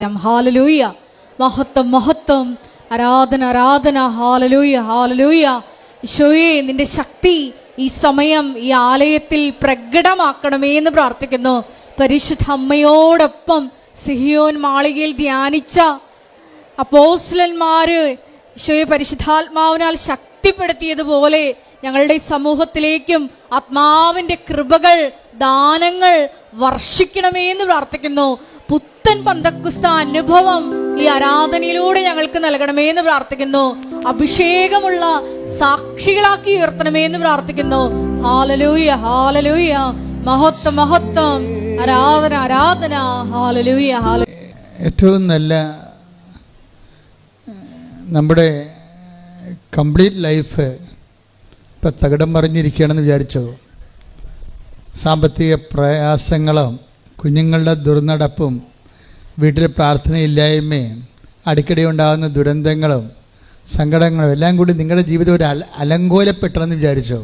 Hallelujah. മഹത്വം മഹത്വം, ആരാധന ആരാധന. Hallelujah hallelujah. ഈശോയെ, നിന്റെ ശക്തി ഈ സമയം ഈ ആലയത്തിൽ പ്രകടമാക്കണമേ എന്ന് പ്രാർത്ഥിക്കുന്നു. പരിശുദ്ധ അമ്മയോടൊപ്പം സിഹിയോൻ മാളികയിൽ ധ്യാനിച്ച അപ്പോസ്തലന്മാര് ഈശോയെ പരിശുദ്ധാത്മാവിനാൽ ശക്തിപ്പെടുത്തിയതുപോലെ ഞങ്ങളുടെ സമൂഹത്തിലേക്കും ആത്മാവിന്റെ കൃപകൾ, ദാനങ്ങൾ വർഷിക്കണമേ എന്ന് പ്രാർത്ഥിക്കുന്നു. പുത്തൻ പന്തക്കുസ്ത അനുഭവം ഈ ആരാധനയിലൂടെ ഞങ്ങൾക്ക് നൽകണമേ എന്ന് പ്രാർത്ഥിക്കുന്നു. അഭിഷേകമുള്ള സാക്ഷികളാക്കി ഉയർത്തണമേ എന്ന് പ്രാർത്ഥിക്കുന്നു. Hallelujah hallelujah. മഹത്വം മഹത്വം, ആരാധന ആരാധന. Hallelujah hallelujah. ഏറ്റവും നല്ല നമ്മുടെ കംപ്ലീറ്റ് ലൈഫ് ഇപ്പം തകിടം മറിഞ്ഞിരിക്കുകയാണെന്ന് വിചാരിച്ചോ? സാമ്പത്തിക പ്രയാസങ്ങളും കുഞ്ഞുങ്ങളുടെ ദുർനടപ്പും വീട്ടിൽ പ്രാർത്ഥനയില്ലായ്മയും അടിക്കടി ഉണ്ടാകുന്ന ദുരന്തങ്ങളും സങ്കടങ്ങളും എല്ലാം കൂടി നിങ്ങളുടെ ജീവിതം ഒരു അലങ്കോലപ്പെട്ടെന്ന് വിചാരിച്ചോ?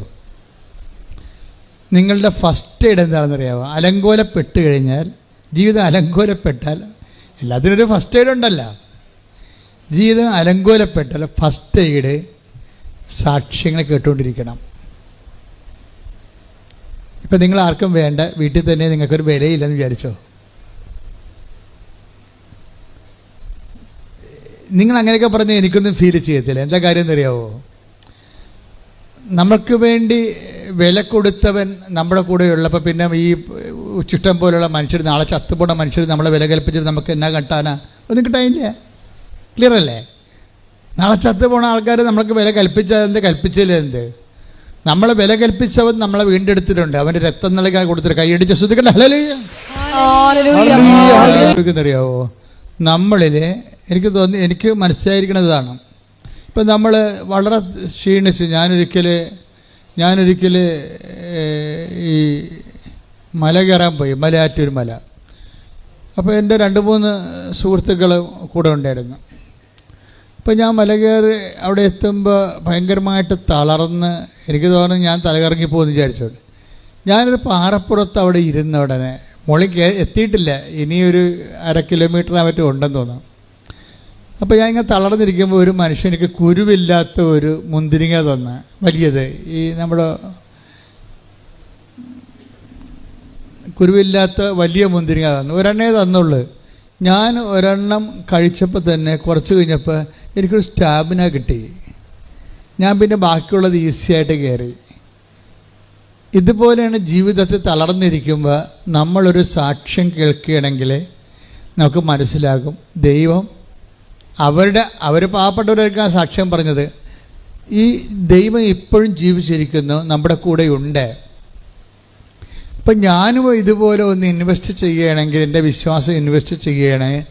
നിങ്ങളുടെ ഫസ്റ്റ് എയ്ഡ് എന്താണെന്നറിയാമോ? അലങ്കോലപ്പെട്ട് കഴിഞ്ഞാൽ, ജീവിതം അലങ്കോലപ്പെട്ടാൽ, എല്ലാത്തിനൊരു ഫസ്റ്റ് എയ്ഡ് ഉണ്ടല്ലോ. ജീവിതം അലങ്കോലപ്പെട്ടാൽ ഫസ്റ്റ് എയ്ഡ് സാക്ഷ്യങ്ങൾ കേട്ടുകൊണ്ടിരിക്കണം. ഇപ്പം നിങ്ങൾ ആർക്കും വേണ്ട, വീട്ടിൽ തന്നെ നിങ്ങൾക്കൊരു വിലയില്ലെന്ന് വിചാരിച്ചോ? നിങ്ങൾ അങ്ങനെയൊക്കെ പറഞ്ഞ് എനിക്കൊന്നും ഫീൽ ചെയ്യത്തില്ല. എന്താ കാര്യം എന്നറിയാവോ? നമ്മൾക്ക് വേണ്ടി വില കൊടുത്തവൻ നമ്മുടെ കൂടെ ഉള്ളപ്പോൾ പിന്നെ ഈ ചുഷ്ടം പോലുള്ള മനുഷ്യർ, നാളെ ചത്തുപോണ മനുഷ്യർ നമ്മളെ വില കൽപ്പിച്ചിട്ട് നമുക്ക് എന്നാ കിട്ടാനാ? ഒന്നും കിട്ടാനില്ല. ക്ലിയർ അല്ലേ? നാളെ ചത്തുപോണ ആൾക്കാർ നമ്മൾക്ക് വില കൽപ്പിച്ചതെന്ത്, കൽപ്പിച്ചില്ല എന്ത്? നമ്മളെ വില കൽപ്പിച്ചവൻ നമ്മളെ വീണ്ടെടുത്തിട്ടുണ്ട്. അവൻ്റെ രക്തം നൽകാൻ കൊടുത്തിട്ട് കൈയടിച്ച് ശ്രദ്ധിക്കട്ടെ. അറിയാവോ, നമ്മളിൽ എനിക്ക് തോന്നി, എനിക്ക് മനസ്സിലായിരിക്കണതാണ്, ഇപ്പം നമ്മൾ വളരെ ക്ഷീണിച്ച്, ഞാനൊരിക്കൽ ഈ മല കയറാൻ പോയി, മലയാറ്റൂർ മല. അപ്പോൾ എൻ്റെ 2-3 സുഹൃത്തുക്കൾ കൂടെ ഉണ്ടായിരുന്നു. അപ്പോൾ ഞാൻ മല കയറി അവിടെ എത്തുമ്പോൾ ഭയങ്കരമായിട്ട് തളർന്ന്, എനിക്ക് തോന്നുന്നു ഞാൻ തലകറങ്ങി പോകുമെന്ന് വിചാരിച്ചോളൂ. ഞാനൊരു പാറപ്പുറത്ത് അവിടെ ഇരുന്ന ഉടനെ, മുകളിൽ എത്തിയിട്ടില്ല, ഇനിയൊരു 1/2 കിലോമീറ്റർ മറ്റും ഉണ്ടെന്ന് തോന്നുന്നു. അപ്പോൾ ഞാൻ ഇങ്ങനെ തളർന്നിരിക്കുമ്പോൾ ഒരു മനുഷ്യൻ എനിക്ക് കുരുവില്ലാത്ത ഒരു മുന്തിരിങ്ങ തന്ന, വലിയത്, ഈ നമ്മുടെ കുരുവില്ലാത്ത വലിയ മുന്തിരിങ്ങ തന്നു. ഒരെണ്ണേ തന്നുള്ളൂ. ഞാൻ ഒരെണ്ണം കഴിച്ചപ്പോൾ തന്നെ കുറച്ച് കഴിഞ്ഞപ്പോൾ എനിക്കൊരു സ്റ്റാമിന കിട്ടി. ഞാൻ പിന്നെ ബാക്കിയുള്ളത് ഈസിയായിട്ട് കയറി. ഇതുപോലെയാണ് ജീവിതത്തിൽ തളർന്നിരിക്കുമ്പോൾ നമ്മളൊരു സാക്ഷ്യം കേൾക്കുകയാണെങ്കിൽ നമുക്ക് മനസ്സിലാകും, ദൈവം അവർ പാവപ്പെട്ടവരായിരിക്കും സാക്ഷ്യം പറഞ്ഞത്. ഈ ദൈവം ഇപ്പോഴും ജീവിച്ചിരിക്കുന്നു, നമ്മുടെ കൂടെ ഉണ്ട്. അപ്പം ഞാനും ഇതുപോലെ ഒന്ന് ഇൻവെസ്റ്റ് ചെയ്യുകയാണെങ്കിൽ, എൻ്റെ വിശ്വാസം ഇൻവെസ്റ്റ് ചെയ്യുകയാണെങ്കിൽ,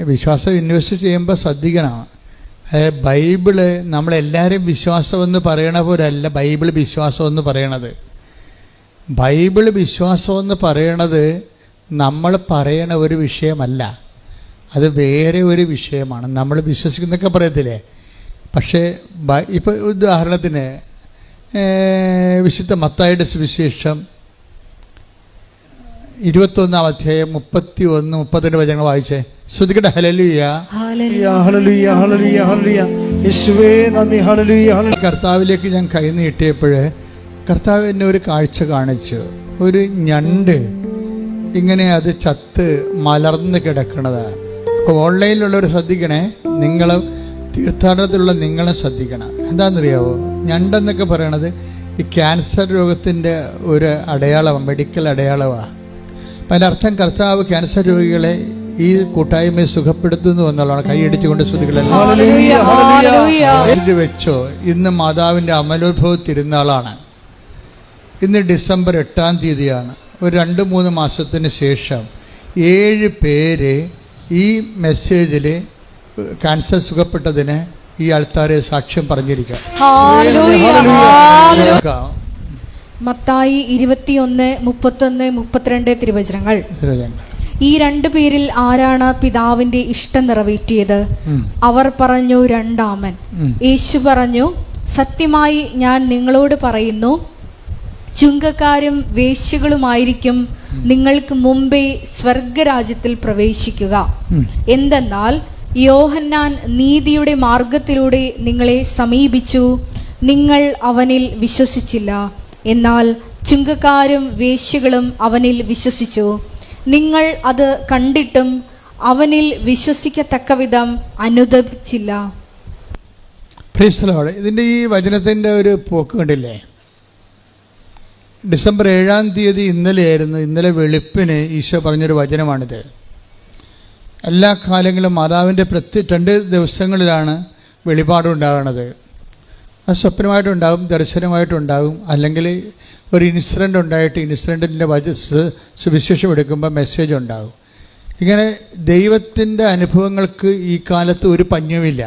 വിശ്വാസം ഇൻവെസ്റ്റ് ചെയ്യുമ്പോൾ ശ്രദ്ധിക്കണം. ബൈബിള് നമ്മളെല്ലാവരും വിശ്വാസമെന്ന് പറയണ പോലല്ല ബൈബിൾ വിശ്വാസമെന്ന് പറയണത്. ബൈബിൾ വിശ്വാസമെന്ന് പറയണത് നമ്മൾ പറയണ ഒരു വിഷയമല്ല, അത് വേറെ ഒരു വിഷയമാണ്. നമ്മൾ വിശ്വസിക്കുന്നൊക്കെ പറയത്തില്ലേ? പക്ഷേ ഇപ്പോൾ ഉദാഹരണത്തിന് വിശുദ്ധ മത്തായിയുടെ സുവിശേഷം 21-ാം അധ്യായം 31-32 വചനങ്ങൾ വായിച്ചേ. ശ്രുതിക്കട്ടെ. ഹല്ലേലൂയ ഹല്ലേലൂയ ഹല്ലേലൂയ ഹല്ലേലൂയ. യേശുവേ നന്ദി. ഹല്ലേലൂയ. കർത്താവിലേക്ക് ഞാൻ കൈ നീട്ടിയപ്പോൾ കർത്താവ് എന്നെ ഒരു കാഴ്ച കാണിച്ചു. ഒരു ഞണ്ട് ഇങ്ങനെ അത് ചത്ത് മലർന്ന് കിടക്കണതാണ്. അപ്പോൾ ഓൺലൈനിലുള്ളവർ ശ്രദ്ധിക്കണേ, നിങ്ങൾ തീർത്ഥാടനത്തിലുള്ള നിങ്ങളെ ശ്രദ്ധിക്കണം. എന്താണെന്നറിയാവോ? ഞണ്ടെന്നൊക്കെ പറയണത് ഈ ക്യാൻസർ രോഗത്തിൻ്റെ ഒരു അടയാളമാണ്, മെഡിക്കൽ അടയാളമാണ്. അപ്പം അതിൻ്റെ അർത്ഥം കർത്താവ് ക്യാൻസർ രോഗികളെ ഈ കൂട്ടായ്മയെ സുഖപ്പെടുത്തുന്നു എന്നുള്ളതാണ്. കൈയടിച്ചുകൊണ്ട് ശ്രുതികളെല്ലാം വെച്ചോ. ഇന്ന് മാതാവിൻ്റെ അമലോത്ഭവ തിരുനാളാണ്. ഇന്ന് ഡിസംബർ 8-ാം തീയതിയാണ്. ഒരു 2-3 മാസത്തിന് ശേഷം 7 പേര് ഈ മെസ്സേജിൽ ക്യാൻസർ സുഖപ്പെട്ടതിന് ഈ ആൾക്കാരെ സാക്ഷ്യം പറഞ്ഞിരിക്കാം. മത്തായി 21:31-32 തിരുവചനങ്ങൾ. ഈ 2 പേരിൽ ആരാണ് പിതാവിന്റെ ഇഷ്ടം നിറവേറ്റിയത്? അവർ പറഞ്ഞു, 2 യേശു പറഞ്ഞു, സത്യമായി ഞാൻ നിങ്ങളോട് പറയുന്നു, ചുങ്കക്കാരും വേശ്യകളുമായിരിക്കും നിങ്ങൾക്ക് മുമ്പേ സ്വർഗരാജ്യത്തിൽ പ്രവേശിക്കുക. എന്തെന്നാൽ യോഹന്നാൻ നീതിയുടെ മാർഗത്തിലൂടെ നിങ്ങളെ സമീപിച്ചു, നിങ്ങൾ അവനിൽ വിശ്വസിച്ചില്ല. എന്നാൽ ചുങ്കക്കാരും വേശ്യകളും അവനിൽ വിശ്വസിച്ചു. നിങ്ങൾ അത് കണ്ടിട്ടും അവനിൽ വിശ്വസിക്കത്തക്കവിധം അനുദപിച്ചില്ല. ഇതിൻ്റെ ഈ വചനത്തിൻ്റെ ഒരു പോക്ക് കണ്ടില്ലേ? ഡിസംബർ 7-ാം തീയതി ഇന്നലെയായിരുന്നു. ഇന്നലെ വെളുപ്പിന് ഈശോ പറഞ്ഞൊരു വചനമാണിത്. എല്ലാ കാലങ്ങളും മാതാവിൻ്റെ 2 ദിവസങ്ങളിലാണ് വെളിപാടുണ്ടാകുന്നത്. അത് സ്വപ്നമായിട്ടുണ്ടാകും, ദർശനമായിട്ടുണ്ടാകും, അല്ലെങ്കിൽ ഒരു ഇൻസിഡൻ്റ് ഉണ്ടായിട്ട് ഇൻസിഡൻറ്റിൻ്റെ സുവിശേഷം എടുക്കുമ്പോൾ മെസ്സേജ് ഉണ്ടാകും. ഇങ്ങനെ ദൈവത്തിൻ്റെ അനുഭവങ്ങൾക്ക് ഈ കാലത്ത് ഒരു പഞ്ഞവുമില്ല.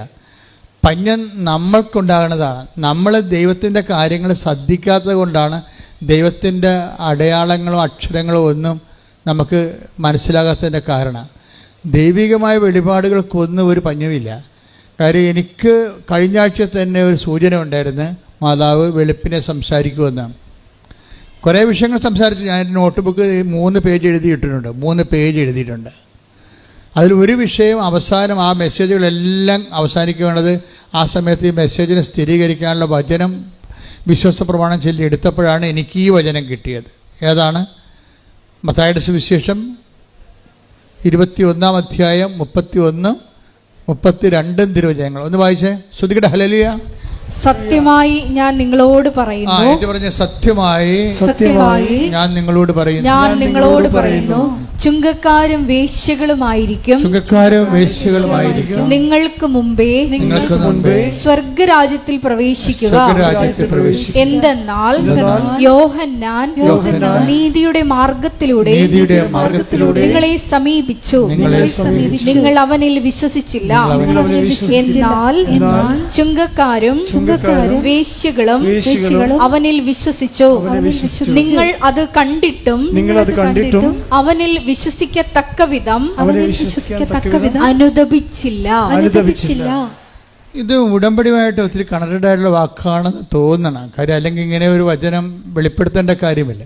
പഞ്ഞം നമ്മൾക്കുണ്ടാകുന്നതാണ്. നമ്മൾ ദൈവത്തിൻ്റെ കാര്യങ്ങൾ ശ്രദ്ധിക്കാത്തത് കൊണ്ടാണ് ദൈവത്തിൻ്റെ അടയാളങ്ങളോ അക്ഷരങ്ങളോ ഒന്നും നമുക്ക് മനസ്സിലാകാത്തതിൻ്റെ കാരണം. ദൈവികമായ വെളിപാടുകൾക്കൊന്നും ഒരു പഞ്ഞവുമില്ല. കാര്യം എനിക്ക് കഴിഞ്ഞ ആഴ്ച തന്നെ ഒരു സൂചന ഉണ്ടായിരുന്നു, മാതാവ് വെളുപ്പിനെ സംസാരിക്കുമെന്ന്. കുറേ വിഷയങ്ങൾ സംസാരിച്ചു. ഞാൻ നോട്ട് ബുക്ക് 3 പേജ് എഴുതിയിട്ടുണ്ട്. 3 പേജ് എഴുതിയിട്ടുണ്ട്. അതിൽ ഒരു വിഷയം അവസാനം, ആ മെസ്സേജുകളെല്ലാം അവസാനിക്കുകയാണത് ആ സമയത്ത് ഈ മെസ്സേജിനെ സ്ഥിരീകരിക്കാനുള്ള വചനം വിശ്വാസ പ്രമാണം ചൊല്ലി എടുത്തപ്പോഴാണ് എനിക്ക് ഈ വചനം കിട്ടിയത്. ഏതാണ്? മത്തായിയുടെ സുവിശേഷം 21-ാം അധ്യായം 31, 32 തിരുവചനങ്ങൾ. ഒന്ന് വായിച്ചേ. ശ്രുതികടെ ഹല്ലേലൂയ. സത്യമായി ഞാൻ നിങ്ങളോട് പറയുന്നു, സത്യമായി ഞാൻ നിങ്ങളോട് പറയുന്നു, ചുങ്കക്കാരും വേശ്യകളുമായിരിക്കും നിങ്ങൾക്ക് മുമ്പേ സ്വർഗരാജ്യത്തിൽ പ്രവേശിക്കുക. എന്തെന്നാൽ യോഹന്നാൻ നീതിയുടെ മാർഗത്തിലൂടെ നിങ്ങളെ സമീപിച്ചു, നിങ്ങൾ അവനിൽ വിശ്വസിച്ചില്ല. എന്നാൽ ചുങ്കക്കാരും വേശ്യകളും അവനിൽ വിശ്വസിച്ചു. നിങ്ങൾ അത് കണ്ടിട്ടും അവനിൽ വിശ്വസിക്കത്തക്കവിധം അനുദപിച്ചില്ല. ഇത് ഉടമ്പടിയുമായിട്ട് ഒത്തിരി കണക്റ്റഡ് ആയിട്ടുള്ള വാക്കാണെന്ന് തോന്നണം. കാര്യം അല്ലെങ്കിൽ ഇങ്ങനെ ഒരു വചനം വെളിപ്പെടുത്തേണ്ട കാര്യമില്ല.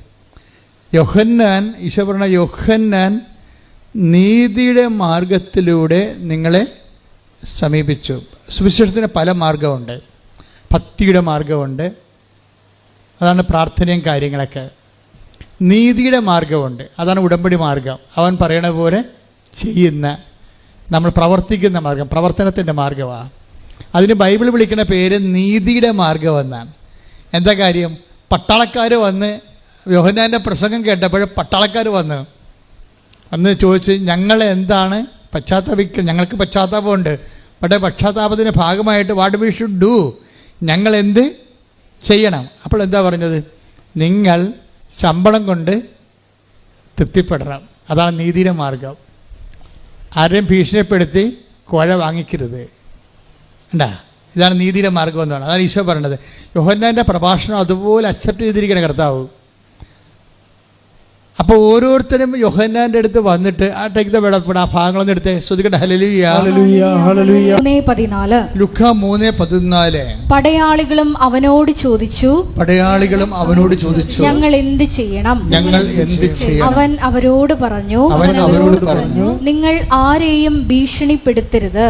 യോഹന്നാൻ, ഈശോ പറഞ്ഞ യോഹന്നാൻ നീതിയുടെ മാർഗത്തിലൂടെ നിങ്ങളെ സമീപിച്ചു. സുവിശേഷത്തിന് പല മാർഗമുണ്ട്. ഭക്തിയുടെ മാർഗമുണ്ട്, അതാണ് പ്രാർത്ഥനയും കാര്യങ്ങളൊക്കെ. നീതിയുടെ മാർഗമുണ്ട്, അതാണ് ഉടമ്പടി മാർഗം. അവൻ പറയണ പോലെ ചെയ്യുന്ന, നമ്മൾ പ്രവർത്തിക്കുന്ന മാർഗം, പ്രവർത്തനത്തിൻ്റെ മാർഗമാണ്. അതിന് ബൈബിൾ വിളിക്കുന്ന പേര് നീതിയുടെ മാർഗം എന്നാണ്. എന്താ കാര്യം? പട്ടാളക്കാർ വന്ന് യോഹന്നാൻ്റെ പ്രസംഗം കേട്ടപ്പോൾ പട്ടാളക്കാർ വന്ന് ചോദിച്ച്, ഞങ്ങൾ എന്താണ് പശ്ചാത്താപിക്കുക, ഞങ്ങൾക്ക് പശ്ചാത്താപമുണ്ട്, പക്ഷേ പശ്ചാത്താപത്തിൻ്റെ ഭാഗമായിട്ട് വാട്ട് വി ഷുഡ് ഡു, ഞങ്ങൾ എന്ത് ചെയ്യണം? അപ്പോൾ എന്താ പറഞ്ഞത്? നിങ്ങൾ ശമ്പളം കൊണ്ട് തൃപ്തിപ്പെടണം. അതാണ് നീതിയുടെ മാർഗം. ആരെയും ഭീഷണിപ്പെടുത്തി കോഴ വാങ്ങിക്കരുത്. ഉണ്ടാ, ഇതാണ് നീതിയുടെ മാർഗം എന്നാണ്. അതാണ് ഈശോ പറയണത്. യോഹന്നാൻ്റെ പ്രഭാഷണം അതുപോലെ അക്സെപ്റ്റ് ചെയ്തിരിക്കണം കർത്താവ്. അപ്പോൾ ഓരോരുത്തരും യോഹന്നാൻ്റെ അടുത്ത് വന്നിട്ട് ആ ഭാഗങ്ങളൊന്നും എടുത്തേ. ശ്രുതികട്ടെ. ഹല്ലേലൂയ, ഹല്ലേലൂയ, ഹല്ലേലൂയ. 3:14 ലുക്കാ 3:14. പടയാളികളും അവനോട് ചോദിച്ചു, ഞങ്ങൾ എന്ത് ചെയ്യണം? അവൻ അവരോട് പറഞ്ഞു, നിങ്ങൾ ആരെയും ഭീഷണിപ്പെടുത്തരുത്,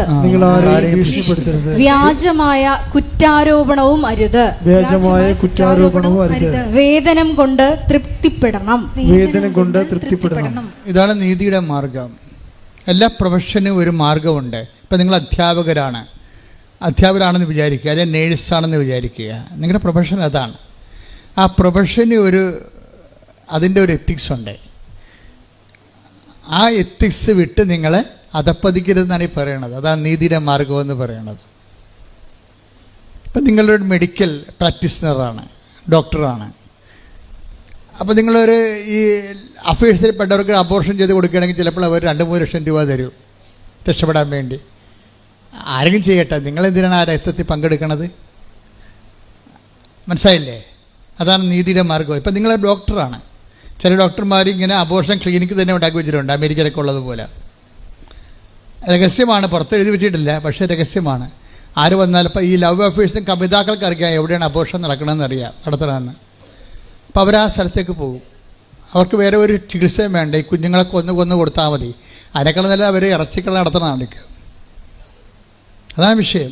വ്യാജമായ കുറ്റാരോപണവും അരുത്, വേതനം കൊണ്ട് തൃപ്തിപ്പെടണം. ഇതാണ് നീതിയുടെ മാർഗം. എല്ലാ പ്രൊഫഷനും ഒരു മാർഗമുണ്ട്. ഇപ്പം നിങ്ങൾ അധ്യാപകരാണെന്ന് വിചാരിക്കുക, അല്ലെങ്കിൽ നേഴ്സാണെന്ന് വിചാരിക്കുക. നിങ്ങളുടെ പ്രൊഫഷൻ അതാണ്. ആ പ്രൊഫഷന് അതിൻ്റെ ഒരു എത്തിക്സ് ഉണ്ട്. ആ എത്തിക്സ് വിട്ട് നിങ്ങൾ അധപ്പതിക്കരുതെന്നാണ് ഈ പറയണത്. അതാണ് നീതിയുടെ മാർഗം എന്ന് പറയണത്. ഇപ്പം നിങ്ങളൊരു മെഡിക്കൽ പ്രാക്ടീഷണറാണ്, ഡോക്ടറാണ്. അപ്പോൾ നിങ്ങളൊരു ഈ അഫയേഴ്സിൽ പെട്ടവർക്ക് അബോർഷൻ ചെയ്ത് കൊടുക്കുകയാണെങ്കിൽ ചിലപ്പോൾ അവർ 2-3 ലക്ഷം രൂപ തരും രക്ഷപ്പെടാൻ വേണ്ടി. ആരെങ്കിലും ചെയ്യട്ടെ, നിങ്ങളെന്തിനാണ് ആ രക്തത്തിൽ പങ്കെടുക്കണത്? മനസ്സിലായില്ലേ? അതാണ് നീതിയുടെ മാർഗം. ഇപ്പം നിങ്ങൾ ഡോക്ടറാണ്. ചില ഡോക്ടർമാർ ഇങ്ങനെ അബോർഷൻ ക്ലിനിക്ക് തന്നെ ഉണ്ടാക്കി വെച്ചിട്ടുണ്ട്, അമേരിക്കയിലൊക്കെ ഉള്ളതുപോലെ. രഹസ്യമാണ്, പുറത്ത് എഴുതി വെച്ചിട്ടില്ല, പക്ഷേ രഹസ്യമാണ്. ആര് വന്നാലും ഇപ്പം ഈ ലവ് അഫയേഴ്സിനും കമിതാക്കൾക്ക് അറിയാം എവിടെയാണ് അബോർഷൻ നടത്തണമെന്ന്. അപ്പോൾ അവർ ആ സ്ഥലത്തേക്ക് പോകും. അവർക്ക് വേറെ ഒരു ചികിത്സയും വേണ്ട, ഈ കുഞ്ഞുങ്ങളെ കൊന്നു കൊടുത്താൽ മതി. അതിനേക്കാൾ നല്ല അവർ ഇറച്ചിക്കള നടത്തണമാണ്. അതാണ് വിഷയം.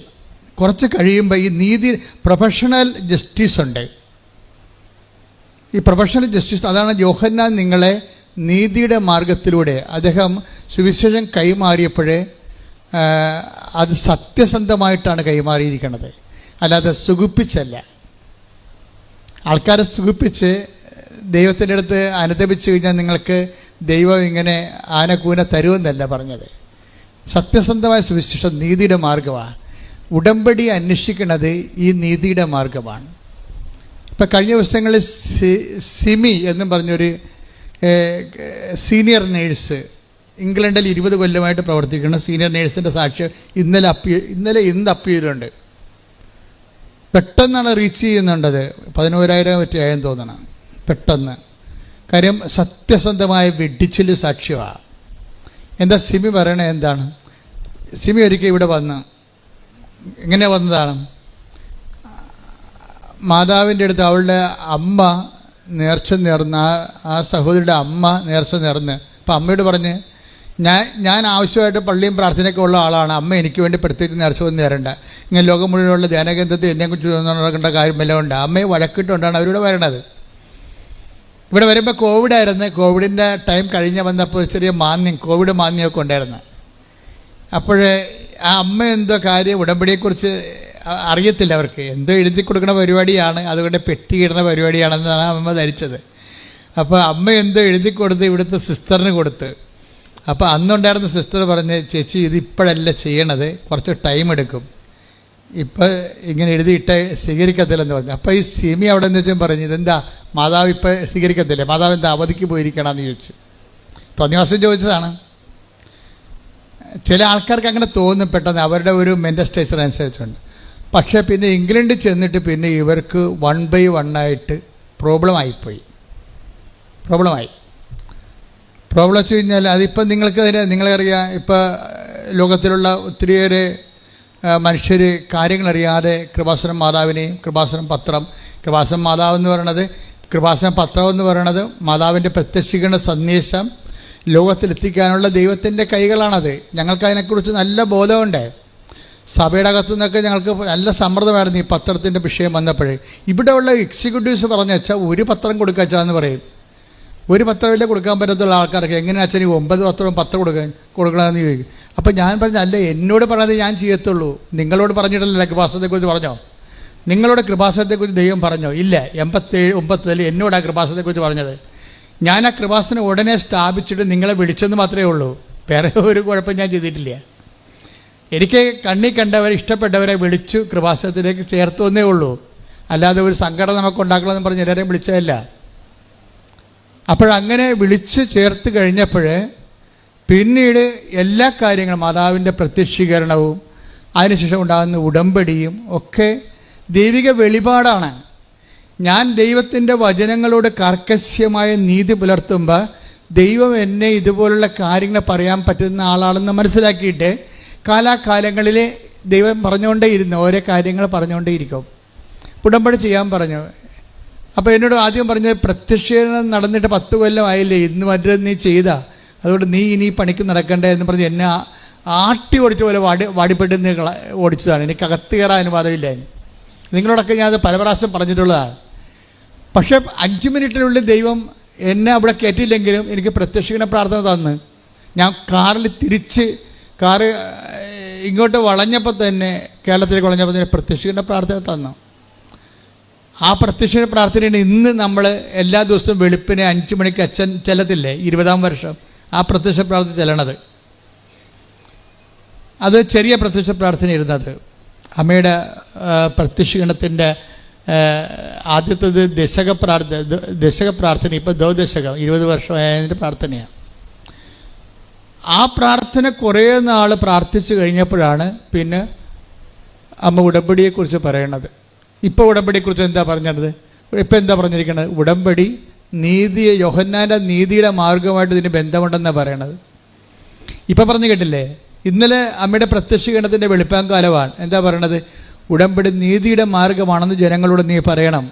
കുറച്ച് കഴിയുമ്പോൾ ഈ നീതി പ്രൊഫഷണൽ ജസ്റ്റിസ് ഉണ്ട്. ഈ പ്രൊഫഷണൽ ജസ്റ്റിസ്, അതാണ് യോഹന്നാൻ നിങ്ങളെ നീതിയുടെ മാർഗത്തിലൂടെ അദ്ദേഹം സുവിശേഷം കൈമാറിയപ്പോഴേ അത് സത്യസന്ധമായിട്ടാണ് കൈമാറിയിരിക്കുന്നത്, അല്ലാതെ സുഖിപ്പിച്ചല്ല. ആൾക്കാരെ സുഖിപ്പിച്ച് ദൈവത്തിൻ്റെ അടുത്ത് അനുദപിച്ചു കഴിഞ്ഞാൽ നിങ്ങൾക്ക് ദൈവം ഇങ്ങനെ ആനക്കൂന തരുമെന്നല്ല പറഞ്ഞത്. സത്യസന്ധമായ സുവിശേഷം നീതിയുടെ മാർഗമാണ്. ഉടമ്പടി അന്വേഷിക്കുന്നത് ഈ നീതിയുടെ മാർഗമാണ്. ഇപ്പം കഴിഞ്ഞ ദിവസങ്ങളിൽ സിമി എന്നും പറഞ്ഞൊരു സീനിയർ നേഴ്സ്, ഇംഗ്ലണ്ടിൽ 20 കൊല്ലമായിട്ട് പ്രവർത്തിക്കുന്ന സീനിയർ നേഴ്സിൻ്റെ സാക്ഷ്യം ഇന്ന് അപ്പീലുണ്ട്. പെട്ടെന്നാണ് റീച്ച് ചെയ്യുന്നുണ്ടത്. 11,000 പറ്റിയായെന്ന് തോന്നണം. പെട്ടെന്ന്. കാര്യം സത്യസന്ധമായ വെടിച്ചിൽ സാക്ഷ്യമാണ്. എന്താ സിമി പറയണത്? എന്താണ് സിമി ഒരിക്കൽ ഇവിടെ വന്ന് എങ്ങനെ വന്നതാണ്? മാതാവിൻ്റെ അടുത്ത് അവളുടെ അമ്മ നേർച്ച നേർന്ന്, ആ സഹോദരിയുടെ അമ്മ നേർച്ച നേർന്ന്. അപ്പം അമ്മയോട് പറഞ്ഞ്, ഞാൻ ആവശ്യമായിട്ട് പള്ളിയും പ്രാർത്ഥനയൊക്കെ ഉള്ള ആളാണ്, അമ്മ എനിക്ക് വേണ്ടി പ്രത്യേകിച്ച് നേർച്ച ഒന്നും നേരണ്ട, ഇങ്ങനെ ലോകം മുഴുവനുള്ള ധ്യാനകേന്ദ്രത്തിൽ എന്നെക്കുറിച്ച് നടക്കേണ്ട കാര്യമെല്ലാം ഉണ്ട്. അമ്മയെ വഴക്കിട്ടുകൊണ്ടാണ് അവരിവിടെ വരണത്. ഇവിടെ വരുമ്പോൾ കോവിഡായിരുന്നു. കോവിഡിൻ്റെ ടൈം കഴിഞ്ഞ് വന്നപ്പോൾ ചെറിയ കോവിഡ് മാന്യമൊക്കെ ഉണ്ടായിരുന്നു. അപ്പോഴേ ആ അമ്മ എന്തോ കാര്യം ഉടമ്പടിയെക്കുറിച്ച് അറിയത്തില്ല അവർക്ക്. എന്തോ എഴുതി കൊടുക്കുന്ന പരിപാടിയാണ്, അതുകൊണ്ട് പെട്ടി ഇടുന്ന പരിപാടിയാണെന്നാണ് അമ്മ ധരിച്ചത്. അപ്പോൾ അമ്മ എന്തോ എഴുതി കൊടുത്ത് ഇവിടുത്തെ സിസ്റ്ററിന് കൊടുത്ത്. അപ്പോൾ അന്നുണ്ടായിരുന്ന സിസ്റ്റർ പറഞ്ഞ്, ചേച്ചി ഇത് ഇപ്പോഴല്ല ചെയ്യണത്, കുറച്ച് ടൈം എടുക്കും, ഇപ്പം ഇങ്ങനെ എഴുതിയിട്ട് സ്വീകരിക്കത്തില്ലെന്ന് പറഞ്ഞു. അപ്പോൾ ഈ സിമി അവിടെ എന്ന് വെച്ചാൽ പറഞ്ഞു, ഇതെന്താ മാതാവ് ഇപ്പം സ്വീകരിക്കത്തില്ലേ, മാതാവ് എന്താ അവധിക്ക് പോയിരിക്കണമെന്ന് ചോദിച്ചു. തോന്നിയ ചോദിച്ചതാണ്. ചില ആൾക്കാർക്ക് അങ്ങനെ തോന്നും പെട്ടെന്ന്, അവരുടെ ഒരു മെൻ്റൽ സ്റ്റേച്ചർ അനുസരിച്ചുണ്ട്. പക്ഷേ പിന്നെ ഇംഗ്ലണ്ടിൽ ചെന്നിട്ട് പിന്നെ ഇവർക്ക് 1 by 1 ആയിട്ട് പ്രോബ്ലമായി. പ്രോബ്ലം വെച്ച് കഴിഞ്ഞാൽ അതിപ്പം നിങ്ങളറിയാം, ഇപ്പോൾ ലോകത്തിലുള്ള ഒത്തിരിയേറെ മനുഷ്യർ കാര്യങ്ങളറിയാതെ കൃപാസനം മാതാവിനെയും കൃപാസനം മാതാവ് എന്ന് പറയണത്, കൃപാസനം പത്രം എന്ന് പറയണത് മാതാവിൻ്റെ പ്രത്യക്ഷീകരണ സന്ദേശം ലോകത്തിലെത്തിക്കാനുള്ള ദൈവത്തിൻ്റെ കൈകളാണത്. ഞങ്ങൾക്ക് അതിനെക്കുറിച്ച് നല്ല ബോധമുണ്ട്. സഭയുടെ അകത്തു നിന്നൊക്കെ ഞങ്ങൾക്ക് നല്ല സമ്മർദ്ദമായിരുന്നു ഈ പത്രത്തിൻ്റെ വിഷയം വന്നപ്പോഴേ. ഇവിടെയുള്ള എക്സിക്യൂട്ടീവ്സ് പറഞ്ഞു വെച്ചാൽ ഒരു പത്രം കൊടുക്കുക വെച്ചാന്ന് പറയും. ഒരു പത്രമില്ല കൊടുക്കാൻ പറ്റത്തുള്ള ആൾക്കാർക്ക് എങ്ങനെയാ അച്ഛൻ 9 പത്രവും 10 കൊടുക്കണമെന്ന് ചോദിക്കും. അപ്പം ഞാൻ പറഞ്ഞു, അല്ല, എന്നോട് പറഞ്ഞത് ഞാൻ ചെയ്യത്തുള്ളൂ, നിങ്ങളോട് പറഞ്ഞിട്ടല്ല. കൃപാസനത്തെക്കുറിച്ച് പറഞ്ഞോ? നിങ്ങളോട് കൃപാസനത്തെക്കുറിച്ച് ദൈവം പറഞ്ഞോ? ഇല്ല. 87-89 എന്നോട് ആ കൃപാസനത്തെക്കുറിച്ച് പറഞ്ഞത്. ഞാൻ ആ കൃപാസനം ഉടനെ സ്ഥാപിച്ചിട്ട് നിങ്ങളെ വിളിച്ചെന്ന് മാത്രമേ ഉള്ളൂ. വേറെ ഒരു കുഴപ്പം ഞാൻ ചെയ്തിട്ടില്ല. എനിക്ക് കണ്ണിൽ കണ്ടവരെ, ഇഷ്ടപ്പെട്ടവരെ വിളിച്ചു കൃപാസനത്തിലേക്ക് ചേർത്തു എന്നേ ഉള്ളൂ. അല്ലാതെ ഒരു സങ്കടം നമുക്ക് ഉണ്ടാക്കണമെന്ന് പറഞ്ഞ് എല്ലാവരെയും വിളിച്ചതല്ല. അപ്പോഴങ്ങനെ വിളിച്ച് ചേർത്ത് കഴിഞ്ഞപ്പോൾ പിന്നീട് എല്ലാ കാര്യങ്ങളും, മാതാവിൻ്റെ പ്രത്യക്ഷീകരണവും അതിനുശേഷം ഉണ്ടാകുന്ന ഉടമ്പടിയും ഒക്കെ ദൈവിക വെളിപാടാണ്. ഞാൻ ദൈവത്തിൻ്റെ വചനങ്ങളോട് കർക്കശ്യമായ നീതി പുലർത്തുമ്പോൾ ദൈവം എന്നെ ഇതുപോലുള്ള കാര്യങ്ങൾ പറയാൻ പറ്റുന്ന ആളാണെന്ന് മനസ്സിലാക്കിയിട്ട് കാലാകാലങ്ങളിൽ ദൈവം പറഞ്ഞുകൊണ്ടേയിരുന്നു, ഓരോ കാര്യങ്ങൾ പറഞ്ഞുകൊണ്ടേയിരിക്കും. ഉടമ്പടി ചെയ്യാൻ പറഞ്ഞു. അപ്പോൾ എന്നോട് ആദ്യം പറഞ്ഞത്, പ്രത്യക്ഷീകരണം നടന്നിട്ട് 10 കൊല്ലം ആയില്ലേ, ഇന്ന് മറ്റേ നീ ചെയ്താ, അതുകൊണ്ട് നീ ഇനി പണിക്ക് നടക്കണ്ടേ എന്ന് പറഞ്ഞ് എന്നെ ആട്ടി ഓടിച്ച പോലെ വാടിപ്പെട്ട് ഓടിച്ചതാണ്. എനിക്ക് അകത്ത് കയറാൻ അനുവാദമില്ല. നിങ്ങളോടൊക്കെ ഞാൻ അത് പല പ്രാവശ്യം പറഞ്ഞിട്ടുള്ളതാണ്. പക്ഷേ 5 മിനിറ്റിനുള്ളിൽ ദൈവം എന്നെ അവിടെ കയറ്റിയില്ലെങ്കിലും എനിക്ക് പ്രത്യക്ഷീകരണ പ്രാർത്ഥന തന്ന്, ഞാൻ കാറിൽ കാറ് ഇങ്ങോട്ട് വളഞ്ഞപ്പോൾ തന്നെ, കേരളത്തിലേക്ക് വളഞ്ഞപ്പോൾ തന്നെ പ്രത്യക്ഷീകരണ പ്രാർത്ഥന തന്നു. ആ പ്രത്യക്ഷീകരണ പ്രാർത്ഥനയാണ് ഇന്ന് നമ്മൾ എല്ലാ ദിവസവും വെളുപ്പിനെ 5 മണിക്ക് അച്ഛൻ ചെല്ലത്തില്ലേ, 20-ാം വർഷം ആ പ്രത്യക്ഷ പ്രാർത്ഥന ചെല്ലണത്. അത് ചെറിയ പ്രത്യക്ഷ പ്രാർത്ഥന ഇരുന്നത്. അമ്മയുടെ പ്രത്യക്ഷീകരണത്തിൻ്റെ ആദ്യത്തേത് ദശക പ്രാർത്ഥന, ഇപ്പോൾ ദശകം 20 വർഷമായതിൻ്റെ പ്രാർത്ഥനയാണ്. ആ പ്രാർത്ഥന കുറേ നാൾ പ്രാർത്ഥിച്ചു കഴിഞ്ഞപ്പോഴാണ് പിന്നെ അമ്മ ഉടമ്പടിയെക്കുറിച്ച് പറയണത്. ഇപ്പോൾ ഉടമ്പടിയെക്കുറിച്ച് എന്താ പറഞ്ഞത്? ഇപ്പം എന്താ പറഞ്ഞിരിക്കുന്നത്? ഉടമ്പടി യോഹന്നാൻ്റെ നീതിയുടെ മാർഗമായിട്ട് ഇതിന് ബന്ധമുണ്ടെന്നാണ് പറയണത്. ഇപ്പം പറഞ്ഞു കേട്ടില്ലേ, ഇന്നലെ അമ്മയുടെ പ്രത്യക്ഷീകരണത്തിൻ്റെ വെളിപ്പാൻ കാലമാണ്. എന്താ പറയണത്? ഉടമ്പടി നീതിയുടെ മാർഗമാണെന്ന് ജനങ്ങളോട് നീ പറയണം.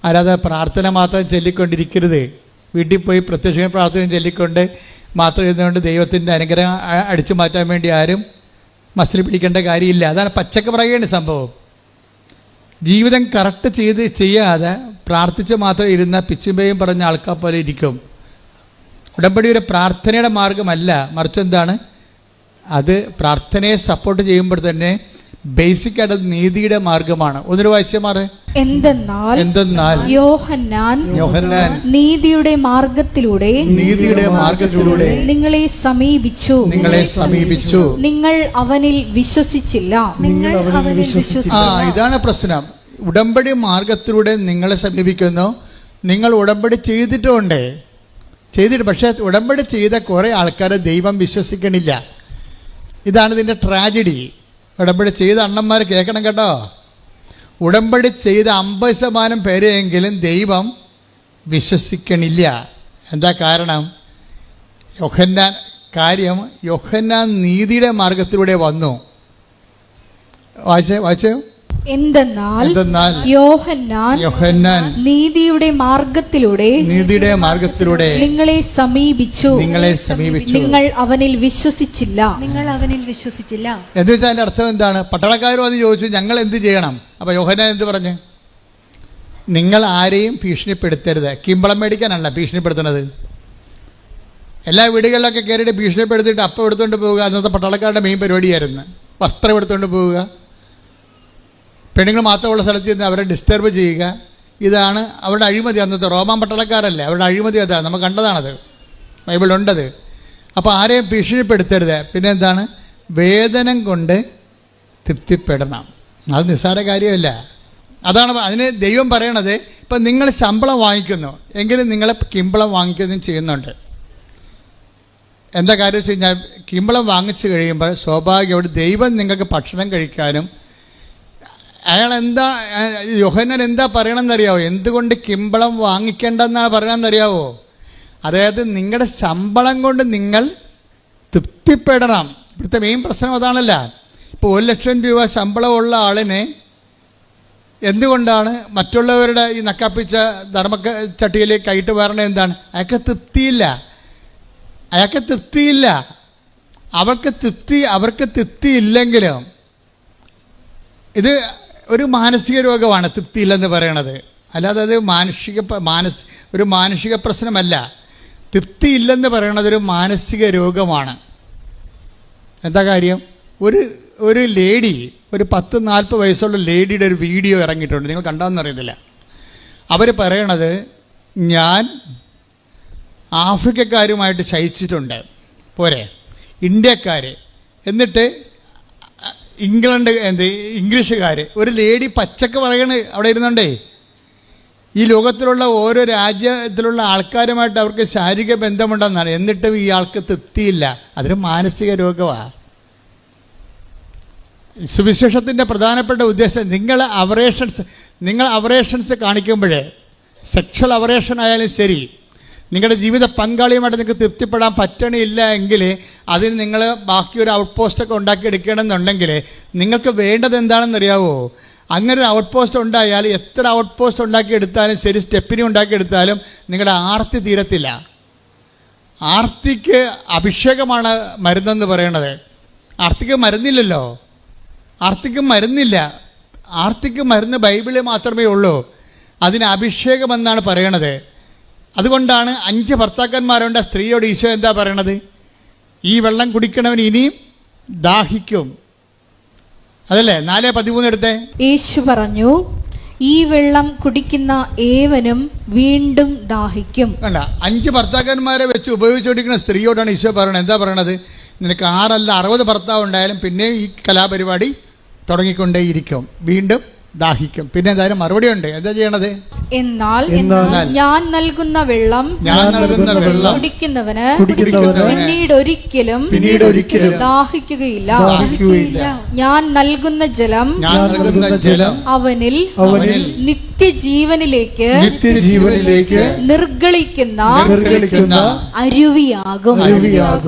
അല്ലാതെ പ്രാർത്ഥന മാത്രം ചൊല്ലിക്കൊണ്ടിരിക്കരുത്. വീട്ടിൽ പോയി പ്രത്യക്ഷ പ്രാർത്ഥന ചൊല്ലിക്കൊണ്ട് മാത്രം ഇരുന്നുകൊണ്ട് ദൈവത്തിൻ്റെ അനുഗ്രഹം അടിച്ചു മാറ്റാൻ വേണ്ടി ആരും മസിൽ പിടിക്കേണ്ട കാര്യമില്ല. അതാണ് പച്ചക്ക് പറയുകയാണ് സംഭവം. ജീവിതം കറക്റ്റ് ചെയ്യാതെ പ്രാർത്ഥിച്ച് മാത്രം ഇരുന്ന പിച്ചുമ്പയും പറഞ്ഞ ആൾക്കാർ പോലെ ഇരിക്കും. ഉടമ്പടി ഒരു പ്രാർത്ഥനയുടെ മാർഗമല്ല, മറിച്ച് എന്താണ്, അത് പ്രാർത്ഥനയെ സപ്പോർട്ട് ചെയ്യുമ്പോൾ തന്നെ ബേസിക്കായിട്ട് നീതിയുടെ മാർഗമാണ്. ഒന്നൊരു വായിച്ചമാറ്. എന്തെന്നാൽ യോഹന്നാൻ നീതിയുടെ മാർഗത്തിലൂടെ നിങ്ങളെ സമീപിച്ചു നിങ്ങൾ അവനിൽ വിശ്വസിച്ചില്ല. ഇതാണ് പ്രശ്നം. ഉടമ്പടി മാർഗത്തിലൂടെ നിങ്ങളെ സമീപിക്കുന്നു. നിങ്ങൾ ഉടമ്പടി ചെയ്തിട്ടുണ്ട്, പക്ഷേ ഉടമ്പടി ചെയ്ത കുറേ ആൾക്കാരെ ദൈവം വിശ്വസിക്കണില്ല. ഇതാണ് ഇതിൻ്റെ ട്രാജഡി. ഉടമ്പടി ചെയ്ത അണ്ണന്മാർ കേൾക്കണം കേട്ടോ. ഉടമ്പടി ചെയ്ത 50% പേരെയെങ്കിലും ദൈവം വിശ്വസിക്കണില്ല. എന്താ കാരണം? യോഹന്നാൻ നീതിയുടെ മാർഗത്തിലൂടെ വന്നു. വായിച്ചോ. എന്തെന്നാൽ യോഹന്നാൻ നീതിയുടെ മാർഗത്തിലൂടെ നിങ്ങളെ സമീപിച്ചു നിങ്ങൾ അവനിൽ വിശ്വസിച്ചില്ല. എന്ന് വെച്ചാൽ അതിന്റെ അർത്ഥം എന്താണ്? പട്ടാളക്കാരും അത് ചോദിച്ചു, ഞങ്ങൾ എന്ത് ചെയ്യണം? അപ്പൊ യോഹന്നാൻ എന്ത് പറഞ്ഞു? നിങ്ങൾ ആരെയും ഭീഷണിപ്പെടുത്തരുത്. കിമ്പളം മേടിക്കാനല്ല ഭീഷണിപ്പെടുത്തുന്നത്. എല്ലാ വീടുകളിലൊക്കെ കയറിയിട്ട് ഭീഷണിപ്പെടുത്തിയിട്ട് അപ്പം എടുത്തുകൊണ്ട് പോവുക. അന്നത്തെ പട്ടാളക്കാരുടെ മെയിൻ പരിപാടിയായിരുന്നു. വസ്ത്രം എടുത്തുകൊണ്ട് പോവുക, പെണ്ണുങ്ങൾ മാത്രമുള്ള സ്ഥലത്ത് നിന്ന് അവരെ ഡിസ്റ്റർബ് ചെയ്യുക. ഇതാണ് അവരുടെ അഴിമതി. അന്നത്തെ റോമാൻ പട്ടാളക്കാരല്ലേ, അവരുടെ അഴിമതി അതാ. നമുക്ക് കണ്ടതാണത്, ബൈബിളുണ്ടത്. അപ്പോൾ ആരെയും ഭീഷണിപ്പെടുത്തരുത്. പിന്നെ എന്താണ്? വേതനം കൊണ്ട് തൃപ്തിപ്പെടണം. അത് നിസ്സാര കാര്യമല്ല. അതാണ് അതിന് ദൈവം പറയണത്. ഇപ്പം നിങ്ങൾ ശമ്പളം വാങ്ങിക്കുന്നു എങ്കിലും നിങ്ങളെ കിമ്പളം വാങ്ങിക്കുകയും ചെയ്യുന്നുണ്ട്. എന്താ കാര്യം വെച്ച് കഴിഞ്ഞാൽ, കിമ്പളം വാങ്ങിച്ചു കഴിയുമ്പോൾ സ്വാഭാവികമായിട്ട് ദൈവം നിങ്ങൾക്ക് ഭക്ഷണം കഴിക്കാനും യോഹന്നാൻ എന്താ പറയണമെന്നറിയാവോ? എന്തുകൊണ്ട് കിമ്പളം വാങ്ങിക്കേണ്ടെന്നാണ് പറയണമെന്നറിയാവോ? അതായത് നിങ്ങളുടെ ശമ്പളം കൊണ്ട് നിങ്ങൾ തൃപ്തിപ്പെടണം. ഇവിടുത്തെ മെയിൻ പ്രശ്നം അതാണല്ല. ഇപ്പോൾ 1,00,000 രൂപ ശമ്പളമുള്ള ആളിനെ എന്തുകൊണ്ടാണ് മറ്റുള്ളവരുടെ ഈ നക്കാപ്പിച്ച ധർമ്മച്ചട്ടിയിലേക്ക് കൈയിട്ട് വരണത്? എന്താണ്? അയാൾക്ക് തൃപ്തിയില്ല. അവർക്ക് തൃപ്തി ഇല്ലെങ്കിലും ഇത് ഒരു മാനസിക രോഗമാണ് തൃപ്തിയില്ലെന്ന് പറയണത്. അല്ലാതെ അത് ഒരു മാനുഷിക പ്രശ്നമല്ല. തൃപ്തിയില്ലെന്ന് പറയണത് ഒരു മാനസിക രോഗമാണ്. എന്താ കാര്യം? ഒരു ലേഡി, ഒരു 10-40 വയസ്സുള്ള ലേഡിയുടെ ഒരു വീഡിയോ ഇറങ്ങിയിട്ടുണ്ട്. നിങ്ങൾ കണ്ടാന്നറിയത്തില്ല. അവർ പറയണത്, ഞാൻ ആഫ്രിക്കക്കാരുമായിട്ട് ശയിച്ചിട്ടുണ്ട്, പോരെ ഇന്ത്യക്കാർ, എന്നിട്ട് ഇംഗ്ലീഷുകാർ. ഒരു ലേഡി പച്ചക്ക് പറയണ അവിടെ ഇരുന്നുണ്ടേ, ഈ ലോകത്തിലുള്ള ഓരോ രാജ്യത്തിലുള്ള ആൾക്കാരുമായിട്ട് അവർക്ക് ശാരീരിക ബന്ധമുണ്ടെന്നാണ്. എന്നിട്ടും ഈ ആൾക്ക് തൃപ്തിയില്ല. അതൊരു മാനസിക രോഗമാണ്. സുവിശേഷത്തിൻ്റെ പ്രധാനപ്പെട്ട ഉദ്ദേശം, നിങ്ങൾ അവറേഷൻസ് കാണിക്കുമ്പോഴേ, സെക്ഷൽ അവറേഷൻ ആയാലും ശരി, നിങ്ങളുടെ ജീവിത പങ്കാളിയുമായിട്ട് നിങ്ങൾക്ക് തൃപ്തിപ്പെടാൻ പറ്റണില്ല എങ്കിൽ അതിന് നിങ്ങൾ ബാക്കി ഒരു ഔട്ട് പോസ്റ്റൊക്കെ ഉണ്ടാക്കിയെടുക്കണമെന്നുണ്ടെങ്കിൽ നിങ്ങൾക്ക് വേണ്ടത് എന്താണെന്നറിയാവോ? അങ്ങനെ ഒരു ഔട്ട് പോസ്റ്റ് ഉണ്ടായാൽ എത്ര ഔട്ട് പോസ്റ്റ് ഉണ്ടാക്കിയെടുത്താലും ശരി, സ്റ്റെപ്പിനെ ഉണ്ടാക്കിയെടുത്താലും നിങ്ങളുടെ ആർത്തി തീരത്തില്ല. ആർത്തിക്ക് അഭിഷേകമാണ് മരുന്നെന്ന് പറയണത്. ആർത്തിക്ക് മരുന്നില്ലല്ലോ. ആർത്തിക്ക് മരുന്ന് ബൈബിളിൽ മാത്രമേ ഉള്ളൂ. അതിന് അഭിഷേകമെന്നാണ് പറയണത്. അതുകൊണ്ടാണ് 5 ഭർത്താക്കന്മാരുണ്ട്. സ്ത്രീയോട് ഈശോ എന്താ പറയണത്? ഈ വെള്ളം കുടിക്കണവൻ ഇനിയും ദാഹിക്കും. അതല്ലേ 4:13 എടുത്തേ. യേശു പറഞ്ഞു, ഈ വെള്ളം കുടിക്കുന്ന ഏവനും വീണ്ടും ദാഹിക്കും. അല്ല, 5 ഭർത്താക്കന്മാരെ വെച്ച് ഉപയോഗിച്ചുകൊണ്ടിരിക്കുന്ന സ്ത്രീയോടാണ് ഈശോ പറയണത്. എന്താ പറയണത്? നിനക്ക് 6 അല്ല 60 ഭർത്താവ് ഉണ്ടായാലും പിന്നെ ഈ കലാപരിപാടി തുടങ്ങിക്കൊണ്ടേയിരിക്കും, വീണ്ടും ദാഹിക്കും. പിന്നെ എന്തായാലും മറുപടി ഉണ്ട്. എന്താ ചെയ്യണത്? എന്നാൽ ഞാൻ നൽകുന്ന വെള്ളം കുടിക്കുന്നവന് പിന്നീട് ഒരിക്കലും ദാഹിക്കുകയില്ല. ഞാൻ നൽകുന്ന ജലം അവനിൽ നിത്യജീവനിലേക്ക് നിർഗളിക്കുന്ന അരുവിയാകും.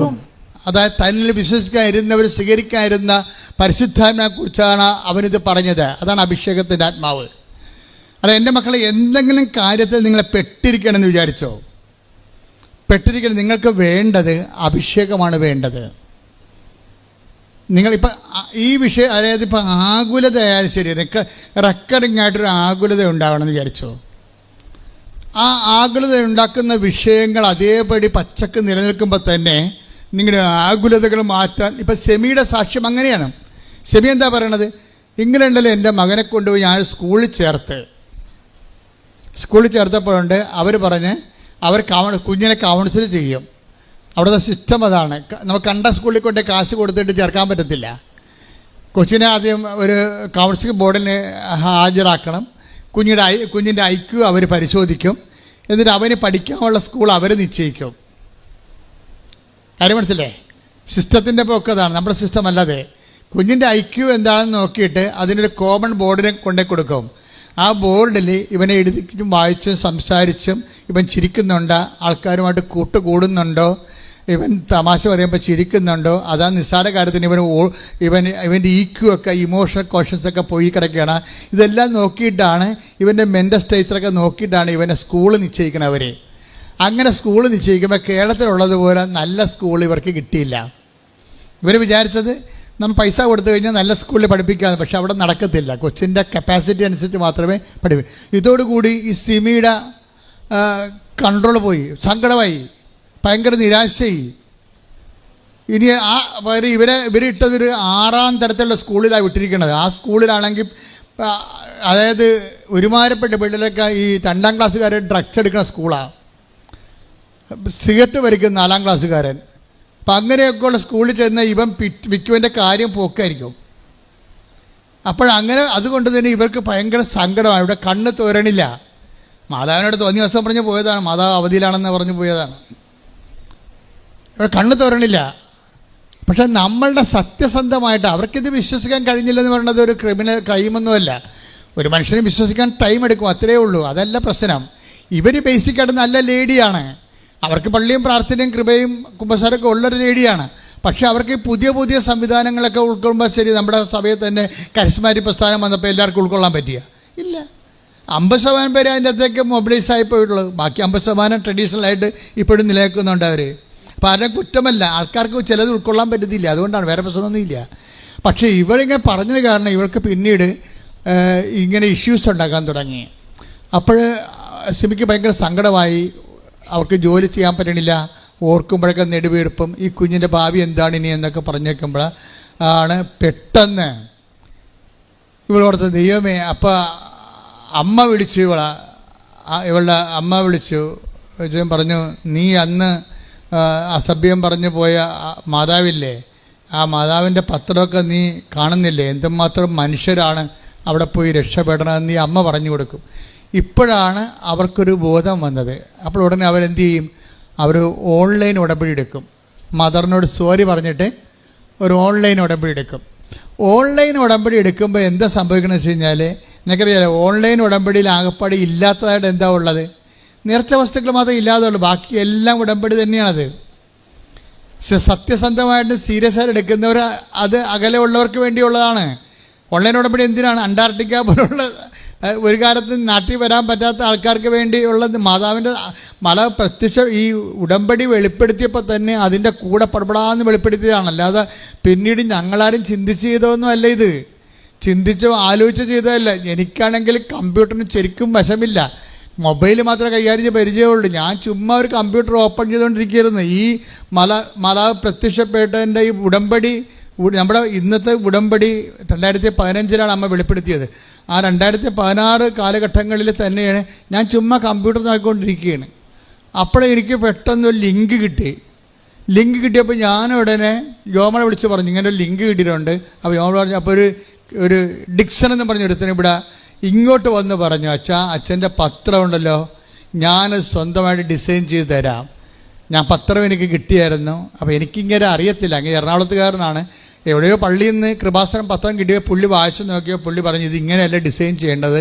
അതായത് തന്നിൽ വിശ്വസിക്കാതിരുന്നവർ സ്വീകരിക്കാതിരുന്ന പരിശുദ്ധാത്മാവിനെ കുറിച്ചാണ് അവനിത് പറഞ്ഞത്. അതാണ് അഭിഷേകത്തിൻ്റെ ആത്മാവ്. അത് എൻ്റെ മക്കളെ, എന്തെങ്കിലും കാര്യത്തിൽ നിങ്ങളെ പെട്ടിരിക്കണമെന്ന് വിചാരിച്ചോ? പെട്ടിരിക്കുന്നത്. നിങ്ങൾക്ക് വേണ്ടത് അഭിഷേകമാണ് വേണ്ടത്. നിങ്ങളിപ്പോൾ ഈ വിഷയം, അതായത് ഇപ്പം ആകുലത ആയാലും ശരി, റെക്കറിങ് ആയിട്ടൊരു ആകുലത ഉണ്ടാവണമെന്ന് വിചാരിച്ചോ. ആ ആകുലത ഉണ്ടാക്കുന്ന വിഷയങ്ങൾ അതേപടി പച്ചക്ക് നിലനിൽക്കുമ്പോൾ തന്നെ നിങ്ങളുടെ ആകുലതകൾ മാറ്റാൻ, ഇപ്പം സെമിയുടെ സാക്ഷ്യം അങ്ങനെയാണ്. സെമി എന്താ പറയണത്? ഇങ്ങനെയുണ്ടല്ലോ, എൻ്റെ മകനെ കൊണ്ടുപോയി ഞാൻ സ്കൂളിൽ ചേർത്തപ്പോഴുണ്ട് അവർ പറഞ്ഞ് അവർ കുഞ്ഞിനെ കൗൺസിൽ ചെയ്യും. അവിടുത്തെ സിസ്റ്റം അതാണ്. നമുക്ക് കണ്ട സ്കൂളിൽ കൊണ്ട് കാശ് കൊടുത്തിട്ട് ചേർക്കാൻ പറ്റത്തില്ല. കൊച്ചിനെ ആദ്യം ഒരു കൗൺസിലിംഗ് ബോർഡിന് ഹാജരാക്കണം. കുഞ്ഞിൻ്റെ IQ അവർ പരിശോധിക്കും. എന്നിട്ട് അവന് പഠിക്കാനുള്ള സ്കൂൾ അവർ നിശ്ചയിക്കും. കാര്യം മനസ്സില്ലേ? സിസ്റ്റത്തിൻ്റെ പൊക്കതാണ്, നമ്മുടെ സിസ്റ്റം അല്ലാതെ. കുഞ്ഞിൻ്റെ IQ എന്താണെന്ന് നോക്കിയിട്ട് അതിനൊരു കോമൺ ബോർഡിനെ കൊണ്ടേ കൊടുക്കും. ആ ബോർഡിൽ ഇവനെ എഴുതിച്ചും വായിച്ചും സംസാരിച്ചും ഇവൻ ചിരിക്കുന്നുണ്ടോ, ആൾക്കാരുമായിട്ട് കൂട്ടുകൂടുന്നുണ്ടോ, ഇവൻ തമാശ പറയുമ്പോൾ ചിരിക്കുന്നുണ്ടോ, അതാ നിസ്സാര കാര്യത്തിന് ഇവൻ്റെ EQ ഒക്കെ, ഇമോഷണൽ കോഷൻസ് ഒക്കെ പോയി കിടക്കുകയാണ്. ഇതെല്ലാം നോക്കിയിട്ടാണ്, ഇവൻ്റെ മെൻ്റൽ സ്റ്റേച്ചറൊക്കെ നോക്കിയിട്ടാണ് ഇവൻ്റെ സ്കൂൾ നിശ്ചയിക്കണവർ. അങ്ങനെ സ്കൂൾ നിശ്ചയിക്കുമ്പോൾ കേരളത്തിലുള്ളതുപോലെ നല്ല സ്കൂൾ ഇവർക്ക് കിട്ടിയില്ല. ഇവർ വിചാരിച്ചത് നമ്മൾ പൈസ കൊടുത്തു കഴിഞ്ഞാൽ നല്ല സ്കൂളിൽ പഠിപ്പിക്കാമെന്ന്. പക്ഷെ അവിടെ നടക്കത്തില്ല. കൊച്ചിൻ്റെ കപ്പാസിറ്റി അനുസരിച്ച് മാത്രമേ പഠിപ്പിക്കൂ. ഇതോടുകൂടി ഈ സിമിയുടെ കൺട്രോൾ പോയി, സങ്കടമായി, ഭയങ്കര നിരാശയായി. ഇനി ഇവരിട്ടതൊരു 6ാം തരത്തിലുള്ള സ്കൂളിലാണ് വിട്ടിരിക്കുന്നത്. ആ സ്കൂളിലാണെങ്കിൽ അതായത് ഒരുമാരപ്പെട്ട പിള്ളേരൊക്കെ ഈ 2ാം ക്ലാസ്സുകാരൻ ഡ്രഗ്സ് എടുക്കുന്ന സ്കൂളാണ്. സിഗരറ്റ് വലിക്കുന്ന 4ാം ക്ലാസ്സുകാരൻ. അപ്പം അങ്ങനെയൊക്കെയുള്ള സ്കൂളിൽ ചെന്ന് ഇവൻ വിക്കുവിൻ്റെ കാര്യം പോക്കായിരിക്കും. അപ്പോഴങ്ങനെ അതുകൊണ്ട് തന്നെ ഇവർക്ക് ഭയങ്കര സങ്കടമാണ്. ഇവിടെ കണ്ണ് തോരണില്ല. മാതാവിനോട് തോന്നിയ ദിവസം പറഞ്ഞ് പോയതാണ്, മാതാവ് അവധിയിലാണെന്ന് പറഞ്ഞു പോയതാണ്. ഇവിടെ കണ്ണ് തോരണില്ല. പക്ഷെ നമ്മളുടെ സത്യസന്ധമായിട്ട് അവർക്കിത് വിശ്വസിക്കാൻ കഴിഞ്ഞില്ലെന്ന് പറയുന്നത് ഒരു ക്രൈമൊന്നുമല്ല. ഒരു മനുഷ്യനെ വിശ്വസിക്കാൻ ടൈം എടുക്കും, അത്രയേ ഉള്ളൂ. അതല്ല പ്രശ്നം. ഇവർ ബേസിക്കായിട്ട് നല്ല ലേഡിയാണ്. അവർക്ക് പള്ളിയും പ്രാർത്ഥനയും കൃപയും കുമ്പസാരമൊക്കെ ഉള്ളൊരു ലേഡിയാണ്. പക്ഷെ അവർക്ക് പുതിയ പുതിയ സംവിധാനങ്ങളൊക്കെ ഉൾക്കൊള്ളുമ്പോൾ, ശരി, നമ്മുടെ സഭയിൽ തന്നെ കരിസ്മാറ്റിക് പ്രസ്ഥാനം വന്നപ്പോൾ എല്ലാവർക്കും ഉൾക്കൊള്ളാൻ പറ്റിയ ഇല്ല. 50% പേര് അതിൻ്റെ അകത്തേക്ക് മൊബിലൈസ് ആയി പോയിട്ടുള്ളൂ. ബാക്കി 50% ട്രഡീഷണലായിട്ട് ഇപ്പോഴും നിലനിൽക്കുന്നുണ്ട് അവർ. അപ്പോൾ ആരുടെ കുറ്റമല്ല, ആൾക്കാർക്ക് ചിലത് ഉൾക്കൊള്ളാൻ പറ്റത്തില്ല, അതുകൊണ്ടാണ്, വേറെ പ്രശ്നമൊന്നുമില്ല. പക്ഷേ ഇവളിങ്ങനെ പറഞ്ഞത് കാരണം ഇവൾക്ക് പിന്നീട് ഇങ്ങനെ ഇഷ്യൂസ് ഉണ്ടാക്കാൻ തുടങ്ങി. അപ്പോൾ സിമിക്ക് ഭയങ്കര സങ്കടമായി. അവർക്ക് ജോലി ചെയ്യാൻ പറ്റണില്ല. ഓർക്കുമ്പോഴൊക്കെ നെടുവീർപ്പും, ഈ കുഞ്ഞിൻ്റെ ഭാവി എന്താണ് ഇനി എന്നൊക്കെ പറഞ്ഞേക്കുമ്പോൾ ആണ് പെട്ടെന്ന് ഇവളോടത്ത് ദൈവമേ. അപ്പോൾ അമ്മ വിളിച്ചു, ഇവളുടെ അമ്മ വിളിച്ചു പറഞ്ഞു, നീ അന്ന് അസഭ്യം പറഞ്ഞു പോയ മാതാവില്ലേ, ആ മാതാവിൻ്റെ പത്രമൊക്കെ നീ കാണുന്നില്ലേ, എന്തുമാത്രം മനുഷ്യരാണ് അവിടെ പോയി രക്ഷപ്പെടണമെന്ന് നീ അമ്മ പറഞ്ഞു കൊടുക്കും. ഇപ്പോഴാണ് അവർക്കൊരു ബോധം വന്നത്. അപ്പോൾ ഉടനെ അവരെന്ത് ചെയ്യും? അവർ ഓൺലൈൻ ഉടമ്പടി എടുക്കും. മദറിനോട് സോറി പറഞ്ഞിട്ട് ഒരു ഓൺലൈൻ ഉടമ്പടി എടുക്കും. ഓൺലൈൻ ഉടമ്പടി എടുക്കുമ്പോൾ എന്താ സംഭവിക്കണമെന്ന് വെച്ച് കഴിഞ്ഞാൽ, നിനക്കറിയാലോ, ഓൺലൈൻ ഉടമ്പടിയിൽ ആകപ്പാടി ഇല്ലാത്തതായിട്ട് എന്താ ഉള്ളത്? നേർച്ച വസ്തുക്കൾ മാത്രമേ ഇല്ലാതുള്ളൂ, ബാക്കി എല്ലാം ഉടമ്പടി തന്നെയാണത്. സത്യസന്ധമായിട്ട് സീരിയസ് ആയിട്ട് എടുക്കുന്നവർ അത് അകലെ ഉള്ളവർക്ക് വേണ്ടിയുള്ളതാണ്. ഓൺലൈൻ ഉടമ്പടി എന്തിനാണ്? അന്റാർട്ടിക്ക പോലുള്ള ഒരു കാലത്ത് നാട്ടിൽ വരാൻ പറ്റാത്ത ആൾക്കാർക്ക് വേണ്ടിയുള്ളത്. മാതാവിൻ്റെ പ്രത്യക്ഷ ഈ ഉടമ്പടി വെളിപ്പെടുത്തിയപ്പോൾ തന്നെ അതിൻ്റെ കൂടെ പടപടാന്ന് വെളിപ്പെടുത്തിയതാണ്. അല്ലാതെ പിന്നീട് ഞങ്ങളാരും ചിന്തിച്ച് ചെയ്തതൊന്നും അല്ല. ഇത് ചിന്തിച്ചോ ആലോചിച്ചോ ചെയ്തതല്ല. എനിക്കാണെങ്കിൽ കമ്പ്യൂട്ടറിന് ശരിക്കും വശമില്ല, മൊബൈൽ മാത്രമേ കൈകാര്യം പരിചയമുള്ളൂ. ഞാൻ ചുമ്മാ ഒരു കമ്പ്യൂട്ടർ ഓപ്പൺ ചെയ്തുകൊണ്ടിരിക്കുകയായിരുന്നു. ഈ മാതാവ് പ്രത്യക്ഷപ്പെട്ടതിൻ്റെ ഈ ഉടമ്പടി, നമ്മുടെ ഇന്നത്തെ ഉടമ്പടി 2015 അമ്മ വെളിപ്പെടുത്തിയത്. ആ 2016 കാലഘട്ടങ്ങളിൽ തന്നെയാണ് ഞാൻ ചുമ്മാ കമ്പ്യൂട്ടർ നോക്കിക്കൊണ്ടിരിക്കുകയാണ്. അപ്പോഴേ എനിക്ക് പെട്ടെന്നൊരു ലിങ്ക് കിട്ടി. ലിങ്ക് കിട്ടിയപ്പോൾ ഞാൻ ഉടനെ യോമളെ വിളിച്ച് പറഞ്ഞു, ഇങ്ങനെ ഒരു ലിങ്ക് കിട്ടിയിട്ടുണ്ട്. അപ്പോൾ യോമള പറഞ്ഞു, അപ്പോൾ ഒരു ഡിക്സൺ എന്ന് പറഞ്ഞൊരുത്തന് ഇവിടെ ഇങ്ങോട്ട് വന്ന് പറഞ്ഞു, അച്ഛൻ്റെ പത്രം ഉണ്ടല്ലോ, ഞാൻ സ്വന്തമായിട്ട് ഡിസൈൻ ചെയ്ത് തരാം. ഞാൻ പത്രം എനിക്ക് കിട്ടിയായിരുന്നു. അപ്പോൾ എനിക്കിങ്ങനെ അറിയത്തില്ല, അങ്ങനെ എറണാകുളത്തുകാരനാണ്. എവിടെയോ പള്ളിയിൽ നിന്ന് കൃപാസനം പത്രം കിട്ടിയ പുള്ളി വായിച്ചു നോക്കിയോ പുള്ളി പറഞ്ഞു, ഇത് ഇങ്ങനെയല്ല ഡിസൈൻ ചെയ്യേണ്ടത്.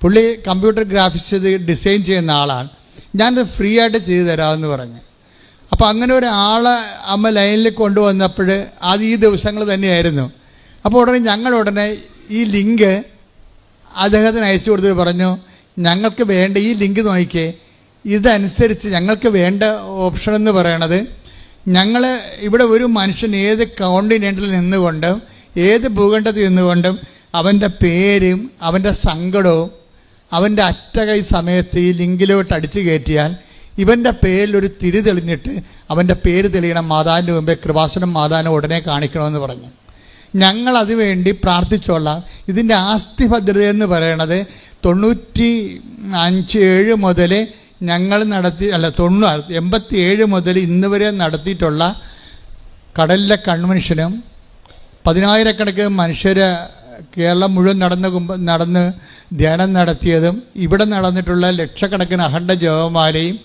പുള്ളി കമ്പ്യൂട്ടർ ഗ്രാഫിക്സ് ചെയ്ത് ഡിസൈൻ ചെയ്യുന്ന ആളാണ്, ഞാനത് ഫ്രീ ആയിട്ട് ചെയ്തു തരാമെന്ന് പറഞ്ഞു. അപ്പോൾ അങ്ങനെ ഒരാളെ അമ്മ ലൈനിൽ കൊണ്ടുവന്നപ്പോൾ അത് ഈ ദിവസങ്ങൾ തന്നെയായിരുന്നു. അപ്പോൾ ഉടനെ ഈ ലിങ്ക് അദ്ദേഹത്തിന് അയച്ചു കൊടുത്തിട്ട് പറഞ്ഞു, ഞങ്ങൾക്ക് വേണ്ട ഈ ലിങ്ക് നോക്കിക്കേ, ഇതനുസരിച്ച് ഞങ്ങൾക്ക് വേണ്ട ഓപ്ഷൻ എന്ന് പറയണത്, ഞങ്ങൾ ഇവിടെ ഒരു മനുഷ്യൻ ഏത് കോണ്ടിനെൻറ്റിൽ നിന്നുകൊണ്ടും ഏത് ഭൂഖണ്ഡത്തിൽ നിന്നുകൊണ്ടും അവൻ്റെ പേരും അവൻ്റെ സങ്കടവും അവൻ്റെ അറ്റകൈ സമയത്ത് ഈ ലിങ്കിലോട്ട് അടിച്ചു കയറ്റിയാൽ ഇവൻ്റെ പേരിലൊരു തിരി തെളിഞ്ഞിട്ട് അവൻ്റെ പേര് തെളിയണം മാതാവിൻ്റെ മുമ്പേ കൃപാസനം മാതാവിനെ ഉടനെ കാണിക്കണമെന്ന് പറഞ്ഞു. ഞങ്ങൾ അതിനുവേണ്ടി പ്രാർത്ഥിച്ചോളാം. ഇതിൻ്റെ ആസ്തി ഭദ്രതയെന്ന് പറയണത് 97 മുതൽ ഞങ്ങൾ 87 മുതൽ ഇന്ന് വരെ നടത്തിയിട്ടുള്ള കടലിലെ കൺവെൻഷനും 10,000 മനുഷ്യരെ കേരളം മുഴുവൻ നടന്ന് ധ്യാനം നടത്തിയതും ഇവിടെ നടന്നിട്ടുള്ള ലക്ഷക്കണക്കിന് അഖണ്ഡ ജപമാലയും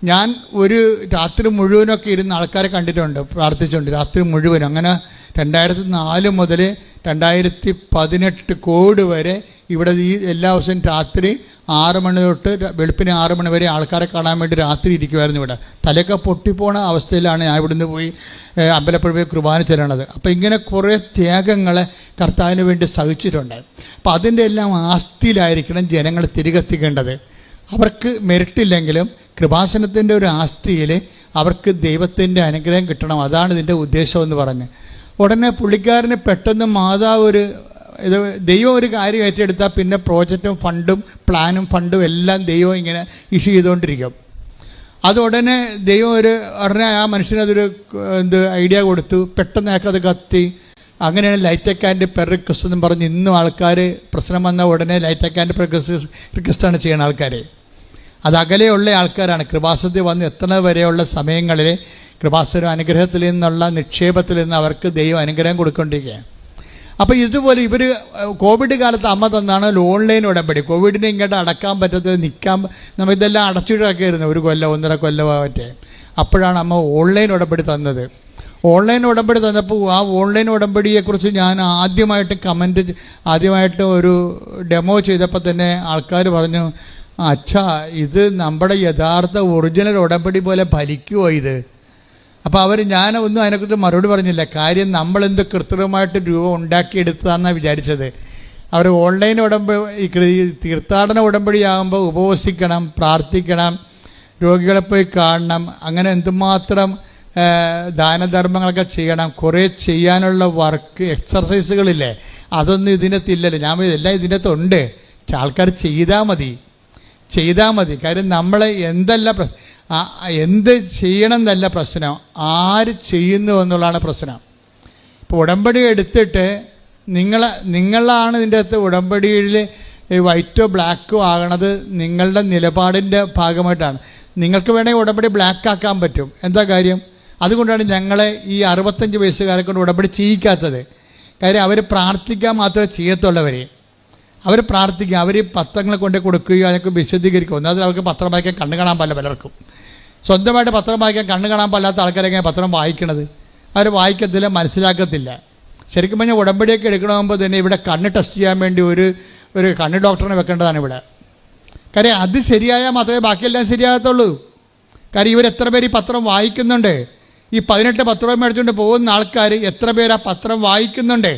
ഞാൻ ഒരു രാത്രി മുഴുവനൊക്കെ ഇരുന്ന് ആൾക്കാരെ കണ്ടിട്ടുണ്ട് പ്രാർത്ഥിച്ചുകൊണ്ട്, രാത്രി മുഴുവനും. അങ്ങനെ 2004 മുതൽ 2018 കോടി വരെ ഇവിടെ ഈ എല്ലാ ദിവസവും രാത്രി 6 മണി തൊട്ട് വെളുപ്പിന് 6 മണി വരെ ആൾക്കാരെ കാണാൻ വേണ്ടി രാത്രി ഇരിക്കുമായിരുന്നു. ഇവിടെ തലയൊക്കെ പൊട്ടിപ്പോണ അവസ്ഥയിലാണ് ഞാൻ ഇവിടുന്ന് പോയി അമ്പലപ്പുഴ കുർബാന ചെല്ലണത്. അപ്പോൾ ഇങ്ങനെ കുറേ ത്യാഗങ്ങൾ കർത്താവിന് വേണ്ടി സഹിച്ചിട്ടുണ്ട്. അപ്പോൾ അതിൻ്റെ എല്ലാം ആസ്തിയിലായിരിക്കണം ജനങ്ങൾ തിരികെത്തിക്കേണ്ടത്. അവർക്ക് മെറിറ്റില്ലെങ്കിലും കൃപാസനത്തിൻ്റെ ഒരു ആസ്തിയിൽ അവർക്ക് ദൈവത്തിൻ്റെ അനുഗ്രഹം കിട്ടണം. അതാണ് ഇതിൻ്റെ ഉദ്ദേശമെന്ന് പറഞ്ഞ് ഉടനെ പുള്ളിക്കാരന് പെട്ടെന്ന് മാതാവ് ദൈവം ഒരു കാര്യം ഏറ്റെടുത്താൽ പിന്നെ പ്രോജക്റ്റും ഫണ്ടും പ്ലാനും ഫണ്ടും എല്ലാം ദൈവം ഇങ്ങനെ ഇഷ്യൂ ചെയ്തുകൊണ്ടിരിക്കും. അത് ഉടനെ ദൈവം ഉടനെ ആ മനുഷ്യനതൊരു ഐഡിയ കൊടുത്തു. പെട്ടെന്ന് അത് കത്തി. അങ്ങനെയാണ് ലൈറ്റ് ആൻഡ് പെർ റിക്വസ്റ്റ് എന്നും പറഞ്ഞ് ഇന്നും ആൾക്കാർ പ്രശ്നം വന്ന ഉടനെ ലൈറ്റ് ആൻഡ് പെർ റിക്വസ്റ്റാണ് ചെയ്യുന്ന ആൾക്കാർ. അത് അകലെയുള്ള ആൾക്കാരാണ്. കൃപാസനത്തിൽ വന്ന് എത്തുന്നത് വരെയുള്ള സമയങ്ങളിൽ കൃപാസന അനുഗ്രഹത്തിൽ നിന്നുള്ള നിക്ഷേപത്തിൽ നിന്ന് അവർക്ക് ദൈവം അനുഗ്രഹം കൊടുക്കൊണ്ടിരിക്കുകയാണ്. അപ്പോൾ ഇതുപോലെ ഇവർ കോവിഡ് കാലത്ത് അമ്മ തന്നാണ് ഓൺലൈൻ ഉടമ്പടി. കോവിഡിനെ ഇങ്ങോട്ട് അടക്കാൻ പറ്റാത്തത് നമുക്കിതെല്ലാം അടച്ചിടക്കായിരുന്നു 1 കൊല്ലം 1.5 കൊല്ലമാവട്ടെ. അപ്പോഴാണ് അമ്മ ഓൺലൈൻ ഉടമ്പടി തന്നത്. ഓൺലൈൻ ഉടമ്പടി തന്നപ്പോൾ ആ ഓൺലൈൻ ഉടമ്പടിയെക്കുറിച്ച് ഞാൻ ആദ്യമായിട്ട് ഒരു ഡെമോ ചെയ്തപ്പോൾ തന്നെ ആൾക്കാർ പറഞ്ഞു, അച്ഛാ ഇത് നമ്മുടെ യഥാർത്ഥ ഒറിജിനൽ ഉടമ്പടി പോലെ ഫലിക്കുമോ ഇത്? അപ്പോൾ ഞാനൊന്നും അതിനെക്കുറിച്ച് മറുപടി പറഞ്ഞില്ല. കാര്യം നമ്മളെന്ത് കൃത്രിമമായിട്ട് രൂപം ഉണ്ടാക്കിയെടുത്തതാണെന്നാണ് വിചാരിച്ചത്. അവർ ഓൺലൈൻ ഈ തീർത്ഥാടന ഉടമ്പടിയാകുമ്പോൾ ഉപവസിക്കണം, പ്രാർത്ഥിക്കണം, രോഗികളെ പോയി കാണണം, അങ്ങനെ എന്തുമാത്രം ദാനധർമ്മങ്ങളൊക്കെ ചെയ്യണം, കുറേ ചെയ്യാനുള്ള വർക്ക് എക്സർസൈസുകളില്ലേ, അതൊന്നും ഇതിനകത്തില്ലല്ലോ. ഞാൻ എല്ലാം ഇതിനകത്തുണ്ട്. ആൾക്കാർ ചെയ്താൽ മതി. കാര്യം നമ്മളെ എന്ത് ചെയ്യണം എന്നല്ല പ്രശ്നം, ആര് ചെയ്യുന്നു എന്നുള്ളതാണ് പ്രശ്നം. ഇപ്പോൾ ഉടമ്പടി എടുത്തിട്ട് നിങ്ങളാണ് ഇതിൻ്റെ അകത്ത് ഉടമ്പടിയിൽ വൈറ്റോ ബ്ലാക്കോ ആകണത് നിങ്ങളുടെ നിലപാടിൻ്റെ ഭാഗമായിട്ടാണ്. നിങ്ങൾക്ക് വേണമെങ്കിൽ ഉടമ്പടി ബ്ലാക്ക് ആക്കാൻ പറ്റും. എന്താ കാര്യം? അതുകൊണ്ടാണ് ഞങ്ങളെ ഈ 65 വയസ്സുകാരെ കൊണ്ട് ഉടമ്പടി ചെയ്യിക്കാത്തത്. കാര്യം അവർ പ്രാർത്ഥിക്കാൻ മാത്രമേ ചെയ്യത്തുള്ളവർ. അവർ പ്രാർത്ഥിക്കുക, അവർ പത്രങ്ങൾ കൊണ്ട് കൊടുക്കുകയോ അതൊക്കെ വിശദീകരിക്കുക. ഒന്നാമത് അവർക്ക് പത്രം വായിക്കാൻ കണ്ണു കാണാൻ പാടില്ല. പലർക്കും സ്വന്തമായിട്ട് പത്രം വായിക്കാൻ കണ്ണു കാണാൻ പാടില്ലാത്ത ആൾക്കാരെങ്ങനെ പത്രം വായിക്കണത്? അവർ വായിക്കത്തില്ല, മനസ്സിലാക്കത്തില്ല. ശരിക്കും പറഞ്ഞാൽ ഉടമ്പടിയൊക്കെ എടുക്കണമെങ്കിൽ തന്നെ ഇവിടെ കണ്ണ് ടെസ്റ്റ് ചെയ്യാൻ വേണ്ടി ഒരു കണ്ണ് ഡോക്ടറിനെ വെക്കേണ്ടതാണ് ഇവിടെ. കാര്യം അത് ശരിയായാൽ മാത്രമേ ബാക്കിയെല്ലാം ശരിയാകത്തുള്ളൂ. കാര്യം ഇവരെത്ര പേര് ഈ പത്രം വായിക്കുന്നുണ്ട്? ഈ 18 പത്രവും മേടിച്ചുകൊണ്ട് പോകുന്ന ആൾക്കാർ എത്ര പേര് ആ പത്രം വായിക്കുന്നുണ്ട്?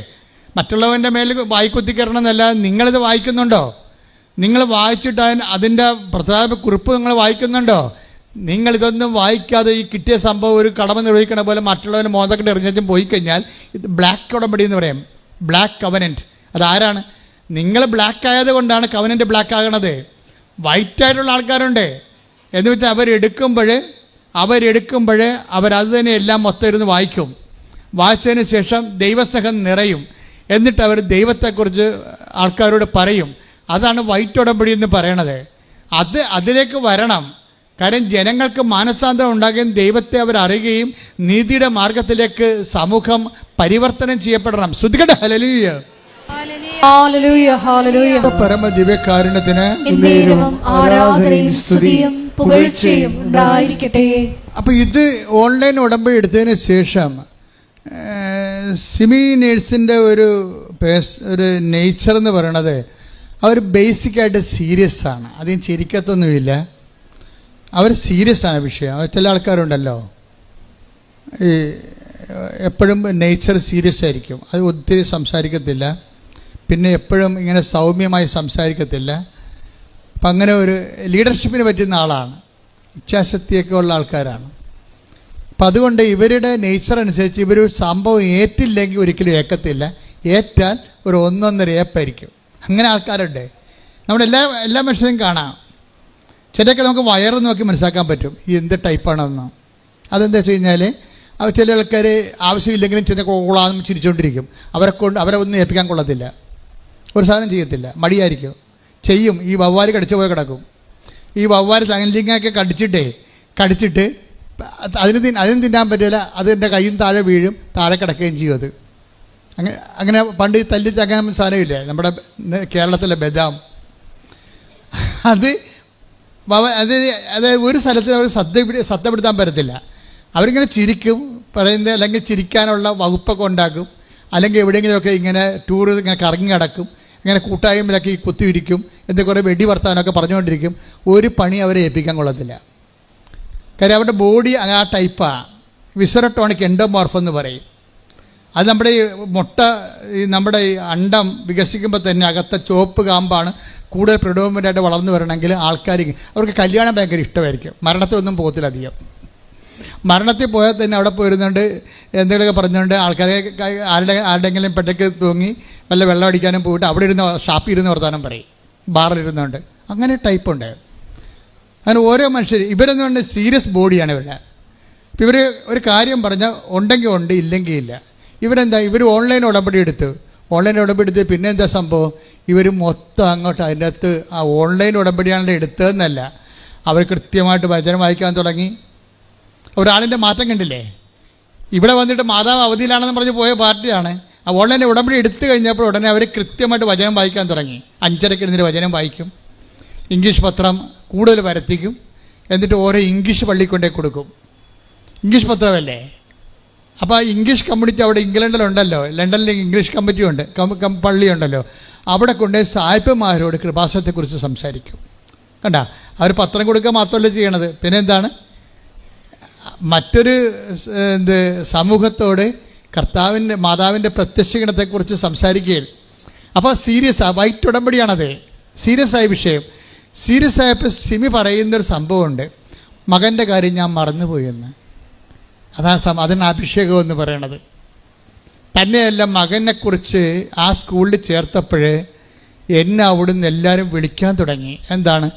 മറ്റുള്ളവൻ്റെ മേൽ വായിക്കുത്തിക്കയറണം എന്നല്ല, നിങ്ങളിത് വായിക്കുന്നുണ്ടോ? നിങ്ങൾ വായിച്ചിട്ട് അതിൻ്റെ പ്രധാന കുറിപ്പ് നിങ്ങൾ വായിക്കുന്നുണ്ടോ? നിങ്ങളിതൊന്നും വായിക്കാതെ ഈ കിട്ടിയ സംഭവം ഒരു കടമ നിർവഹിക്കണ പോലെ മറ്റുള്ളവന് മോന്തക്കെട്ട് എറിഞ്ഞും പോയി കഴിഞ്ഞാൽ ഇത് ബ്ലാക്ക് ഉടമ്പടി എന്ന് പറയും. Black covenant. അതാരാണ്? നിങ്ങൾ ബ്ലാക്ക് ആയത് കൊണ്ടാണ് കവനൻറ്റ് ബ്ലാക്ക് ആകണത്. വൈറ്റായിട്ടുള്ള ആൾക്കാരുണ്ട് എന്ന് വെച്ചാൽ അവരെടുക്കുമ്പോൾ അവരത് തന്നെ എല്ലാം മൊത്തം ഇരുന്ന് വായിക്കും. വായിച്ചതിന് ശേഷം ദൈവസ്നേഹം നിറയും. എന്നിട്ട് അവർ ദൈവത്തെക്കുറിച്ച് ആൾക്കാരോട് പറയും. അതാണ് വൈറ്റ് ഉടമ്പടി എന്ന് പറയണത്. അതിലേക്ക് വരണം. കാര്യം ജനങ്ങൾക്ക് മാനസാന്തരം ഉണ്ടാകുകയും ദൈവത്തെ അവർ അറിയുകയും നീതിയുടെ മാർഗത്തിലേക്ക് സമൂഹം പരിവർത്തനം ചെയ്യപ്പെടണം. ശ്രുതികട ഹല്ലേലൂയ. ഹല്ലേലൂയ ഹല്ലേലൂയ. പരമദിവ്യകാരുണ്യത്തിന് ആരാധനയും സ്തുതിയും പുകഴ്ചയും ഉണ്ടായിരിക്കട്ടെ. അപ്പോൾ ഇത് ഓൺലൈൻ ഉടമ്പടി എടുത്തതിന് ശേഷം സിമി നേഴ്സിൻ്റെ ഒരു നേച്ചർ എന്ന് പറയണത് അവർ ബേസിക്കായിട്ട് സീരിയസ് ആണ്. അധികം ചിരിക്കത്തൊന്നുമില്ല. അവർ സീരിയസ് ആണ് വിഷയം. ചില ആൾക്കാരുണ്ടല്ലോ ഈ എപ്പോഴും നേച്ചർ സീരിയസ് ആയിരിക്കും. അത് ഒത്തിരി സംസാരിക്കത്തില്ല. പിന്നെ എപ്പോഴും ഇങ്ങനെ സൗമ്യമായി സംസാരിക്കത്തില്ല. അപ്പം അങ്ങനെ ഒരു ലീഡർഷിപ്പിന് പറ്റുന്ന ആളാണ്. ഇച്ഛാശക്തിയൊക്കെ ഉള്ള ആൾക്കാരാണ്. അപ്പം അതുകൊണ്ട് ഇവരുടെ നേച്ചർ അനുസരിച്ച് ഇവർ സംഭവം ഏറ്റില്ലെങ്കിൽ ഒരിക്കലും ഏക്കത്തില്ല, ഏറ്റാൽ ഒരു 1.5 ഏപ്പായിരിക്കും. അങ്ങനെ ആൾക്കാരുണ്ട്. നമ്മുടെ എല്ലാ മനുഷ്യരും കാണാം. ചിലയൊക്കെ നമുക്ക് വയറ് നോക്കി മനസ്സിലാക്കാൻ പറ്റും ഈ എന്ത് ടൈപ്പാണെന്ന്. അതെന്താ വെച്ച് കഴിഞ്ഞാൽ ചില ആൾക്കാർ ആവശ്യമില്ലെങ്കിലും ചില കൊള്ളാന്ന് ചിരിച്ചുകൊണ്ടിരിക്കും. അവരെ ഒന്നും ഏൽപ്പിക്കാൻ കൊള്ളത്തില്ല, ഒരു സാധനം ചെയ്യത്തില്ല, മടിയായിരിക്കും. ചെയ്യും. ഈ വവ്വാൽ കടിച്ച പോലെ കിടക്കും. ഈ വവ്വാൽ തങ്ങലിങ്ങൊക്കെ കടിച്ചിട്ട് അതിന് തിന്നാൻ പറ്റില്ല. അതിൻ്റെ കയ്യും താഴെ വീഴും, താഴെ കിടക്കുകയും ചെയ്യും. അത് അങ്ങനെ പണ്ട് തല്ലി തങ്ങാൻ സാധനമില്ലേ നമ്മുടെ കേരളത്തിലെ ബദാം, അത് ഒരു സ്ഥലത്തിൽ അവർ സത്യപ്പെടുത്താൻ പറ്റത്തില്ല. അവരിങ്ങനെ ചിരിക്കും പറയുന്നത്, അല്ലെങ്കിൽ ചിരിക്കാനുള്ള വകുപ്പൊക്കെ ഉണ്ടാക്കും, അല്ലെങ്കിൽ എവിടെയെങ്കിലുമൊക്കെ ഇങ്ങനെ ടൂർ ഇങ്ങനെ കറങ്ങി കിടക്കും, ഇങ്ങനെ കൂട്ടായ്മയിലൊക്കെ ഈ കുത്തിയിരിക്കും, എന്ത് കുറേ വെടി വർത്താനമൊക്കെ പറഞ്ഞുകൊണ്ടിരിക്കും. ഒരു പണി അവരെ ഏൽപ്പിക്കാൻ കൊള്ളത്തില്ല. കാര്യം അവരുടെ ബോഡി ആ ടൈപ്പാണ്. വിസറട്ടോണിക് എൻഡോമോർഫ് എന്ന് പറയും. അത് നമ്മുടെ ഈ നമ്മുടെ ഈ അണ്ടം വികസിക്കുമ്പോൾ തന്നെ അകത്തെ ചുവപ്പ് കാമ്പാണ് കൂടുതൽ പ്രിഡോമിനൻ്റായിട്ട് വളർന്നു വരണമെങ്കിൽ അവർക്ക് കല്യാണം ഭയങ്കര ഇഷ്ടമായിരിക്കും. മരണത്തിലൊന്നും പോകത്തില്ല അധികം. മരണത്തിൽ പോയാൽ തന്നെ അവിടെ പോയിരുന്നുകൊണ്ട് എന്തെങ്കിലുമൊക്കെ പറഞ്ഞുകൊണ്ട് ആൾക്കാരെ ആരുടെയെങ്കിലും പെട്ടയ്ക്ക് തൂങ്ങി വല്ല വെള്ളം അടിക്കാനും പോയിട്ട് അവിടെ ഷാപ്പിൽ ഇരുന്ന് വർത്താനം പറയും, ബാറിലിരുന്നുകൊണ്ട്. അങ്ങനെ ടൈപ്പുണ്ട്. അങ്ങനെ ഓരോ മനുഷ്യർ ഇവരെന്ന് പറഞ്ഞാൽ സീരിയസ് ബോഡിയാണ് ഇവരുടെ. ഇപ്പം ഇവർ ഒരു കാര്യം പറഞ്ഞാൽ ഉണ്ടെങ്കിൽ ഉണ്ട്, ഇല്ലെങ്കിൽ ഇല്ല. ഇവർ ഓൺലൈൻ ഉടമ്പടി എടുത്ത് പിന്നെ എന്താ സംഭവം, ഇവർ മൊത്തം അങ്ങോട്ട് അതിൻ്റെ അകത്ത് ആ ഓൺലൈൻ ഉടമ്പടിയാണല്ലോ എടുത്തതെന്നല്ല, അവർ കൃത്യമായിട്ട് വചനം വായിക്കാൻ തുടങ്ങി. ഒരാളിൻ്റെ മാറ്റം കണ്ടില്ലേ? ഇവിടെ വന്നിട്ട് മാതാവ് അവധിയിലാണെന്ന് പറഞ്ഞ് പോയ പാർട്ടിയാണ്. ആ ഓൺലൈൻ ഉടമ്പടി എടുത്തു കഴിഞ്ഞപ്പോൾ ഉടനെ അവർ കൃത്യമായിട്ട് വചനം വായിക്കാൻ തുടങ്ങി. 5:30 എഴുന്നേറ്റ് വചനം വായിക്കും, ഇംഗ്ലീഷ് പത്രം കൂടുതൽ വരുത്തിക്കും, എന്നിട്ട് ഓരോ ഇംഗ്ലീഷ് പള്ളിയിൽ കൊണ്ടേ കൊടുക്കും. ഇംഗ്ലീഷ് പത്രമല്ലേ? അപ്പോൾ ആ ഇംഗ്ലീഷ് കമ്മ്യൂണിറ്റി അവിടെ ഇംഗ്ലണ്ടിലുണ്ടല്ലോ, ലണ്ടനിൽ ഇംഗ്ലീഷ് കമ്മിറ്റി ഉണ്ട്, പള്ളിയുണ്ടല്ലോ, അവിടെ കൊണ്ടുപോയി സായിപ്പന്മാരോട് കൃപാസനത്തെക്കുറിച്ച് സംസാരിക്കും. കണ്ട, അവർ പത്രം കൊടുക്കുക മാത്രമല്ല ചെയ്യണത്, പിന്നെ എന്താണ്, മറ്റൊരു സമൂഹത്തോട് മാതാവിൻ്റെ പ്രത്യക്ഷഗണത്തെക്കുറിച്ച് സംസാരിക്കുകയാണ്. അപ്പോൾ സീരിയസാണ്, വൈറ്റ് ഉടമ്പടിയാണത്, സീരിയസ് ആയ വിഷയം. സീരിയസ് ആയപ്പോൾ സിമി പറയുന്നൊരു സംഭവമുണ്ട്, മകൻ്റെ കാര്യം ഞാൻ മറന്നുപോയെന്ന്. അതിന് അഭിഷേകം എന്ന് പറയണത്. തന്നെയല്ല, മകനെക്കുറിച്ച് ആ സ്കൂളിൽ ചേർത്തപ്പോഴേ എന്നെ അവിടുന്ന് എല്ലാവരും വിളിക്കാൻ തുടങ്ങി. എന്താണ്,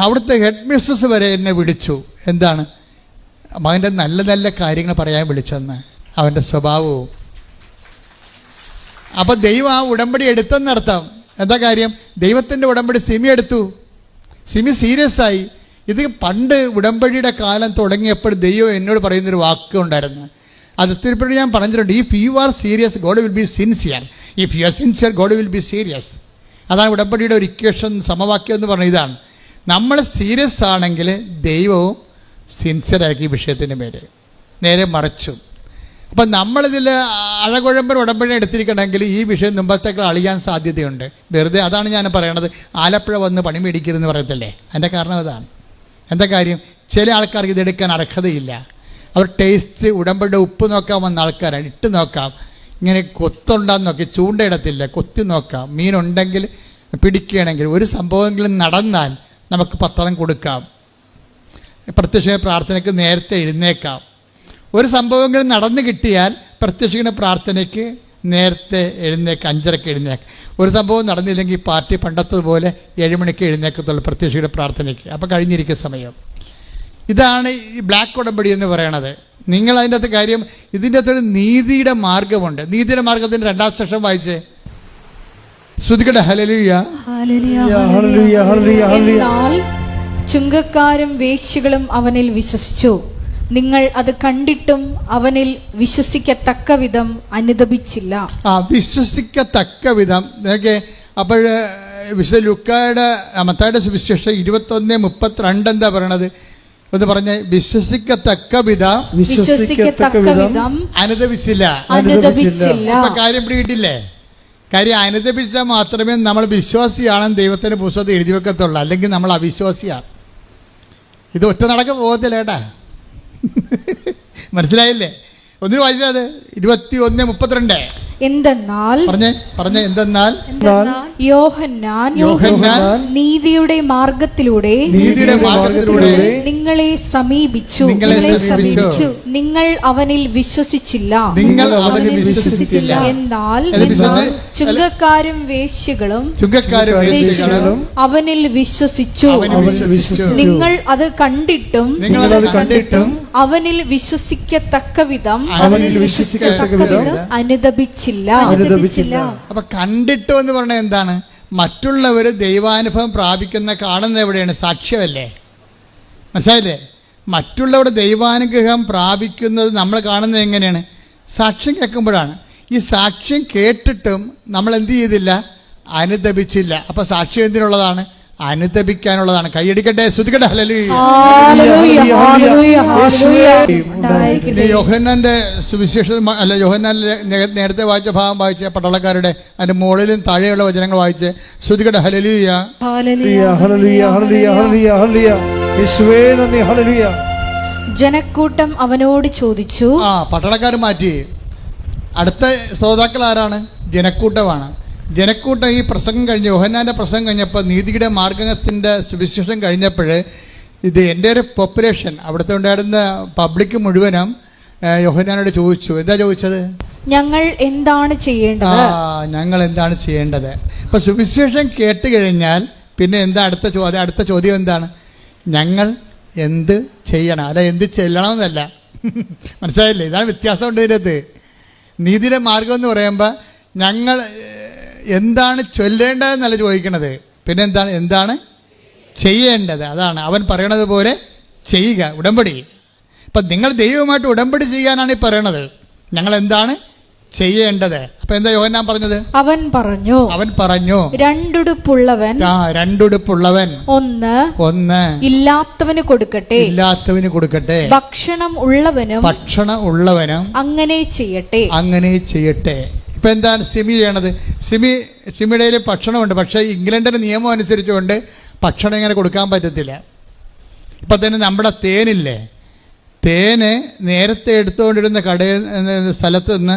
അവിടുത്തെ ഹെഡ് മിസ്സസ് വരെ എന്നെ വിളിച്ചു. എന്താണ്, മകൻ്റെ നല്ല നല്ല കാര്യങ്ങൾ പറയാൻ വിളിച്ചെന്ന്, അവൻ്റെ സ്വഭാവവും. അപ്പം ദൈവം ആ ഉടമ്പടി എടുത്തെന്നർത്ഥം. എന്താ കാര്യം, ദൈവത്തിൻ്റെ ഉടമ്പടി സിമി എടുത്തു. സിമി സീരിയസ് ആയി. ഇത് പണ്ട് ഉടമ്പടിയുടെ കാലം തുടങ്ങിയപ്പോൾ ദൈവം എന്നോട് പറയുന്നൊരു വാക്ക് ഉണ്ടായിരുന്നു. അത് ഒത്തിരിപ്പോഴും ഞാൻ പറഞ്ഞിട്ടുണ്ട്, if you are serious God will be sincere, if you are sincere God will be serious. അതാണ് ഉടമ്പടിയുടെ ഒരു ഇക്വേഷൻ, സമവാക്യം എന്ന് പറഞ്ഞ ഇതാണ്. നമ്മൾ സീരിയസ് ആണെങ്കിൽ ദൈവവും സിൻസിയറാക്കി ഈ വിഷയത്തിൻ്റെ മേലെ നേരെ മറച്ചു. അപ്പം നമ്മളിതിൽ അഴകുഴമ്പൻ ഉടമ്പടി എടുത്തിരിക്കണമെങ്കിൽ ഈ വിഷയം മുമ്പത്തേക്കാൾ അളിയാൻ സാധ്യതയുണ്ട്. വെറുതെ അതാണ് ഞാൻ പറയണത്, ആലപ്പുഴ വന്ന് പണി മേടിക്കരുതെന്ന് പറയത്തില്ലേ, അതിൻ്റെ കാരണം അതാണ്. എന്താ കാര്യം, ചില ആൾക്കാർക്ക് ഇതെടുക്കാൻ അർഹതയില്ല. അവർ ടേസ്റ്റ് ഉടമ്പടിയുടെ ഉപ്പ് നോക്കാൻ വന്ന ആൾക്കാരാണ്. ഇട്ട് നോക്കാം, ഇങ്ങനെ കൊത്തുണ്ടാന്ന് നോക്കി, ചൂണ്ടയിടത്തില്ല, കൊത്തി നോക്കാം, മീനുണ്ടെങ്കിൽ പിടിക്കുകയാണെങ്കിൽ ഒരു സംഭവമെങ്കിലും നടന്നാൽ നമുക്ക് പത്രം കൊടുക്കാം, പ്രത്യക്ഷ പ്രാർത്ഥനയ്ക്ക് നേരത്തെ എഴുന്നേക്കാം. ഒരു സംഭവമെങ്കിലും നടന്നു കിട്ടിയാൽ പ്രത്യക്ഷ പ്രാർത്ഥനയ്ക്ക് നേരത്തെ എഴുന്നേക്കാം, 5:30 എഴുന്നേക്കാം. ഒരു സംഭവം നടന്നില്ലെങ്കിൽ പാർട്ടി പണ്ടത്തതുപോലെ 7 മണിക്ക് എഴുന്നേക്കത്തുള്ളൂ പ്രത്യക്ഷയുടെ പ്രാർത്ഥനയ്ക്ക്. അപ്പോൾ കഴിഞ്ഞിരിക്കുന്ന സമയം. ഇതാണ് ഈ ബ്ലാക്ക് ഉടമ്പടി എന്ന് പറയണത്. നിങ്ങൾ അതിൻ്റെ അകത്ത് കാര്യം, ഇതിൻ്റെ അകത്തൊരു നീതിയുടെ മാർഗമുണ്ട്. നീതിയുടെ മാർഗത്തിൻ്റെ 2ാം സെക്ഷൻ വായിച്ചേ. ശ്രുതികട ഹല്ലേലൂയ. എന്നാൽ ചുങ്കക്കാരും വേശ്യകളും അവനിൽ വിശ്വസിച്ചു. നിങ്ങൾ അത് കണ്ടിട്ടും അവനിൽ വിശ്വസിക്കത്തക്ക വിധം അനുദപിച്ചില്ല. വിശ്വസിക്കത്തക്ക വിധം. അപ്പോൾ വിശുദ്ധ ലൂക്കായുടെ മത്തായിയുടെ സുവിശേഷം 21:32 എന്താ പറയണത് എന്ന് പറഞ്ഞ, വിശ്വസിക്കത്തക്ക വിധം അനുദപിച്ചില്ല. ഇപ്പൊ കാര്യം പിടികിട്ടില്ലേ? കാര്യം അനുദപിച്ചാൽ മാത്രമേ നമ്മൾ വിശ്വാസിയാണെന്ന് ദൈവത്തിന്റെ പുസ്തകത്തിൽ എഴുതി വെക്കത്തുള്ളൂ, അല്ലെങ്കിൽ നമ്മൾ അവിശ്വാസിയാണ്. ഇത് ഒറ്റ നടക്ക പോകത്തില്ല കേട്ടാ, മനസ്സിലായില്ലേ? ഒന്നിന് വായിച്ചത് 21:32. എന്തെന്നാൽ പറഞ്ഞേ എന്തെന്നാൽ യോഹന്നാൻ നീതിയുടെ മാർഗത്തിലൂടെ നിങ്ങളെ സമീപിച്ചു, നിങ്ങൾ അവനിൽ വിശ്വസിച്ചില്ല. എന്നാൽ ചുങ്കക്കാരും വേശ്യകളും അവനിൽ വിശ്വസിച്ചു. നിങ്ങൾ അത് കണ്ടിട്ടും അവനിൽ വിശ്വസിക്കത്തക്ക വിധം അനുദപിച്ചില്ല. അപ്പൊ കണ്ടിട്ടു എന്ന് പറഞ്ഞാൽ എന്താണ്? മറ്റുള്ളവർ ദൈവാനുഭവം പ്രാപിക്കുന്ന കാണുന്നത് എവിടെയാണ്? സാക്ഷ്യമല്ലേ? മനസ്സിലായില്ലേ? മറ്റുള്ളവരുടെ ദൈവാനുഗ്രഹം പ്രാപിക്കുന്നത് നമ്മൾ കാണുന്നത് എങ്ങനെയാണ്? സാക്ഷ്യം കേൾക്കുമ്പോഴാണ്. ഈ സാക്ഷ്യം കേട്ടിട്ടും നമ്മൾ എന്ത് ചെയ്തില്ല? അനുദപിച്ചില്ല. അപ്പൊ സാക്ഷ്യം എന്തിനുള്ളതാണ്? അനുദപിക്കാനുള്ളതാണ്. കൈയടിക്കട്ടെ, സ്തുതിക്കട്ടെ. യോഹന്നാന്റെ സുവിശേഷം അല്ല, യോഹന്നാനിലെ നേരത്തെ വായിച്ച ഭാഗം വായിച്ച പട്ടാളക്കാരുടെ അതിന്റെ മുകളിലും താഴെയുള്ള വചനങ്ങൾ വായിച്ച് സ്തുതിക്കട്ടെ. ഹല്ലേലൂയ, ജനക്കൂട്ടം അവനോട് ചോദിച്ചു. പട്ടാളക്കാർ മാറ്റി. അടുത്ത ശ്രോതാക്കൾ ആരാണ്? ജനക്കൂട്ടമാണ്. ജനക്കൂട്ടം ഈ പ്രസംഗം കഴിഞ്ഞ്, യോഹന്നാൻ്റെ പ്രസംഗം കഴിഞ്ഞപ്പോൾ, നീതിയുടെ മാർഗത്തിൻ്റെ സുവിശേഷം കഴിഞ്ഞപ്പോൾ ഇത് എൻ്റെ ഒരു പോപ്പുലേഷൻ, അവിടുത്തെ ഉണ്ടായിരുന്ന പബ്ലിക് മുഴുവനും യോഹന്നാനോട് ചോദിച്ചു. എന്താ ചോദിച്ചത്? ഞങ്ങൾ എന്താണ് ചെയ്യേണ്ടത്? ഞങ്ങൾ എന്താണ് ചെയ്യേണ്ടത്? ഇപ്പം സുവിശേഷം കേട്ട് കഴിഞ്ഞാൽ പിന്നെ എന്താ അടുത്ത ചോദ്യം എന്താണ്? ഞങ്ങൾ എന്ത് ചെയ്യണം? അല്ല, എന്ത് ചെല്ലണമെന്നല്ല. മനസ്സിലായില്ലേ? ഇതാണ് വ്യത്യാസം ഉണ്ട് ഇതിനകത്ത്. നീതിയുടെ മാർഗം എന്ന് പറയുമ്പോൾ ഞങ്ങൾ എന്താണ് ചൊല്ലേണ്ടതെന്നല്ല ചോദിക്കണത്, പിന്നെ എന്താണ് ചെയ്യേണ്ടത്. അതാണ് അവൻ പറയണത് പോലെ ചെയ്യുക. ഉടമ്പടി. ഇപ്പം നിങ്ങൾ ദൈവമായിട്ട് ഉടമ്പടി ചെയ്യാനാണ് ഈ പറയണത്. ഞങ്ങൾ എന്താണ് ചെയ്യേണ്ടത്? അപ്പൊ എന്താ യോഹന്നാൻ പറഞ്ഞത്? അവൻ പറഞ്ഞു രണ്ടുടുപ്പുള്ളവൻ ഒന്ന് ഇല്ലാത്തവന് കൊടുക്കട്ടെ, ഭക്ഷണം ഉള്ളവനും അങ്ങനെ ചെയ്യട്ടെ. ഇപ്പം എന്താണ് സിമി ചെയ്യണത്? സിമിയുടെ ഭക്ഷണമുണ്ട്, പക്ഷേ ഇംഗ്ലണ്ടിൻ്റെ നിയമം അനുസരിച്ചുകൊണ്ട് ഭക്ഷണം ഇങ്ങനെ കൊടുക്കാൻ പറ്റത്തില്ല. ഇപ്പം തന്നെ നമ്മുടെ തേനില്ലേ, തേന് നേരത്തെ എടുത്തുകൊണ്ടിരുന്ന സ്ഥലത്ത് നിന്ന്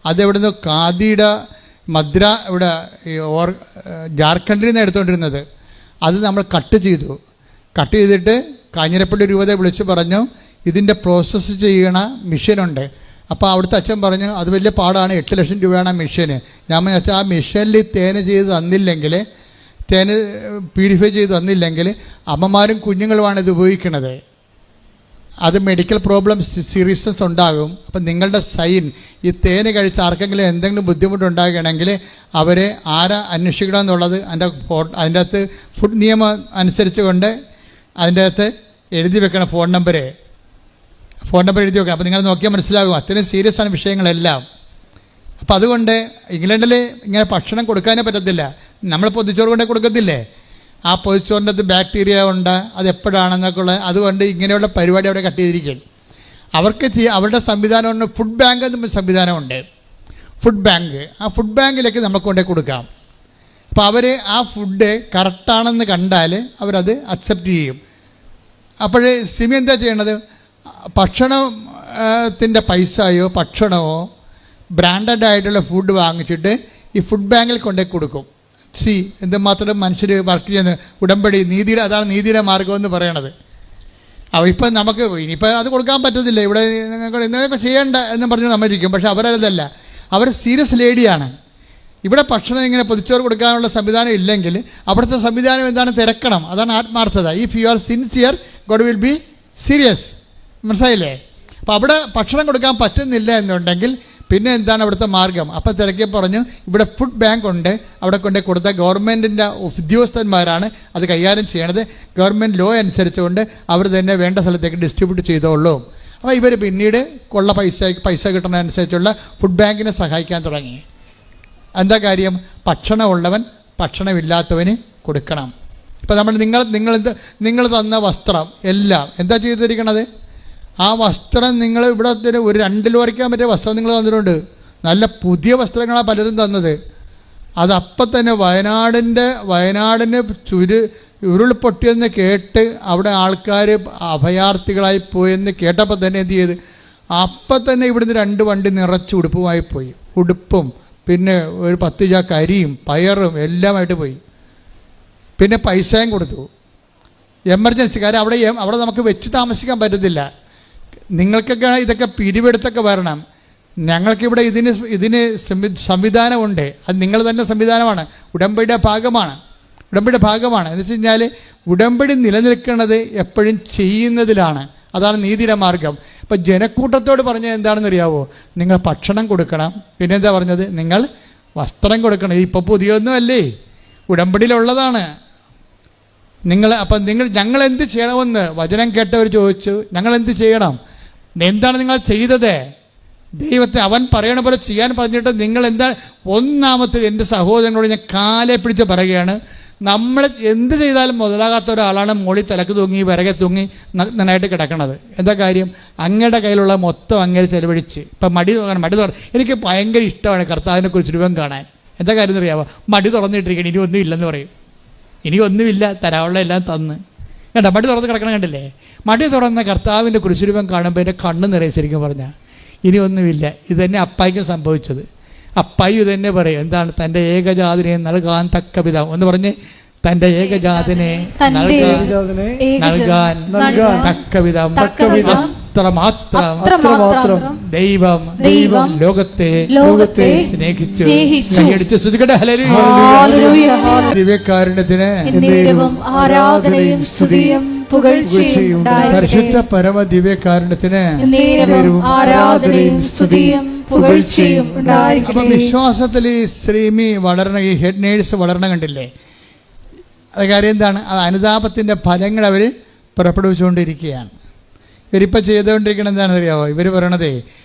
അതെവിടുന്ന് ഖാദിയുടെ ഇവിടെ ജാർഖണ്ഡിൽ നിന്ന് എടുത്തുകൊണ്ടിരുന്നത്, അത് നമ്മൾ കട്ട് ചെയ്തിട്ട് കാഞ്ഞിരപ്പള്ളി രൂപതയെ വിളിച്ച് പറഞ്ഞു ഇതിൻ്റെ പ്രോസസ്സ് ചെയ്യണ മെഷീനുണ്ട്. അപ്പോൾ അവിടുത്തെ അച്ഛൻ പറഞ്ഞു അത് വലിയ പാടാണ്, 8 ലക്ഷം രൂപയാണ് ആ മെഷീന്. ഞാൻ പറഞ്ഞു ആ മെഷീനിൽ തേന് ചെയ്ത് തന്നില്ലെങ്കിൽ, തേന് പ്യൂരിഫൈ ചെയ്ത് തന്നില്ലെങ്കിൽ അമ്മമാരും കുഞ്ഞുങ്ങളുമാണ് ഇത് ഉപയോഗിക്കുന്നത്. അത് മെഡിക്കൽ പ്രോബ്ലംസ് സീരിയസ്നെസ് ഉണ്ടാകും. അപ്പം നിങ്ങളുടെ സൈൻ ഈ തേന് കഴിച്ച് ആർക്കെങ്കിലും എന്തെങ്കിലും ബുദ്ധിമുട്ടുണ്ടാകുകയാണെങ്കിൽ അവരെ ആരാ അന്വേഷിക്കണം എന്നുള്ളത് അതിൻ്റെ അകത്ത് ഫുഡ് നിയമം അനുസരിച്ച് കൊണ്ട് അതിൻ്റെ അകത്ത് എഴുതി വെക്കണം. ഫോൺ നമ്പർ എഴുതി വെക്കണം. അപ്പോൾ നിങ്ങൾ നോക്കിയാൽ മനസ്സിലാകും അത്രയും സീരിയസ് ആണ് വിഷയങ്ങളെല്ലാം. അപ്പോൾ അതുകൊണ്ട് ഇംഗ്ലണ്ടിൽ ഇങ്ങനെ ഭക്ഷണം കൊടുക്കാനേ പറ്റത്തില്ല. നമ്മൾ പൊതിച്ചോറ് കൊണ്ടേ കൊടുക്കത്തില്ലേ, ആ പൊതിച്ചോറിൻ്റെ അകത്ത് ബാക്ടീരിയ ഉണ്ട്, അത് എപ്പോഴാണെന്നൊക്കെ ഉള്ളത്. അതുകൊണ്ട് ഇങ്ങനെയുള്ള പരിപാടി അവരെ കട്ട് ചെയ്തിരിക്കും. അവർക്ക് അവരുടെ സംവിധാനമുണ്ട്. ഫുഡ് ബാങ്ക് എന്ന സംവിധാനമുണ്ട്. ആ ഫുഡ് ബാങ്കിലേക്ക് നമുക്ക് കൊണ്ടേ കൊടുക്കാം. അപ്പോൾ അവർ ആ ഫുഡ് കറക്റ്റാണെന്ന് കണ്ടാൽ അവരത് അക്സെപ്റ്റ് ചെയ്യും. അപ്പോഴേ സിമി എന്താ ചെയ്യണത്? ഭക്ഷണത്തിൻ്റെ പൈസയോ ഭക്ഷണമോ ബ്രാൻഡഡ് ആയിട്ടുള്ള ഫുഡ് വാങ്ങിച്ചിട്ട് ഈ ഫുഡ് ബാങ്കിൽ കൊണ്ടേ കൊടുക്കും. എന്തുമാത്രം മനുഷ്യർ വർക്ക് ചെയ്യുന്ന ഉടമ്പടി അതാണ് നീതിയുടെ മാർഗം എന്ന് പറയണത്. ഇപ്പം നമുക്ക് ഇനിയിപ്പോൾ അത് കൊടുക്കാൻ പറ്റത്തില്ല, ഇവിടെ നിങ്ങൾക്ക് ചെയ്യേണ്ട എന്ന് പറഞ്ഞ് നമ്മളിരിക്കും. പക്ഷെ അവരതല്ല, അവർ സീരിയസ് ലേഡിയാണ്. ഇവിടെ ഭക്ഷണം ഇങ്ങനെ പൊതിച്ചോറ് കൊടുക്കാനുള്ള സംവിധാനം ഇല്ലെങ്കിൽ അവിടുത്തെ സംവിധാനം എന്താണ്? തിരക്കണം. അതാണ് ആത്മാർത്ഥത. If you are sincere God will be serious. മനസ്സിലായില്ലേ? അപ്പോൾ അവിടെ ഭക്ഷണം കൊടുക്കാൻ പറ്റുന്നില്ല എന്നുണ്ടെങ്കിൽ പിന്നെ എന്താണ് അവിടുത്തെ മാർഗം? അപ്പം തിരക്കി പറഞ്ഞു ഇവിടെ ഫുഡ് ബാങ്ക് ഉണ്ട്, അവിടെ കൊണ്ടേ കൊടുത്ത ഗവൺമെൻറ്റിൻ്റെ ഉദ്യോഗസ്ഥന്മാരാണ് അത് കൈകാര്യം ചെയ്യണത്. ഗവൺമെൻറ് ലോ അനുസരിച്ചുകൊണ്ട് അവർ തന്നെ വേണ്ട സ്ഥലത്തേക്ക് ഡിസ്ട്രിബ്യൂട്ട് ചെയ്തോളൂ. അപ്പോൾ ഇവർ പിന്നീട് കൊള്ള പൈസ കിട്ടുന്നതനുസരിച്ചുള്ള ഫുഡ് ബാങ്കിനെ സഹായിക്കാൻ തുടങ്ങി. എന്താ കാര്യം? ഭക്ഷണമുള്ളവൻ ഭക്ഷണമില്ലാത്തവന് കൊടുക്കണം. ഇപ്പം നിങ്ങൾ തന്ന വസ്ത്രം എല്ലാം എന്താ ചെയ്തിരിക്കണത്? ആ വസ്ത്രം നിങ്ങൾ ഇവിടെ ഒരു 2 കിലോ വരയ്ക്കാൻ പറ്റിയ വസ്ത്രം നിങ്ങൾ തന്നിട്ടുണ്ട്. നല്ല പുതിയ വസ്ത്രങ്ങളാണ് പലരും തന്നത്. അതപ്പം തന്നെ വയനാടിന് ഉരുൾപൊട്ടിയെന്ന് കേട്ട് അവിടെ ആൾക്കാർ അഭയാർത്ഥികളായി പോയെന്ന് കേട്ടപ്പോൾ തന്നെ എന്ത് ചെയ്ത് അപ്പം തന്നെ ഇവിടുന്ന് 2 വണ്ടി നിറച്ച് ഉടുപ്പുമായി പോയി. ഉടുപ്പും പിന്നെ ഒരു 10 ചാക്ക് അരിയും പയറും എല്ലാമായിട്ട് പോയി. പിന്നെ പൈസയും കൊടുത്തു. എമർജൻസി, കാരണം അവിടെ നമുക്ക് വെച്ച് താമസിക്കാൻ പറ്റത്തില്ല. നിങ്ങൾക്കൊക്കെ ഇതൊക്കെ പിരിവെടുത്തൊക്കെ വരണം. ഞങ്ങൾക്കിവിടെ ഇതിന് സംവിധാനമുണ്ട്. അത് നിങ്ങൾ തന്നെ സംവിധാനമാണ്, ഉടമ്പടിയുടെ ഭാഗമാണ്. എന്ന് വെച്ച് കഴിഞ്ഞാൽ ഉടമ്പടി നിലനിൽക്കുന്നത് എപ്പോഴും ചെയ്യുന്നതിലാണ്. അതാണ് നീതിയുടെ മാർഗം. ഇപ്പം ജനക്കൂട്ടത്തോട് പറഞ്ഞത് എന്താണെന്ന് അറിയാവോ? നിങ്ങൾ ഭക്ഷണം കൊടുക്കണം. പിന്നെന്താ പറഞ്ഞത്? നിങ്ങൾ വസ്ത്രം കൊടുക്കണം. ഇപ്പോൾ പുതിയൊന്നും അല്ലേ, ഉടമ്പടിയിലുള്ളതാണ്. ഞങ്ങൾ എന്ത് ചെയ്യണമെന്ന് വചനം കേട്ടവർ ചോദിച്ചു. ഞങ്ങൾ എന്ത് ചെയ്യണം? എന്താണ് നിങ്ങൾ ചെയ്തത്? ദൈവത്തെ അവൻ പറയണ പോലെ ചെയ്യാൻ പറഞ്ഞിട്ട് നിങ്ങൾ എന്താ? ഒന്നാമത്തെ എൻ്റെ സഹോദരനോട് ഞാൻ കാലെ പിടിച്ച് പറയുകയാണ്, നമ്മൾ എന്ത് ചെയ്താലും മുതലാകാത്ത ഒരാളാണ് മോളിൽ തലക്ക് തൂങ്ങി വിറകെ തൂങ്ങി നന്നായിട്ട് കിടക്കണത്. എന്താ കാര്യം? അങ്ങയുടെ കയ്യിലുള്ള മൊത്തം അങ്ങേര് ചെലവഴിച്ച്. ഇപ്പം മടി എനിക്ക് ഭയങ്കര ഇഷ്ടമാണ് കർത്താവിനെ കുറിച്ച് രൂപം കാണാൻ. എന്താ കാര്യം എന്നറിയാമോ? മടി തുറന്നിട്ടിരിക്കണം, ഇനി ഒന്നും ഇല്ലെന്ന് പറയും. ഇനി ഒന്നുമില്ല, തരാനുള്ള എല്ലാം തന്ന്. കേട്ടോ, മടി തുറന്ന് കിടക്കണം കണ്ടില്ലേ? മടി തുറന്ന കർത്താവിൻ്റെ കുരിശുരൂപം കാണുമ്പോൾ എൻ്റെ കണ്ണ് നിറയെ. ശരിക്കും പറഞ്ഞാൽ ഇനി ഒന്നുമില്ല. ഇത് തന്നെ അപ്പായിക്ക് സംഭവിച്ചത്. അപ്പായി ഇത് തന്നെ പറയും, എന്താണ്? തൻ്റെ ഏകജാതിനെ നൽകാൻ തക്ക വിധം എന്ന് പറഞ്ഞ്, തൻ്റെ ഏകജാതിനെ നൽകാൻ തക്ക വിധം അത്രമാത്രം ദൈവം ലോകത്തെ സ്നേഹിച്ചു. ദിവ്യകാരുണ്യത്തിന് ആരാധനയും സ്തുതിയും പുകഴ്ചയും പരിശുദ്ധ പരമ ദിവ്യകാരുണ്യത്തിന് ആരാധനയും സ്തുതിയും പുകഴ്ചയും. അപ്പൊ വിശ്വാസത്തിൽ ഈ ശ്രീമി വളരണ, ഈ ഹെഡ് നേഴ്സ് വളരണം കണ്ടില്ലേ? അത് കാര്യം എന്താണ്? അത് അനുതാപത്തിൻ്റെ ഫലങ്ങൾ അവർ പുറപ്പെടുവിച്ചുകൊണ്ടിരിക്കുകയാണ്. ഇവരിപ്പോൾ ചെയ്തുകൊണ്ടിരിക്കണം എന്താണെന്ന് അറിയാമോ? ഇവർ പറയണതേ,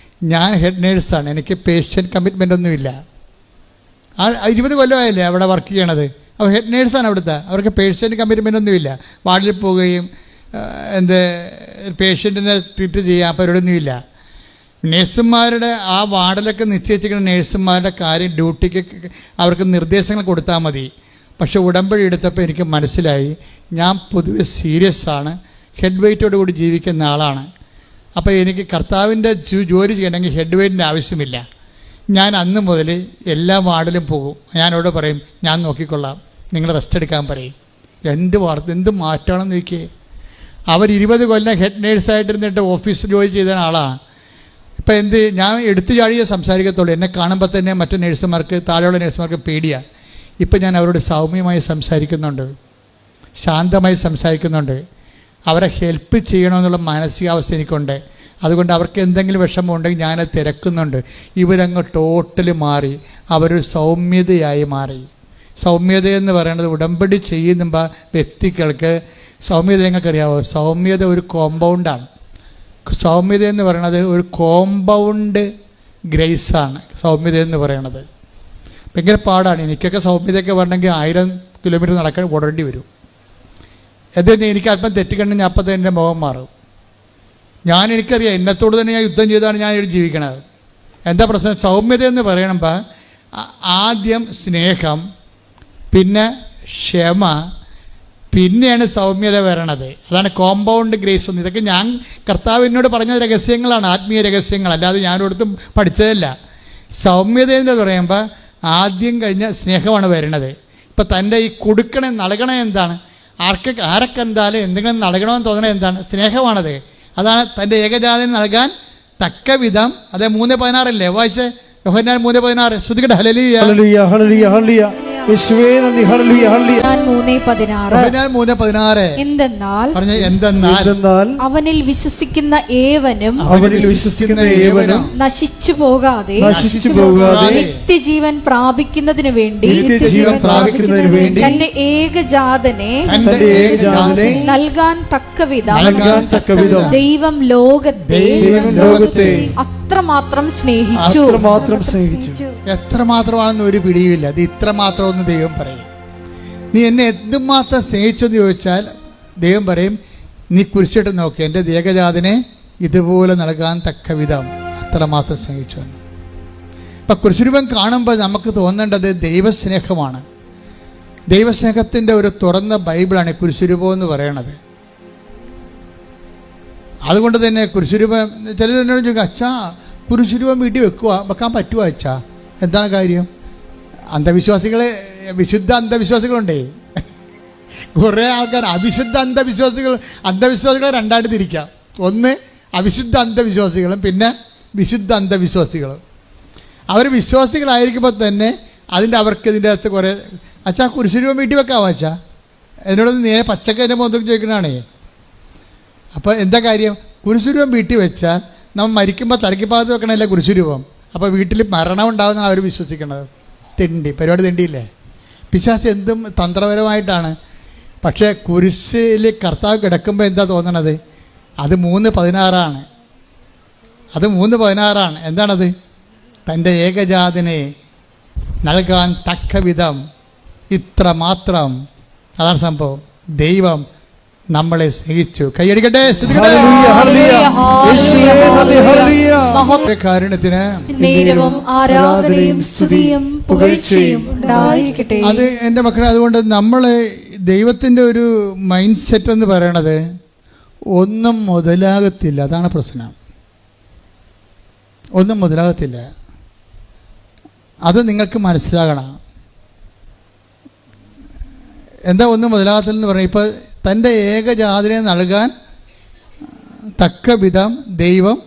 ഞാൻ ഹെഡ് നേഴ്സാണ്, എനിക്ക് പേഷ്യൻ്റ് കമ്മിറ്റ്മെൻ്റ് ഒന്നുമില്ല. 20 കൊല്ലമായില്ലേ അവിടെ വർക്ക് ചെയ്യണത്. അവർ ഹെഡ് നേഴ്സാണ് അവിടുത്തെ. അവർക്ക് പേഷ്യൻ്റ് കമ്മിറ്റ്മെൻ്റ് ഒന്നുമില്ല. വാർഡിൽ പോവുകയും പേഷ്യൻറ്റിനെ ട്രീറ്റ് ചെയ്യാൻ അപ്പോൾ അവരോടൊന്നുമില്ല. നേഴ്സുമാരുടെ ആ വാർഡിലൊക്കെ നിശ്ചയിച്ചിരിക്കുന്ന നേഴ്സുമാരുടെ കാര്യം, ഡ്യൂട്ടിക്ക് അവർക്ക് നിർദ്ദേശങ്ങൾ കൊടുത്താൽ മതി. പക്ഷെ ഉടമ്പടി എടുത്തപ്പോൾ എനിക്ക് മനസ്സിലായി, ഞാൻ പൊതുവെ സീരിയസ് ആണ്, ഹെഡ് വെയ്റ്റോട് കൂടി ജീവിക്കുന്ന ആളാണ്. അപ്പോൾ എനിക്ക് കർത്താവിൻ്റെ ജോലി ചെയ്യണമെങ്കിൽ ഹെഡ് വെയ്റ്റിൻ്റെ ആവശ്യമില്ല. ഞാൻ അന്ന് മുതൽ എല്ലാ വാർഡിലും പോകും. ഞാനോട് പറയും, ഞാൻ നോക്കിക്കൊള്ളാം, നിങ്ങൾ റെസ്റ്റ് എടുക്കാൻ പറയും. എന്ത് മാറ്റമാണെന്ന് നോക്കിയേ. അവർ 20 കൊല്ലം ഹെഡ് നേഴ്സായിട്ടിരുന്നിട്ട് ഓഫീസിൽ ജോലി ചെയ്ത ആളാണ്. ഇപ്പം ഞാൻ എടുത്തു ചാടിയേ സംസാരിക്കത്തുള്ളൂ. എന്നെ കാണുമ്പോൾ തന്നെ മറ്റു നേഴ്സുമാർക്ക്, താഴെയുള്ള നേഴ്സുമാർക്ക് പേടിയാണ്. ഇപ്പം ഞാൻ അവരോട് സൗമ്യമായി സംസാരിക്കുന്നുണ്ട്, ശാന്തമായി സംസാരിക്കുന്നുണ്ട്. അവരെ ഹെൽപ്പ് ചെയ്യണമെന്നുള്ള മാനസികാവസ്ഥ എനിക്കുണ്ട്. അതുകൊണ്ട് അവർക്ക് എന്തെങ്കിലും വിഷമം ഉണ്ടെങ്കിൽ ഞാനത് തിരക്കുന്നുണ്ട്. ഇവരങ്ങ് ടോട്ടലി മാറി, അവരൊരു സൗമ്യതയായി മാറി. സൗമ്യതയെന്ന് പറയുന്നത് ഉടമ്പടി ചെയ്യുമ്പോൾ വ്യക്തികൾക്ക് സൗമ്യത നിങ്ങൾക്കറിയാമോ? സൗമ്യത ഒരു കോമ്പൗണ്ടാണ്. സൗമ്യത എന്ന് പറയുന്നത് ഒരു കോമ്പൗണ്ട് ഗ്രേസാണ്. സൗമ്യത എന്ന് പറയണത് ഭയങ്കര പാടാണ്. എനിക്കൊക്കെ സൗമ്യതയൊക്കെ വരണമെങ്കിൽ 1000 കിലോമീറ്റർ നടക്കാൻ ഓടേണ്ടി വരും. എന്തെന്ന് എനിക്ക് അല്പം തെറ്റിക്കണ്ടെങ്കിൽ അപ്പം തന്നെ എൻ്റെ മുഖം മാറും. എനിക്കറിയാം, എന്നത്തോട് തന്നെ ഞാൻ യുദ്ധം ചെയ്താണ് ഞാൻ ഇവിടെ ജീവിക്കണത്. എന്താ പ്രശ്നം? സൗമ്യത എന്ന് പറയണമ്പോൾ ആദ്യം സ്നേഹം, പിന്നെ ക്ഷമ, പിന്നെയാണ് സൗമ്യത വരണത്. അതാണ് കോമ്പൗണ്ട് ഗ്രേസ് എന്ന്. ഇതൊക്കെ ഞാൻ കർത്താവിനോട് പറഞ്ഞ രഹസ്യങ്ങളാണ്, ആത്മീയ രഹസ്യങ്ങൾ, അല്ലാതെ ഞാനൊരിടത്തും പഠിച്ചതല്ല. സൗമ്യത എന്ന് പറയുമ്പോൾ ആദ്യം കഴിഞ്ഞ സ്നേഹമാണ് വരണത്. ഇപ്പം തൻ്റെ ഈ കൊടുക്കണേ നൽകണേ എന്താണ്? ആരൊക്കെ എന്തായാലും എന്തെങ്കിലും നൽകണമെന്ന് തോന്നണത് എന്താണ്? സ്നേഹമാണത്. അതാണ് തൻ്റെ ഏകജാതന് നൽകാൻ തക്ക വിധം. അത് 3:16 വായിച്ചേ, യോഹന്നാൻ 3:16. ശ്രുതികട്ടെ, ഹല്ലേലൂയ ഹല്ലേലൂയ ഹല്ലേലൂയ ഹല്ലേലൂയ. യേശുവേ നന്ദി, ഹല്ലേലൂയ ഹല്ലേലൂയ. 3:16 എന്തെന്നാൽ അവനിൽ വിശ്വസിക്കുന്ന ഏവനും നശിച്ചു പോകാതെ നിത്യജീവൻ പ്രാപിക്കുന്നതിനു വേണ്ടി തന്റെ ഏകജാതനെ നൽകാൻ തക്കവിധം ദൈവം ലോകത്തെ അത്രമാത്രം സ്നേഹിച്ചു. എത്രമാത്രമാണെന്ന് ഒരു പിടിയുമില്ല. അത് ഇത്രമാത്രം എന്ന് ദൈവം പറയും. നീ എന്നെ എന്തുമാത്രം സ്നേഹിച്ചെന്ന് ചോദിച്ചാൽ ദൈവം പറയും, നീ കുരിശിട്ട് നോക്ക്, എൻ്റെ ഏകജാതനെ ഇതുപോലെ നൽകാൻ തക്ക വിധം അത്രമാത്രം സ്നേഹിച്ചു. ഇപ്പം കുരിശുരൂപം കാണുമ്പോൾ നമുക്ക് തോന്നേണ്ടത് ദൈവസ്നേഹമാണ്. ദൈവസ്നേഹത്തിൻ്റെ ഒരു തുറന്ന ബൈബിളാണ് കുരിശുരൂപം എന്ന് പറയണത്. അതുകൊണ്ട് തന്നെ കുരിശുരൂപം ചിലർ എന്നോട് ചോദിക്കും, അച്ഛാ കുരിശുരൂപം വീട്ടിൽ വെക്കാൻ പറ്റുമോ അച്ഛാ? എന്താണ് കാര്യം? അന്ധവിശ്വാസികൾ, വിശുദ്ധ അന്ധവിശ്വാസികളുണ്ടേ. കുറേ ആൾക്കാർ അവിശുദ്ധ അന്ധവിശ്വാസികളെ രണ്ടായിട്ട് തിരിക്കാം. ഒന്ന് അവിശുദ്ധ അന്ധവിശ്വാസികളും പിന്നെ വിശുദ്ധ അന്ധവിശ്വാസികളും. അവർ വിശ്വാസികളായിരിക്കുമ്പോൾ തന്നെ അവർക്ക് ഇതിൻ്റെ അകത്ത് കുറേ, അച്ഛാ കുരിശുരൂപം വീട്ടിൽ വെക്കാമോ അച്ഛാ? എന്നോടൊന്ന് നേരെ പച്ചക്ക് എൻ്റെ മുഖത്തേക്ക് ചോദിക്കണതാണേ. അപ്പോൾ എന്താ കാര്യം? കുരിശുരൂപം വീട്ടിൽ വെച്ചാൽ നമ്മൾ മരിക്കുമ്പോൾ തലയ്ക്ക് ഭാഗത്ത് വെക്കണമല്ലേ കുരിശുരൂപം. അപ്പോൾ വീട്ടിൽ മരണം ഉണ്ടാകുന്ന അവർ വിശ്വസിക്കണത്. പരിപാടി തെണ്ടിയില്ലേ? പിശാച് എന്തും തന്ത്രപരമായിട്ടാണ്. പക്ഷേ കുരിശിൽ കർത്താവ് കിടക്കുമ്പോൾ എന്താ തോന്നണത്? അത് 3:16. അത് 3:16. എന്താണത്? തൻ്റെ ഏകജാതനെ നൽകാൻ തക്ക വിധം ഇത്ര മാത്രം. അതാണ് സംഭവം. ദൈവം നമ്മളെ സ്നേഹിച്ചു. കൈയടിക്കട്ടെ. കാരുണ്യത്തിന് അത് എൻ്റെ മക്കളെ, അതുകൊണ്ട് നമ്മൾ ദൈവത്തിൻ്റെ ഒരു മൈൻഡ് സെറ്റ് എന്ന് പറയണത് ഒന്നും മുതലാകത്തില്ല. അതാണ് പ്രശ്നം. ഒന്നും മുതലാകത്തില്ല. അത് നിങ്ങൾക്ക് മനസ്സിലാകണം. എന്താ ഒന്നും മുതലാകത്തില്ലെന്ന് പറഞ്ഞാൽ, ഇപ്പോൾ തൻ്റെ ഏകജാതനെ നൽകാൻ തക്ക വിധം ദൈവം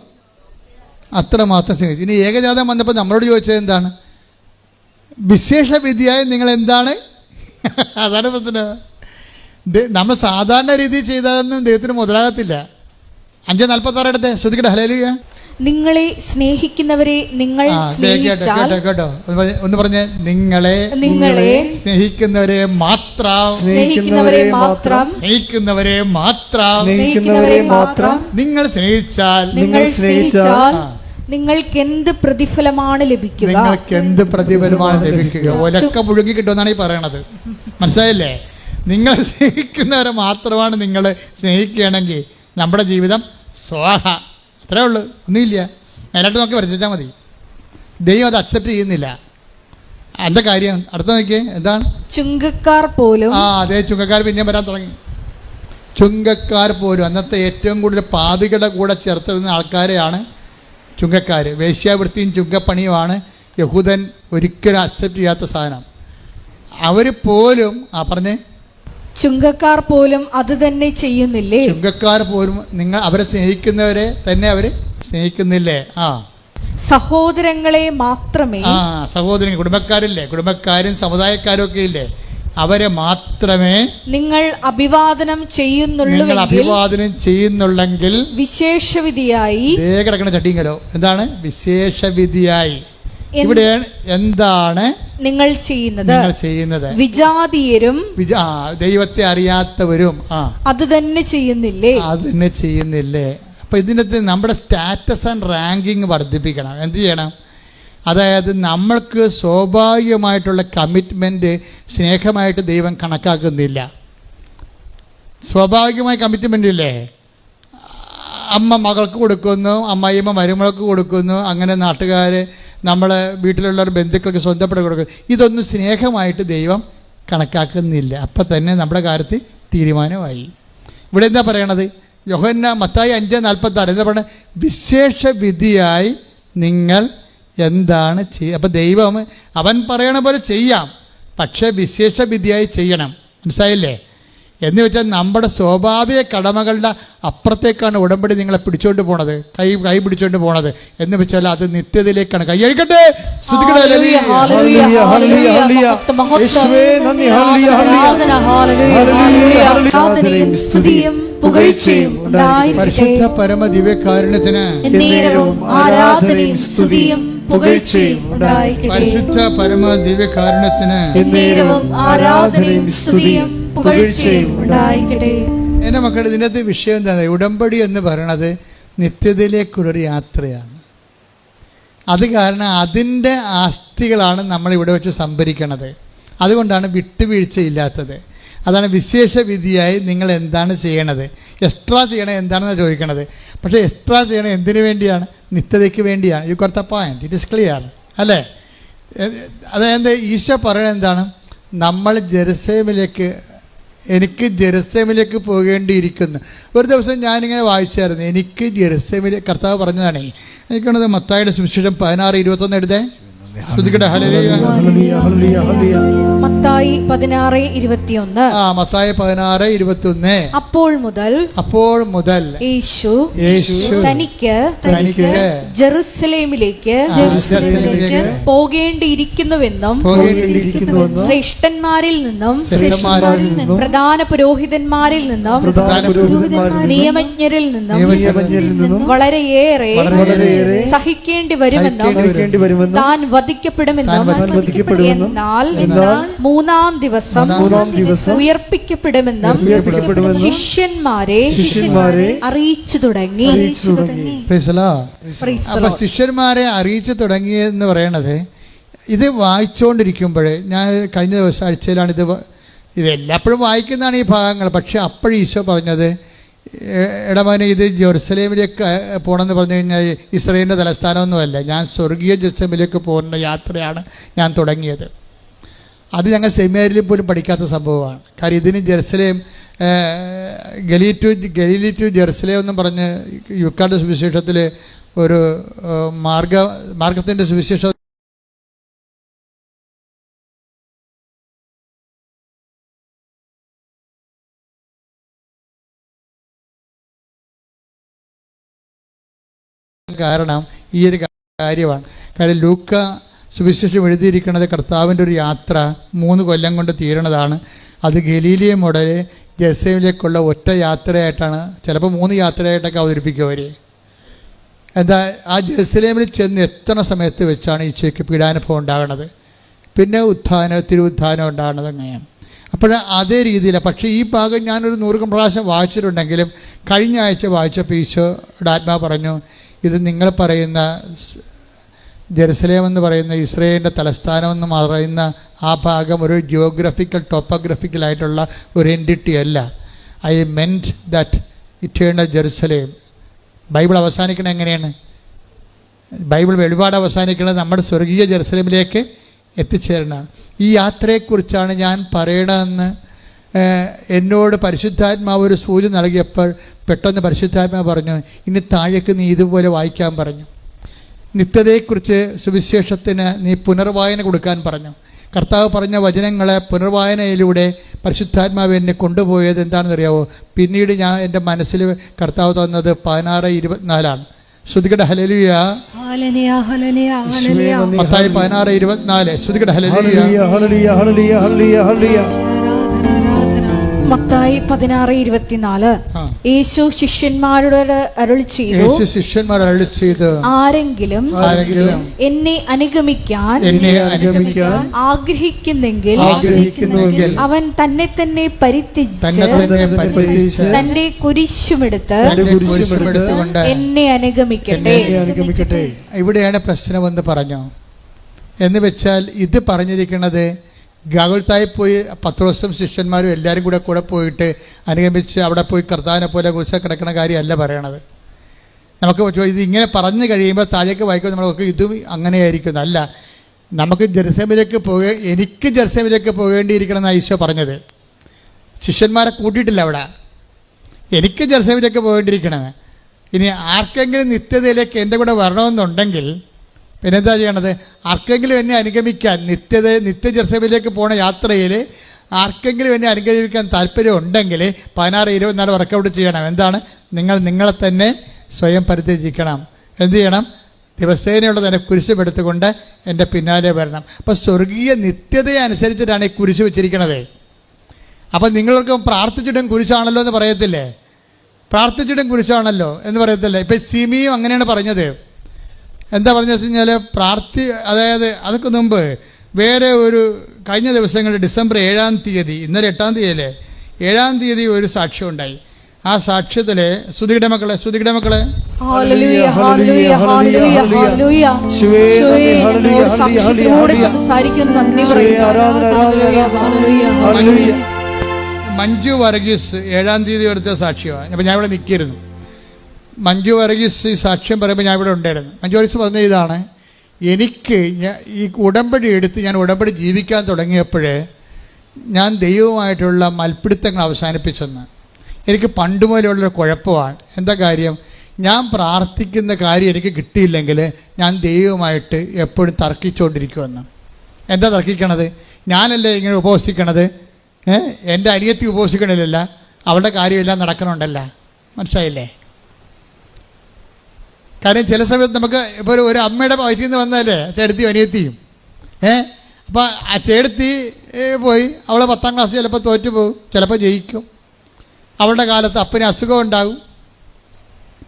അത്രമാത്രം സ്നേഹിച്ചു. ഇനി ഏകജാതം വന്നപ്പോൾ നമ്മളോട് ചോദിച്ചത് എന്താണ്? വിശേഷ വിധിയായി നിങ്ങൾ എന്താണ്? അതാണ് പ്രശ്നം. നമ്മൾ സാധാരണ രീതിയിൽ ചെയ്താലൊന്നും ദൈവത്തിന് മുതലാകത്തില്ല. 5:46 എടുത്തേ, ശ്രദ്ധിക്കട്ടെ. ഹല്ലേലൂയ. നിങ്ങളെ സ്നേഹിക്കുന്നവരെ നിങ്ങൾ കേട്ടോ ഒന്ന് പറഞ്ഞേ. നിങ്ങളെ സ്നേഹിക്കുന്നവരെ മാത്രം നിങ്ങൾ സ്നേഹിച്ചാൽ നിങ്ങൾക്ക് എന്ത് പ്രതിഫലമാണ് ലഭിക്കുക? ഒലക്ക മുഴുകി കിട്ടുമെന്നാണ് ഈ പറയണത്. മനസ്സിലായില്ലേ? നിങ്ങൾ സ്നേഹിക്കുന്നവരെ മാത്രമാണ് നിങ്ങൾ സ്നേഹിക്കുകയാണെങ്കിൽ നമ്മുടെ ജീവിതം സ്വാഹ. അത്രേ ഉള്ളൂ, ഒന്നുമില്ല. മേലോട്ട് നോക്കി വരച്ചാൽ മതി. ദൈവം അത് അക്സെപ്റ്റ് ചെയ്യുന്നില്ല. എന്താ കാര്യം? അടുത്ത നോക്കിയേ. എന്താണ്? ചുങ്കക്കാർ പോലും. അതെ, ചുങ്കക്കാർ പിന്നെയും വരാൻ തുടങ്ങി. ചുങ്കക്കാർ പോലും അന്നത്തെ ഏറ്റവും കൂടുതൽ പാപികളുടെ കൂടെ ചേർത്തിരുന്ന ആൾക്കാരെയാണ് ചുങ്കക്കാർ. വേശ്യാവൃത്തിയും ചുങ്കപ്പണിയുമാണ് യഹൂദൻ ഒരിക്കലും അക്സെപ്റ്റ് ചെയ്യാത്ത സാധനം. അവർ പോലും പറഞ്ഞേ, ചുങ്കക്കാർ പോലും അത് തന്നെ ചെയ്യുന്നില്ലേ? ചുങ്കക്കാർ പോലും നിങ്ങൾ അവരെ സ്നേഹിക്കുന്നവരെ തന്നെ അവർ സ്നേഹിക്കുന്നില്ലേ? സഹോദരങ്ങളെ മാത്രമേ. സഹോദരങ്ങൾ, കുടുംബക്കാരില്ലേ? കുടുംബക്കാരും സമുദായക്കാരും ഒക്കെ ഇല്ലേ? അവരെ മാത്രമേ നിങ്ങൾ അഭിവാദനം ചെയ്യുന്നുള്ളെങ്കിൽ വിശേഷവിധിയായി കിടക്കണ ചട്ടിങ്കലോ. എന്താണ് വിശേഷവിധിയായി? ഇവിടെ എന്താണ് നിങ്ങൾ ചെയ്യുന്നത്? വിജാതീയരും ദൈവത്തെ അറിയാത്തവരും അത് തന്നെ ചെയ്യുന്നില്ലേ? അപ്പൊ ഇതിനകത്ത് നമ്മുടെ സ്റ്റാറ്റസ് ആൻഡ് റാങ്കിങ് വർദ്ധിപ്പിക്കണം. എന്ത് ചെയ്യണം? അതായത് നമ്മൾക്ക് സ്വാഭാവികമായിട്ടുള്ള കമ്മിറ്റ്മെൻറ്റ് സ്നേഹമായിട്ട് ദൈവം കണക്കാക്കുന്നില്ല. സ്വാഭാവികമായ കമ്മിറ്റ്മെൻ്റ് ഇല്ലേ? അമ്മ മകൾക്ക് കൊടുക്കുന്നു, അമ്മായിയമ്മ മരുമകൾക്ക് കൊടുക്കുന്നു, അങ്ങനെ നാട്ടുകാർ നമ്മളെ വീട്ടിലുള്ളവർ ബന്ധുക്കൾക്ക് സ്വന്തപ്പെട്ട് കൊടുക്കുന്നു. ഇതൊന്നും സ്നേഹമായിട്ട് ദൈവം കണക്കാക്കുന്നില്ല. അപ്പം തന്നെ നമ്മുടെ കാര്യത്തിൽ തീരുമാനമായി. ഇവിടെ എന്താ പറയണത്? മത്തായി 5:46 എന്താ പറയുന്നത്? വിശേഷ വിധിയായി നിങ്ങൾ എന്താണ് ചെയ്യുക? അപ്പം ദൈവം അവൻ പറയണ പോലെ ചെയ്യാം, പക്ഷേ വിശേഷ വിധിയായി ചെയ്യണം. മനസ്സിലായില്ലേ? എന്ന് വെച്ചാൽ നമ്മുടെ സ്വാഭാവിക കടമകളുടെ അപ്പുറത്തേക്കാണ് ഉടമ്പടി നിങ്ങളെ പിടിച്ചോണ്ട് പോണത്, കൈ പിടിച്ചോണ്ട് പോണത്. എന്ന് വെച്ചാൽ അത് നിത്യതയിലേക്കാണ്. കൈ അഴിക്കട്ടെ. പരിശുദ്ധ പരമ ദിവ്യകാരുണ്യത്തിന് പരിശുദ്ധ പരമ ദിവ്യകാരുണ്യത്തിന് എന്റെ മക്കളുടെ ഇതിനകത്ത് വിഷയം എന്താണ്? ഉടമ്പടി എന്ന് പറയണത് നിത്യതയിലേക്കുള്ളൊരു യാത്രയാണ്. അത് കാരണം അതിൻ്റെ ആസ്തികളാണ് നമ്മളിവിടെ വെച്ച് സംഭരിക്കണത്. അതുകൊണ്ടാണ് വിട്ടുവീഴ്ചയില്ലാത്തത്. അതാണ് വിശേഷ വിധിയായി നിങ്ങൾ എന്താണ് ചെയ്യണത്? എക്സ്ട്രാ ചെയ്യണത് എന്താണെന്ന് ചോദിക്കണത്. പക്ഷേ എക്സ്ട്രാ ചെയ്യണത് എന്തിനു വേണ്ടിയാണ്? നിത്യതയ്ക്ക് വേണ്ടിയാണ്. You got the point. It is clear അല്ലേ? അതായത് ഈശോ പറയണത് എന്താണ്? നമ്മൾ ജെറുസലേമിലേക്ക് എനിക്ക് ജെറുസലേമിലേക്ക് പോകേണ്ടിയിരിക്കുന്നു. ഒരു ദിവസം ഞാനിങ്ങനെ വായിച്ചായിരുന്നു, എനിക്ക് ജെറുസലേമിലേക്ക്, കർത്താവ് പറഞ്ഞതാണേ. എനിക്കാണത് മത്തായിയുടെ സുവിശേഷം 16:21 എഴുതേ. ശ്രുതിക്കട്ടെ ഹല്ലേലൂയ. മത്തായി 16:21. മത്തായി 16:21. അപ്പോൾ മുതൽ യേശു തനിക്ക് ജെറുസലേമിലേക്ക് പോകേണ്ടിയിരിക്കുന്നുവെന്നും ശ്രേഷ്ഠന്മാരിൽ നിന്നും പ്രധാന പുരോഹിതന്മാരിൽ നിന്നും നിയമജ്ഞരിൽ നിന്നും വളരെയേറെ സഹിക്കേണ്ടി വരുമെന്നും താൻ വധിക്കപ്പെടുമെന്നും എന്നാൽ മൂന്നാം ദിവസം ഉയർപ്പിക്കപ്പെടുമെന്നും ശിഷ്യന്മാരെ അറിയിച്ചു തുടങ്ങി. അപ്പൊ ശിഷ്യന്മാരെ അറിയിച്ചു തുടങ്ങിയെന്ന് പറയണത്, ഇത് വായിച്ചുകൊണ്ടിരിക്കുമ്പോൾ, ഞാൻ കഴിഞ്ഞ ദിവസം ആഴ്ചയിലാണ് ഇത് എല്ലാപ്പോഴും വായിക്കുന്നതാണ് ഈ ഭാഗങ്ങൾ. പക്ഷെ അപ്പോഴും ഈശോ പറഞ്ഞത്, ഇടമോനെ, ഇത് ജെറുസലേമിലേക്ക് പോകണമെന്ന് പറഞ്ഞു കഴിഞ്ഞാൽ ഇസ്രായേലിൻ്റെ തലസ്ഥാനമൊന്നുമല്ല, ഞാൻ സ്വർഗീയ ജെറുസലേമിലേക്ക് പോകുന്ന യാത്രയാണ് ഞാൻ തുടങ്ങിയത്. അത് ഞങ്ങൾ സെമിനാരിൽ പോലും പഠിക്കാത്ത സംഭവമാണ്. കാര്യം ഇതിന് ജെറുസലേം ഗലീലി ടു ജെറുസലേം എന്നും പറഞ്ഞ് യുക്കാന്റെ സുവിശേഷത്തിൽ ഒരു മാർഗത്തിൻ്റെ സുവിശേഷം കാരണം ഈ ഒരു കാര്യമാണ്. കാര്യം ലൂക്ക സുവിശേഷം എഴുതിയിരിക്കുന്നത് കർത്താവിൻ്റെ ഒരു യാത്ര 3 കൊല്ലം കൊണ്ട് തീരണതാണ്. അത് ഗലീലിയ മുതൽ ജെറുസലേമിലേക്കുള്ള ഒറ്റ യാത്രയായിട്ടാണ്, ചിലപ്പോൾ 3 യാത്രയായിട്ടൊക്കെ അവതരിപ്പിക്കുക അവർ. എന്താ, ആ ജെറുസലേമിൽ ചെന്ന് എത്തുന്ന സമയത്ത് വെച്ചാണ് ഈശോയ്ക്ക് പീഡാനുഭവം ഉണ്ടാകുന്നത്, പിന്നെ തിരുവുത്ഥാനം ഉണ്ടാകുന്നത് അങ്ങനെയാണ്. അപ്പോൾ അതേ രീതിയിലാണ്. പക്ഷേ ഈ ഭാഗം ഞാനൊരു 100 പ്രാവശ്യം വായിച്ചിട്ടുണ്ടെങ്കിലും കഴിഞ്ഞ ആഴ്ച വായിച്ചപ്പോൾ ഈശോയുടെ ആത്മാവ് പറഞ്ഞു, ഇത് നിങ്ങൾ പറയുന്ന ജെറുസലേം എന്ന് പറയുന്ന ഇസ്രായേലിൻ്റെ തലസ്ഥാനം എന്ന് പറയുന്ന ആ ഭാഗം ഒരു ടോപ്പോഗ്രഫിക്കലായിട്ടുള്ള ഒരു എൻറ്റിറ്റി അല്ല. I meant that eternal Jerusalem. Bible അവസാനിക്കുന്നത് എങ്ങനെയാണ്? ബൈബിൾ വെളിപാട് അവസാനിക്കുന്നത് നമ്മുടെ സ്വർഗീയ ജെറുസലേമിലേക്ക് എത്തിച്ചേരണമാണ്. ഈ യാത്രയെക്കുറിച്ചാണ് ഞാൻ പറയണമെന്ന് എന്നോട് പരിശുദ്ധാത്മാവ് ഒരു സൂചന നൽകിയപ്പോൾ പെട്ടെന്ന് പരിശുദ്ധാത്മാവ് പറഞ്ഞു, ഇനി താഴേക്ക് നീ ഇതുപോലെ വായിക്കാൻ പറഞ്ഞു. നിത്യതയെക്കുറിച്ച് സുവിശേഷത്തിന് നീ പുനർവായന കൊടുക്കാൻ പറഞ്ഞു. കർത്താവ് പറഞ്ഞ വചനങ്ങളെ പുനർവായനയിലൂടെ പരിശുദ്ധാത്മാവ് എന്നെ കൊണ്ടുപോയത് എന്താണെന്നറിയാവോ? പിന്നീട് ഞാൻ എൻ്റെ മനസ്സിൽ കർത്താവ് തന്നത് 16:24. ശ്രുതികട ഹല്ലേലൂയ. മത്തായി 16:24. ശ്രുതികട ഹല്ലേലൂയ. മത്തായി 16:24. യേശു ശിഷ്യന്മാരോട് അരുളി ചെയ്തു, ആരെങ്കിലും എന്നെ അനുഗമിക്കാൻ ആഗ്രഹിക്കുന്നെങ്കിൽ അവൻ തന്നെ തന്നെ പരിത്യജിച്ച് തന്റെ കുരിശുമെടുത്ത് എന്നെ അനുഗമിക്കട്ടെ. ഇവിടെയാണ് പ്രശ്നമെന്ന് പറഞ്ഞു. എന്ന് വെച്ചാൽ ഇത് പറഞ്ഞിരിക്കുന്നത് ഗാഗുൽത്തായി പോയി പത്രോസും ശിഷ്യന്മാരും എല്ലാവരും കൂടെ പോയിട്ട് അനുഗമിച്ച് അവിടെ പോയി കർത്താവിനെ പോലെ കുരിശിൽ കിടക്കുന്ന കാര്യമല്ല പറയണത്. നമുക്ക് ഇത് ഇങ്ങനെ പറഞ്ഞു കഴിയുമ്പോൾ താഴേക്ക് വായിക്കുമ്പോൾ നമ്മളൊക്കെ ഇതും അങ്ങനെയായിരിക്കും. അല്ല, നമുക്ക് എനിക്ക് ജെറുസലേമിലേക്ക് പോകേണ്ടിയിരിക്കണം എന്നാണ് ഈശോ പറഞ്ഞത്. ശിഷ്യന്മാരെ കൂട്ടിയിട്ടില്ല അവിടെ. എനിക്ക് ജെറുസലേമിലേക്ക് പോകേണ്ടിയിരിക്കണത്. ഇനി ആർക്കെങ്കിലും നിത്യതയിലേക്ക് എൻ്റെ കൂടെ വരണമെന്നുണ്ടെങ്കിൽ പിന്നെന്താ ചെയ്യണത്? ആർക്കെങ്കിലും എന്നെ അനുഗമിക്കാൻ നിത്യ ജെറുസലേമിലേക്ക് പോണ യാത്രയിൽ ആർക്കെങ്കിലും എന്നെ അനുഗമിക്കാൻ താല്പര്യം ഉണ്ടെങ്കിൽ 16:24 വർക്കൗട്ട് ചെയ്യണം. എന്താണ്? നിങ്ങളെ തന്നെ സ്വയം പരിത്യജിക്കണം. എന്ത് ചെയ്യണം? ദിവസേനയുള്ള തന്നെ കുരിശുമെടുത്തുകൊണ്ട് എൻ്റെ പിന്നാലെ വരണം. അപ്പോൾ സ്വർഗീയ നിത്യതയെ അനുസരിച്ചിട്ടാണ് ഈ കുരിശ് വെച്ചിരിക്കുന്നത്. അപ്പം നിങ്ങൾക്ക് പ്രാർത്ഥിച്ചിട്ടും കുരിശാണല്ലോ എന്ന് പറയത്തില്ലേ? പ്രാർത്ഥിച്ചിട്ടും കുരിശാണല്ലോ എന്ന് പറയത്തില്ലേ? ഇപ്പം സിമിയും അങ്ങനെയാണ് പറഞ്ഞത്. എന്താ പറഞ്ഞു വെച്ച് കഴിഞ്ഞാൽ അതായത് അതൊക്കെ മുമ്പ് വേറെ ഒരു കഴിഞ്ഞ ദിവസങ്ങളിൽ ഡിസംബർ 7-ാം തീയതി, ഇന്നലെ 8-ാം തീയതിയല്ലേ, 7-ാം തീയതി ഒരു സാക്ഷ്യം ഉണ്ടായി. ആ സാക്ഷ്യത്തിലെ ശ്രുതിയുടെ മക്കളെ മഞ്ജു വർഗീസ് 7-ാം തീയതി എടുത്ത സാക്ഷ്യമാണ്. അപ്പം ഞാൻ ഇവിടെ നിൽക്കിയിരുന്നു. മഞ്ജു വർഗീസ് ഈ സാക്ഷ്യം പറയുമ്പോൾ ഞാൻ ഇവിടെ ഉണ്ടായിരുന്നു. മഞ്ജു വർഗീസ് പറഞ്ഞ ഇതാണ്, എനിക്ക് ഈ ഉടമ്പടി എടുത്ത് ഞാൻ ഉടമ്പടി ജീവിക്കാൻ തുടങ്ങിയപ്പോൾ ഞാൻ ദൈവവുമായിട്ടുള്ള മൽപ്പിടുത്തങ്ങൾ അവസാനിപ്പിച്ചെന്ന്. എനിക്ക് പണ്ട് മുതലുള്ളൊരു കുഴപ്പമാണ്. എന്താ കാര്യം? ഞാൻ പ്രാർത്ഥിക്കുന്ന കാര്യം എനിക്ക് കിട്ടിയില്ലെങ്കിൽ ഞാൻ ദൈവവുമായിട്ട് എപ്പോഴും തർക്കിച്ചുകൊണ്ടിരിക്കുമെന്ന്. എന്താ തർക്കിക്കണത്? ഞാനല്ലേ ഇങ്ങനെ ഉപവസിക്കണത്, എൻ്റെ അനിയത്തി ഉപവസിക്കണില്ലല്ല, അവളുടെ കാര്യമെല്ലാം നടക്കണുണ്ടല്ല. മനസ്സിലായില്ലേ? കാര്യം ചില സമയത്ത് നമുക്ക് ഇപ്പോൾ ഒരു അമ്മയുടെ വയറ്റിൽ നിന്ന് വന്നതല്ലേ ചേട്ടത്തിയും അനിയത്തിയും. അപ്പോൾ ആ ചേട്ടത്തി പോയി അവളെ 10ാം ക്ലാസ് ചിലപ്പോൾ തോറ്റു പോകും, ചിലപ്പോൾ ജയിക്കും. അവളുടെ കാലത്ത് അപ്പന് അസുഖം ഉണ്ടാകും.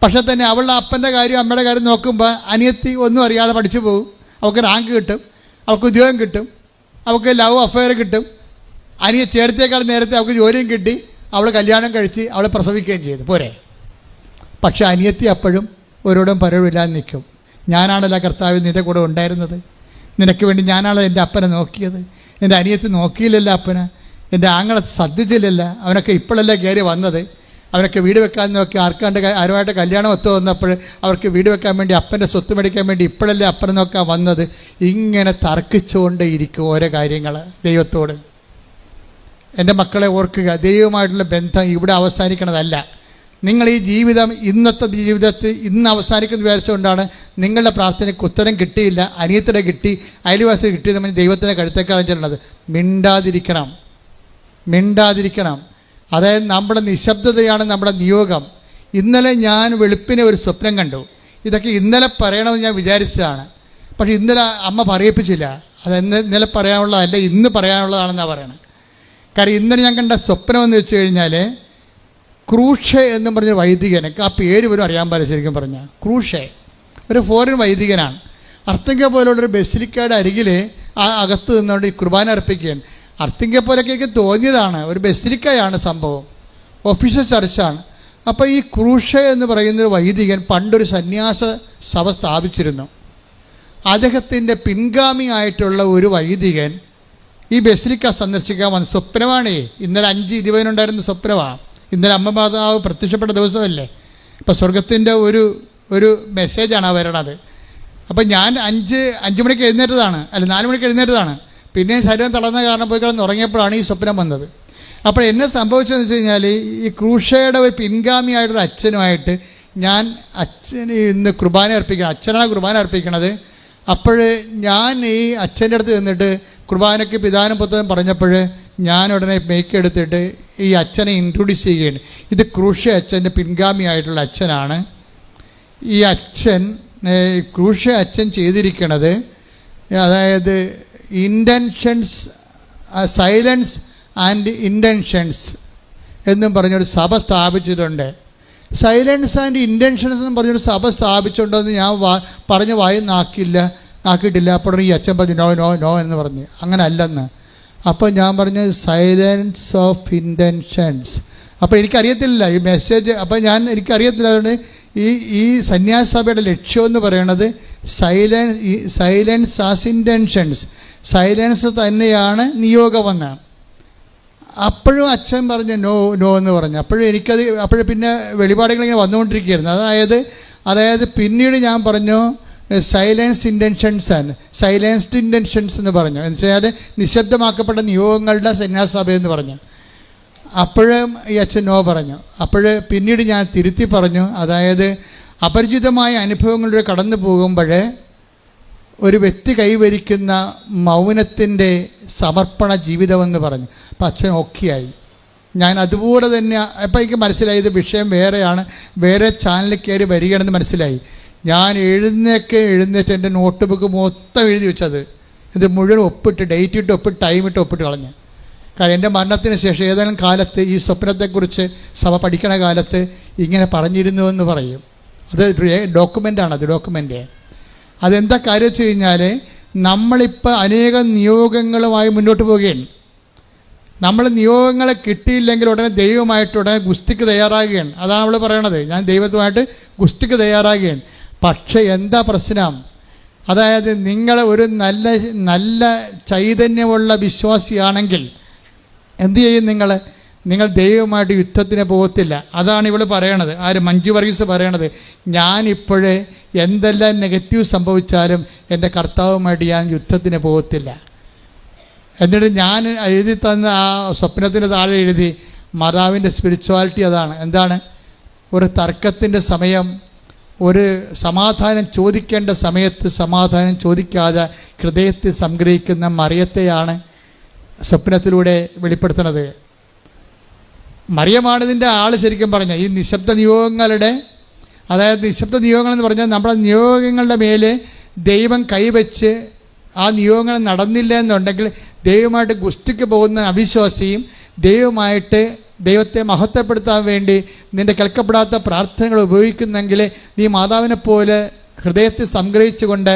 പക്ഷെ തന്നെ അവളുടെ അപ്പൻ്റെ കാര്യം അമ്മയുടെ കാര്യം നോക്കുമ്പോൾ അനിയത്തി ഒന്നും അറിയാതെ പഠിച്ചു പോകും. അവൾക്ക് റാങ്ക് കിട്ടും, അവൾക്ക് ഉദ്യോഗം കിട്ടും, അവൾക്ക് ലവ് അഫെയർ കിട്ടും. ചേട്ടത്തേക്കാൾ നേരത്തെ അവൾക്ക് ജോലിയും കിട്ടി, അവൾ കല്യാണം കഴിച്ച് അവളെ പ്രസവിക്കുകയും ചെയ്തു. പോരെ? പക്ഷെ അനിയത്തി അപ്പോഴും ഒരോടും പരവില്ലാതെ നിൽക്കും. ഞാനാണല്ലോ കർത്താവ് നിൻ്റെ കൂടെ ഉണ്ടായിരുന്നത്, നിനക്ക് വേണ്ടി ഞാനാണല്ലോ എൻ്റെ അപ്പനെ നോക്കിയത്. എൻ്റെ അനിയത്തി നോക്കിയില്ലല്ലോ അപ്പനെ, എൻ്റെ ആങ്ങളെ ശ്രദ്ധിച്ചില്ലല്ല. അവനൊക്കെ ഇപ്പോഴല്ലേ കയറി വന്നത്. അവരൊക്കെ വീട് വെക്കാൻ നോക്കി ആരുമായിട്ട് കല്യാണം ഒത്തു വന്നപ്പോൾ അവർക്ക് വീട് വെക്കാൻ വേണ്ടി അപ്പൻ്റെ സ്വത്ത് മേടിക്കാൻ വേണ്ടി ഇപ്പോഴല്ലേ അപ്പനെ നോക്കാൻ വന്നത്. ഇങ്ങനെ തർക്കിച്ചുകൊണ്ടേ ഇരിക്കും ഓരോ കാര്യങ്ങൾ ദൈവത്തോട്. എൻ്റെ മക്കളെ ഓർക്കുക, ദൈവവുമായിട്ടുള്ള ബന്ധം ഇവിടെ അവസാനിക്കണതല്ല. നിങ്ങൾ ഈ ജീവിതം ഇന്നത്തെ ജീവിതത്തിൽ ഇന്ന് അവസാനിക്കുന്ന വിചാരിച്ചുകൊണ്ടാണ് നിങ്ങളുടെ പ്രാർത്ഥനയ്ക്ക് ഉത്തരം കിട്ടിയില്ല, അനിയത്തിടെ കിട്ടി, അയൽവാസി കിട്ടിയത് ദൈവത്തിൻ്റെ കഴുത്തേക്കാളും ചെല്ലണത്. മിണ്ടാതിരിക്കണം. അതായത് നമ്മുടെ നിശബ്ദതയാണ് നമ്മുടെ നിയോഗം. ഇന്നലെ ഞാൻ വെളുപ്പിനെ ഒരു സ്വപ്നം കണ്ടു. ഇതൊക്കെ ഇന്നലെ പറയണമെന്ന് ഞാൻ വിചാരിച്ചതാണ്, പക്ഷെ ഇന്നലെ അമ്മ പറയിപ്പിച്ചില്ല. അത് ഇന്നലെ പറയാനുള്ളതല്ല, ഇന്ന് പറയാനുള്ളതാണെന്നാണ് പറയണത്. കാര്യം ഇന്നലെ ഞാൻ കണ്ട സ്വപ്നം എന്ന് വെച്ച് കഴിഞ്ഞാൽ ക്രൂഷെ എന്നും പറഞ്ഞ വൈദികൻ, എനിക്ക് ആ പേര് പോലും അറിയാൻ പാടില്ല ശരിക്കും പറഞ്ഞാൽ. ക്രൂഷെ ഒരു ഫോറിൻ വൈദികനാണ്. അർത്തിങ്ക പോലുള്ളൊരു ബസിലിക്കയുടെ അരികിൽ ആ അകത്ത് നിന്നുകൊണ്ട് ഈ കുർബാന അർപ്പിക്കുകയാണ്. അർത്തിങ്ക പോലൊക്കെ എനിക്ക് തോന്നിയതാണ്, ഒരു ബസിലിക്കയാണ് സംഭവം, ഒഫീഷ്യൽ ചർച്ചാണ്. അപ്പോൾ ഈ ക്രൂഷെ എന്ന് പറയുന്നൊരു വൈദികൻ പണ്ടൊരു സന്യാസ സഭ സ്ഥാപിച്ചിരുന്നു. അദ്ദേഹത്തിൻ്റെ പിൻഗാമിയായിട്ടുള്ള ഒരു വൈദികൻ ഈ ബസിലിക്ക സന്ദർശിക്കാൻ വന്ന സ്വപ്നമാണേ. ഇന്നലെ 5:20 സ്വപ്നമാണ്. ഇന്നലെ അമ്മ മാതാവ് പ്രത്യക്ഷപ്പെട്ട ദിവസമല്ലേ. ഇപ്പം സ്വർഗത്തിൻ്റെ ഒരു മെസ്സേജാണ് വരണത്. അപ്പം ഞാൻ 5 മണിക്ക് എഴുന്നേറ്റതാണ്, 4 മണിക്ക് എഴുന്നേറ്റതാണ്. പിന്നെ ശരീരം തളർന്ന കാരണം പോയി കിടന്ന് ഉറങ്ങിയപ്പോഴാണ് ഈ സ്വപ്നം വന്നത്. അപ്പോൾ എന്നെ സംഭവിച്ചതെന്ന് വെച്ച് കഴിഞ്ഞാൽ ഈ ക്രൂഷയുടെ ഒരു പിൻഗാമിയായിട്ടൊരു അച്ഛനുമായിട്ട് ഞാൻ അച്ഛന് ഇന്ന് കുർബാന അർപ്പിക്കണം, അച്ഛനാണ് കുർബാന അർപ്പിക്കണത്. അപ്പോൾ ഞാൻ ഈ അച്ഛൻ്റെ അടുത്ത് നിന്നിട്ട് കുർബാനയ്ക്ക് പിതാനും പുത്രനും പറഞ്ഞപ്പോൾ ഞാൻ ഉടനെ മേക്ക് എടുത്തിട്ട് ഈ അച്ഛനെ ഇൻട്രൊഡ്യൂസ് ചെയ്യുകയാണ്. ഇത് ക്രൂഷ അച്ഛൻ്റെ പിൻഗാമിയായിട്ടുള്ള അച്ഛനാണ്. ഈ അച്ഛൻ ക്രൂഷ അച്ഛൻ ചെയ്തിരിക്കണത്, അതായത് ഇൻറ്റൻഷൻസ്, സൈലൻസ് ആൻഡ് ഇൻറ്റൻഷൻസ് എന്നും പറഞ്ഞൊരു സഭ സ്ഥാപിച്ചിട്ടുണ്ട്. സൈലൻസ് ആൻഡ് ഇൻറ്റൻഷൻസ് എന്നും പറഞ്ഞൊരു സഭ സ്ഥാപിച്ചിട്ടുണ്ടെന്ന് ഞാൻ പറഞ്ഞ് ആക്കിയിട്ടില്ല. അപ്പോൾ ഈ അച്ഛൻ പറഞ്ഞു നോ നോ നോ എന്ന് പറഞ്ഞു. അങ്ങനെ അല്ലെന്ന്. അപ്പോൾ ഞാൻ പറഞ്ഞു സൈലൻസ് ഓഫ് ഇൻറ്റൻഷൻസ്. അപ്പോൾ എനിക്കറിയത്തില്ല ഈ മെസ്സേജ്. അപ്പോൾ എനിക്കറിയത്തില്ല. അതുകൊണ്ട് ഈ സന്യാസ സഭയുടെ ലക്ഷ്യം എന്ന് പറയണത് സൈലൻസ് ആസ് ഇൻറ്റൻഷൻസ്, സൈലൻസ് തന്നെയാണ് നിയോഗമെന്ന്. അപ്പോഴും അച്ഛൻ പറഞ്ഞു നോ നോ എന്ന് പറഞ്ഞു. അപ്പോഴും പിന്നെ വെളിപാടുകളിങ്ങനെ വന്നുകൊണ്ടിരിക്കുകയായിരുന്നു. അതായത് പിന്നീട് ഞാൻ പറഞ്ഞു സൈലൻസ്ഡ് ഇൻറ്റൻഷൻസ് എന്ന് പറഞ്ഞു. എന്ന് വെച്ചാൽ നിശബ്ദമാക്കപ്പെട്ട നിയോഗങ്ങളുടെ സന്യാസ എന്ന് പറഞ്ഞു. അപ്പോഴും ഈ അച്ഛൻ നോ പറഞ്ഞു. പിന്നീട് ഞാൻ തിരുത്തി പറഞ്ഞു, അതായത് അപരിചിതമായ അനുഭവങ്ങളിലൂടെ കടന്നു പോകുമ്പോൾ ഒരു വ്യക്തി കൈവരിക്കുന്ന മൗനത്തിൻ്റെ സമർപ്പണ ജീവിതമെന്ന് പറഞ്ഞു. അപ്പം അച്ഛൻ ഓക്കെയായി. ഞാൻ അതുപോലെ തന്നെ അപ്പം എനിക്ക് മനസ്സിലായി ഇത് വിഷയം വേറെയാണ്, വേറെ ചാനലിൽ കയറി വരികയാണെന്ന് മനസ്സിലായി. ഞാൻ എഴുന്നേറ്റ് എൻ്റെ നോട്ട് ബുക്ക് മൊത്തം എഴുതി വെച്ചത്, ഇത് മുഴുവൻ ഒപ്പിട്ട്, ഡേറ്റ് ഇട്ട് ഒപ്പിട്ട്, ടൈം ഇട്ട് ഒപ്പിട്ട് കളഞ്ഞ്. കാരണം എൻ്റെ മരണത്തിന് ശേഷം ഏതെങ്കിലും കാലത്ത് ഈ സ്വപ്നത്തെക്കുറിച്ച് സഭ പഠിക്കണ കാലത്ത് ഇങ്ങനെ പറഞ്ഞിരുന്നു എന്ന് പറയും. അത് ഡോക്യുമെൻ്റാണ്. ഡോക്യുമെൻ്റ് അതെന്താ കാര്യം വെച്ച് കഴിഞ്ഞാൽ നമ്മളിപ്പോൾ അനേകം നിയോഗങ്ങളുമായി മുന്നോട്ട് പോവുകയാണ്. നമ്മൾ നിയോഗങ്ങളെ കിട്ടിയില്ലെങ്കിൽ ഉടനെ ദൈവമായിട്ട് ഗുസ്തിക്ക് തയ്യാറാകുകയാണ്. അതാണ് നമ്മൾ പറയണത്, ഞാൻ ദൈവത്തുമായിട്ട് ഗുസ്തിക്ക് തയ്യാറാകുകയാണ്. പക്ഷേ എന്താ പ്രശ്നം? അതായത് നിങ്ങൾ ഒരു നല്ല ചൈതന്യമുള്ള വിശ്വാസിയാണെങ്കിൽ എന്തു ചെയ്യും? നിങ്ങൾ ദൈവമായിട്ട് യുദ്ധത്തിന് പോകത്തില്ല. അതാണ് ഇവൾ പറയണത്. മഞ്ജു വർഗീസ് പറയണത്, ഞാനിപ്പോഴേ എന്തെല്ലാം നെഗറ്റീവ് സംഭവിച്ചാലും എൻ്റെ കർത്താവുമായിട്ട് ഞാൻ യുദ്ധത്തിന് പോകത്തില്ല. എന്നിട്ട് ഞാൻ എഴുതി തന്ന ആ സ്വപ്നത്തിൻ്റെ താഴെ എഴുതി മാതാവിൻ്റെ സ്പിരിച്വാലിറ്റി അതാണ്. എന്താണ്? ഒരു തർക്കത്തിൻ്റെ സമയം, ഒരു സമാധാനം ചോദിക്കേണ്ട സമയത്ത് സമാധാനം ചോദിക്കാതെ ഹൃദയത്തെ സംഗ്രഹിക്കുന്ന മറിയത്തെയാണ് സ്വപ്നത്തിലൂടെ വെളിപ്പെടുത്തുന്നത്. മറിയമാണ് ഇതിൻ്റെ ആൾ. ശരിക്കും പറഞ്ഞാൽ ഈ നിശബ്ദ നിയോഗങ്ങളുടെ, അതായത് നിശബ്ദ നിയോഗങ്ങൾ എന്ന് പറഞ്ഞാൽ നമ്മുടെ നിയോഗങ്ങളുടെ മേലെ ദൈവം കൈവച്ച് ആ നിയോഗങ്ങൾ നടന്നില്ല എന്നുണ്ടെങ്കിൽ ദൈവമായിട്ട് ഗുസ്തിക്ക് പോകുന്ന അവിശ്വാസിയും ദൈവത്തെ മഹത്വപ്പെടുത്താൻ വേണ്ടി നിൻ്റെ കേൾക്കപ്പെടാത്ത പ്രാർത്ഥനകൾ ഉപയോഗിക്കുന്നെങ്കിൽ നീ മാതാവിനെ പോലെ ഹൃദയത്തെ സംഗ്രഹിച്ചുകൊണ്ട്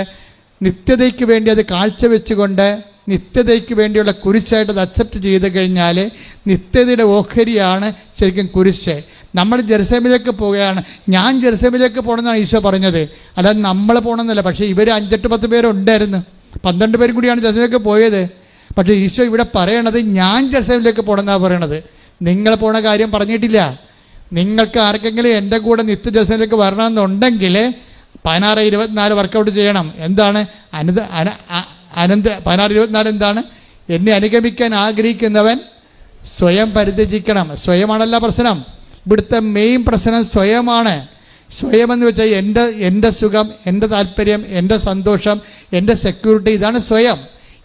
നിത്യതയ്ക്ക് വേണ്ടി അത് കാഴ്ചവെച്ചുകൊണ്ട് നിത്യതയ്ക്ക് വേണ്ടിയുള്ള കുരിശായിട്ട് അത് അക്സെപ്റ്റ് ചെയ്ത് കഴിഞ്ഞാൽ നിത്യതയുടെ ഓഹരിയാണ് ശരിക്കും കുരിശ്. നമ്മൾ ജെറുസലേമിലേക്ക് പോവുകയാണ്. ഞാൻ ജെറുസലേമിലേക്ക് പോകണമെന്നാണ് ഈശോ പറഞ്ഞത്, അല്ലാതെ നമ്മൾ പോകണമെന്നല്ല. പക്ഷേ ഇവർ 5-8-10 പേരുണ്ടായിരുന്നു, 12 പേരും കൂടിയാണ് ജെറുസലേമിലേക്ക് പോയത്. പക്ഷേ ഈശോ ഇവിടെ പറയണത് ഞാൻ ജെറുസലേമിലേക്ക് പോകണമെന്നാണ് പറയണത്. നിങ്ങൾ പോണ കാര്യം പറഞ്ഞിട്ടില്ല. നിങ്ങൾക്ക് ആർക്കെങ്കിലും എൻ്റെ കൂടെ നിത്യ ജെറുസലേമിലേക്ക് വരണമെന്നുണ്ടെങ്കിൽ 16-24 വർക്കൗട്ട് ചെയ്യണം. എന്താണ് 16-24 എന്താണ്? എന്നെ അനുഗമിക്കാൻ ആഗ്രഹിക്കുന്നവൻ സ്വയം പരിത്യജിക്കണം. സ്വയമാണല്ല പ്രശ്നം. ഇവിടുത്തെ മെയിൻ പ്രശ്നം സ്വയമാണ്. സ്വയമെന്ന് വെച്ചാൽ എൻ്റെ സുഖം, എൻ്റെ താല്പര്യം, എൻ്റെ സന്തോഷം, എൻ്റെ സെക്യൂരിറ്റി, ഇതാണ് സ്വയം.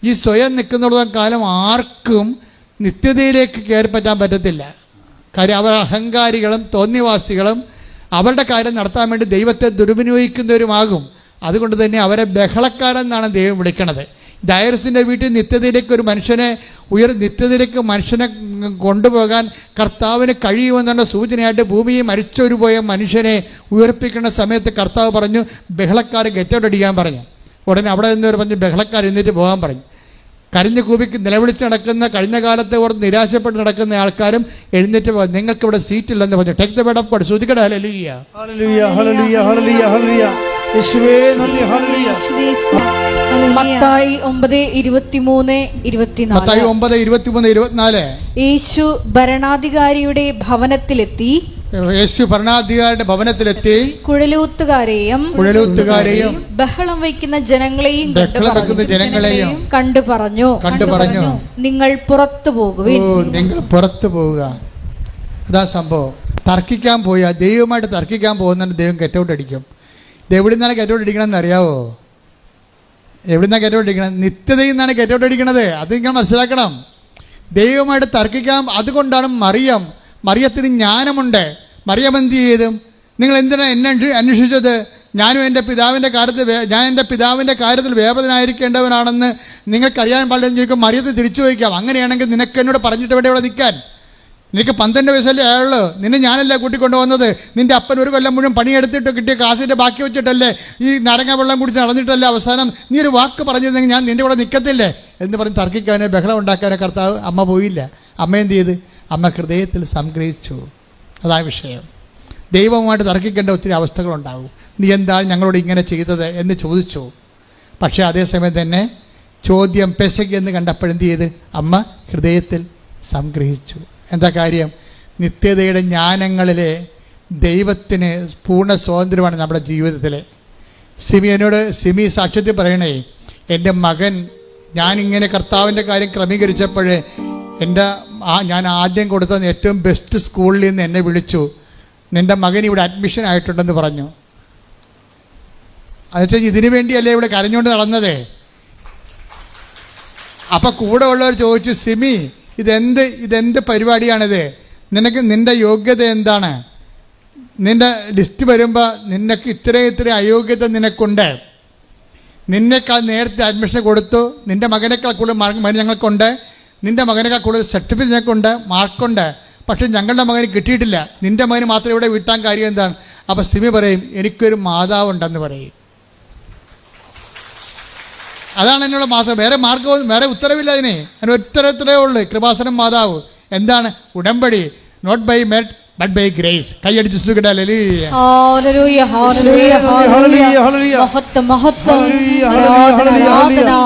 ഈ സ്വയം നിൽക്കുന്നിടത്തോളം കാലം ആർക്കും നിത്യതയിലേക്ക് കയറി പറ്റാൻ പറ്റത്തില്ല. കാര്യം അവർ അഹങ്കാരികളും തോന്നിവാസികളും അവരുടെ കാര്യം നടത്താൻ വേണ്ടി ദൈവത്തെ ദുർവിനിയോഗിക്കുന്നവരുമാകും. അതുകൊണ്ട് തന്നെ അവരെ ബഹളക്കാരെന്നാണ് ദൈവം വിളിക്കണത്. ഡയറസിൻ്റെ വീട്ടിൽ നിത്യതയിലേക്ക് ഒരു മനുഷ്യനെ നിത്യതയിലേക്ക് മനുഷ്യനെ കൊണ്ടുപോകാൻ കർത്താവിന് കഴിയുമെന്നുള്ള സൂചനയായിട്ട് ഭൂമിയെ മരിച്ചൊരു പോയ മനുഷ്യനെ ഉയർപ്പിക്കുന്ന സമയത്ത് കർത്താവ് പറഞ്ഞു ബഹളക്കാർ ഗെറ്റൗട്ട് അടിക്കാൻ പറഞ്ഞു. ഉടനെ അവിടെ നിന്ന് പറഞ്ഞു ബഹളക്കാർ എഴുന്നേറ്റ് പോകാൻ പറഞ്ഞു. കരഞ്ഞു കൂപിക്ക് നിലവിളിച്ച് നടക്കുന്ന, കഴിഞ്ഞ കാലത്തെ ഓർത്ത് നിരാശപ്പെട്ട് നടക്കുന്ന ആൾക്കാരും എഴുന്നേറ്റ് പോകാൻ, നിങ്ങൾക്ക് ഇവിടെ സീറ്റില്ലെന്ന് പറഞ്ഞു. Take the bed of God. ശ്രുതിക്കട്ടെ ഹല്ലേലൂയ ഹല്ലേലൂയ ഹല്ലേലൂയ ഹല്ലേലൂയ ഹല്ലേലൂയ. യേശുവേ നന്ദി. ഹല്ലേലൂയ. മത്തായി 9:23-24 യേശു ഭരണാധികാരിയുടെ ഭവനത്തിലെത്തി കുഴലൂത്തുകാരെയും ബഹളം വയ്ക്കുന്ന ജനങ്ങളെയും കണ്ടു പറഞ്ഞു, നിങ്ങൾ പുറത്തു പോകുവിൻ. നിങ്ങൾ പുറത്തു പോവുക. അതാ സംഭവം. തർക്കിക്കാൻ പോയാൽ, ദൈവമായിട്ട് തർക്കിക്കാൻ പോകുന്നുണ്ട്, ദൈവം ഗെറ്റൗട്ട് അടിക്കും. ഇത് എവിടെ നിന്നാണ് ഗെറ്റൗട്ട് അടിക്കണമെന്ന് അറിയാവോ? എവിടെ നിന്നാണ് ഗെറ്റൗട്ട് അടിക്കണം? നിത്യതയിൽ നിന്നാണ് ഗെറ്റൗട്ട് അടിക്കണത്. അത് നിങ്ങൾ മനസ്സിലാക്കണം. ദൈവമായിട്ട് തർക്കിക്കാൻ. അതുകൊണ്ടാണ് മറിയത്തിന് ജ്ഞാനമുണ്ട്. മറിയം എന്ത് ചെയ്തു? നിങ്ങൾ എന്തിനാണ് എന്നെ അന്വേഷിച്ചത്? ഞാൻ എൻ്റെ പിതാവിൻ്റെ കാര്യത്തിൽ വേപതനായിരിക്കേണ്ടവനാണെന്ന് നിങ്ങൾക്കറിയാൻ പാടില്ലെന്ന് ചോദിക്കും. മറിയത്തെ തിരിച്ചു ചോദിക്കാം, അങ്ങനെയാണെങ്കിൽ നിനക്ക് എന്നോട് പറഞ്ഞിട്ട് വേണ്ട ഇവിടെ നിൽക്കാൻ? നിനക്ക് 12 വയസ്സല്ലേ ആയുള്ളൂ. നിന്നെ ഞാനല്ല കൂട്ടിക്കൊണ്ടുവന്നത്. നിൻ്റെ അപ്പൻ ഒരു കൊല്ലം മുഴുവൻ പണിയെടുത്തിട്ട് കിട്ടിയ കാശിൻ്റെ ബാക്കി വെച്ചിട്ടല്ലേ ഈ നാരങ്ങ വെള്ളം കുടിച്ച് നടന്നിട്ടല്ലേ അവസാനം നീ ഒരു വാക്ക് പറഞ്ഞിരുന്നെങ്കിൽ ഞാൻ നിൻ്റെ കൂടെ നിൽക്കത്തില്ലേ എന്ന് പറഞ്ഞ് തർക്കിക്കാനോ ബഹളം ഉണ്ടാക്കാനോ കർത്താവ് അമ്മ പോയില്ല. അമ്മ എന്ത് ചെയ്ത്? അമ്മ ഹൃദയത്തിൽ സംഗ്രഹിച്ചു. അതാണ് വിഷയം. ദൈവവുമായിട്ട് തർക്കിക്കേണ്ട ഒത്തിരി അവസ്ഥകളുണ്ടാവും. നീ എന്താണ് ഞങ്ങളോട് ഇങ്ങനെ ചെയ്തത് എന്ന് ചോദിച്ചു. പക്ഷേ അതേസമയം തന്നെ ചോദ്യം പെശകി എന്ന് കണ്ടപ്പോഴെന്ത് ചെയ്ത്? അമ്മ ഹൃദയത്തിൽ സംഗ്രഹിച്ചു. എന്താ കാര്യം? നിത്യതയുടെ ജ്ഞാനങ്ങളിലെ ദൈവത്തിന് പൂർണ്ണ സ്വാതന്ത്ര്യമാണ് നമ്മുടെ ജീവിതത്തിൽ. സിമി സാക്ഷ്യത്തിൽ പറയണേ, എൻ്റെ മകൻ ഞാനിങ്ങനെ കർത്താവിൻ്റെ കാര്യം ക്രമീകരിച്ചപ്പോൾ ഞാൻ ആദ്യം കൊടുത്ത ഏറ്റവും ബെസ്റ്റ് സ്കൂളിൽ നിന്ന് എന്നെ വിളിച്ചു. നിൻ്റെ മകൻ ഇവിടെ അഡ്മിഷൻ ആയിട്ടുണ്ടെന്ന് പറഞ്ഞു. എന്നുവെച്ചാൽ ഇതിനു വേണ്ടിയല്ലേ ഇവിടെ കരഞ്ഞുകൊണ്ട് നടന്നത്. അപ്പം കൂടെ ഉള്ളവർ ചോദിച്ചു, സിമി ഇതെന്ത് പരിപാടിയാണിത്? നിൻ്റെ യോഗ്യത എന്താണ്? നിൻ്റെ ലിസ്റ്റ് വരുമ്പോൾ നിനക്ക് ഇത്ര അയോഗ്യത നിനക്കുണ്ട്. നിന്നേക്കാൾ നേരത്തെ അഡ്മിഷൻ കൊടുത്തു. നിൻ്റെ മകനേക്കാൾ കൂടുതൽ ഞങ്ങൾക്കുണ്ട്. നിൻ്റെ മകനേക്കാൾ കൂടുതൽ സർട്ടിഫിക്കറ്റ് ഞങ്ങൾക്കുണ്ട്, മാർക്കുണ്ട്. പക്ഷെ ഞങ്ങളുടെ മകന് കിട്ടിയിട്ടില്ല. നിൻ്റെ മകന് മാത്രം ഇവിടെ വിട്ടാൻ കാര്യം എന്താണ്? അപ്പം സിമി പറയും, എനിക്കൊരു മാതാവുണ്ടെന്ന് പറയും. അതാണ് എന്നോട് മാത്രം. വേറെ ഉത്തരവില്ല അതിന്. അതിന് ഉത്തരത്തിലേ ഉള്ളൂ, കൃപാസനം മാതാവ്. എന്താണ്? ഉടമ്പടി. Not by might but by grace. കൈയടിച്ച് സ്തുതിക്കട്ടെ. ഹല്ലേലൂയ ഹല്ലേലൂയ ഹല്ലേലൂയ ഹല്ലേലൂയ മഹത്വം മഹത്വം ആരാധന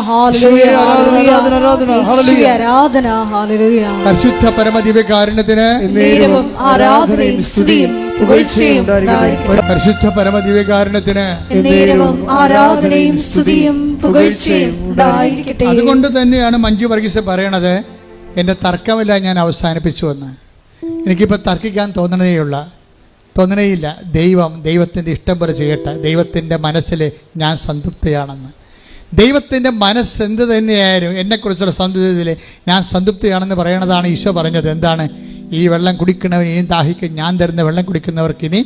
ഹല്ലേലൂയ ഹല്ലേലൂയ ആരാധന ഹല്ലേലൂയ. പരിശുദ്ധ പരമദിവ്യകാരുണ്യത്തിന് നേരവും ആരാധനയും സ്തുതിയും പുകഴ്ചയും ഉണ്ടായിരിക്കട്ടെ. പരിശുദ്ധ പരമദിവ്യകാരുണ്യത്തിന് എന്നേരവും ആരാധനയും സ്തുതിയും പുകഴ്ചയും ഉണ്ടായിരിക്കട്ടെ. അതുകൊണ്ട് തന്നെയാണ് മഞ്ജു വർഗീസ് പറയണത്, എൻ്റെ തർക്കമില്ല, ഞാൻ അവസാനിപ്പിച്ചു എന്ന്. എനിക്കിപ്പോൾ തർക്കിക്കാൻ തോന്നണേയില്ല. ദൈവത്തിൻ്റെ ഇഷ്ടം പോലെ ചെയ്യട്ടെ. ദൈവത്തിൻ്റെ മനസ്സിൽ ഞാൻ സംതൃപ്തിയാണെന്ന്. ദൈവത്തിൻ്റെ മനസ്സെന്ത് തന്നെയായാലും എന്നെക്കുറിച്ചുള്ള സംതൃപ്തിയിൽ ഞാൻ സംതൃപ്തിയാണെന്ന് പറയണതാണ് ഈശോ പറഞ്ഞത്. എന്താണ്? ഈ വെള്ളം കുടിക്കുന്നവന് ഇനിയും ദാഹിക്കും, ഞാൻ തരുന്ന വെള്ളം കുടിക്കുന്നവർക്ക് ഇനി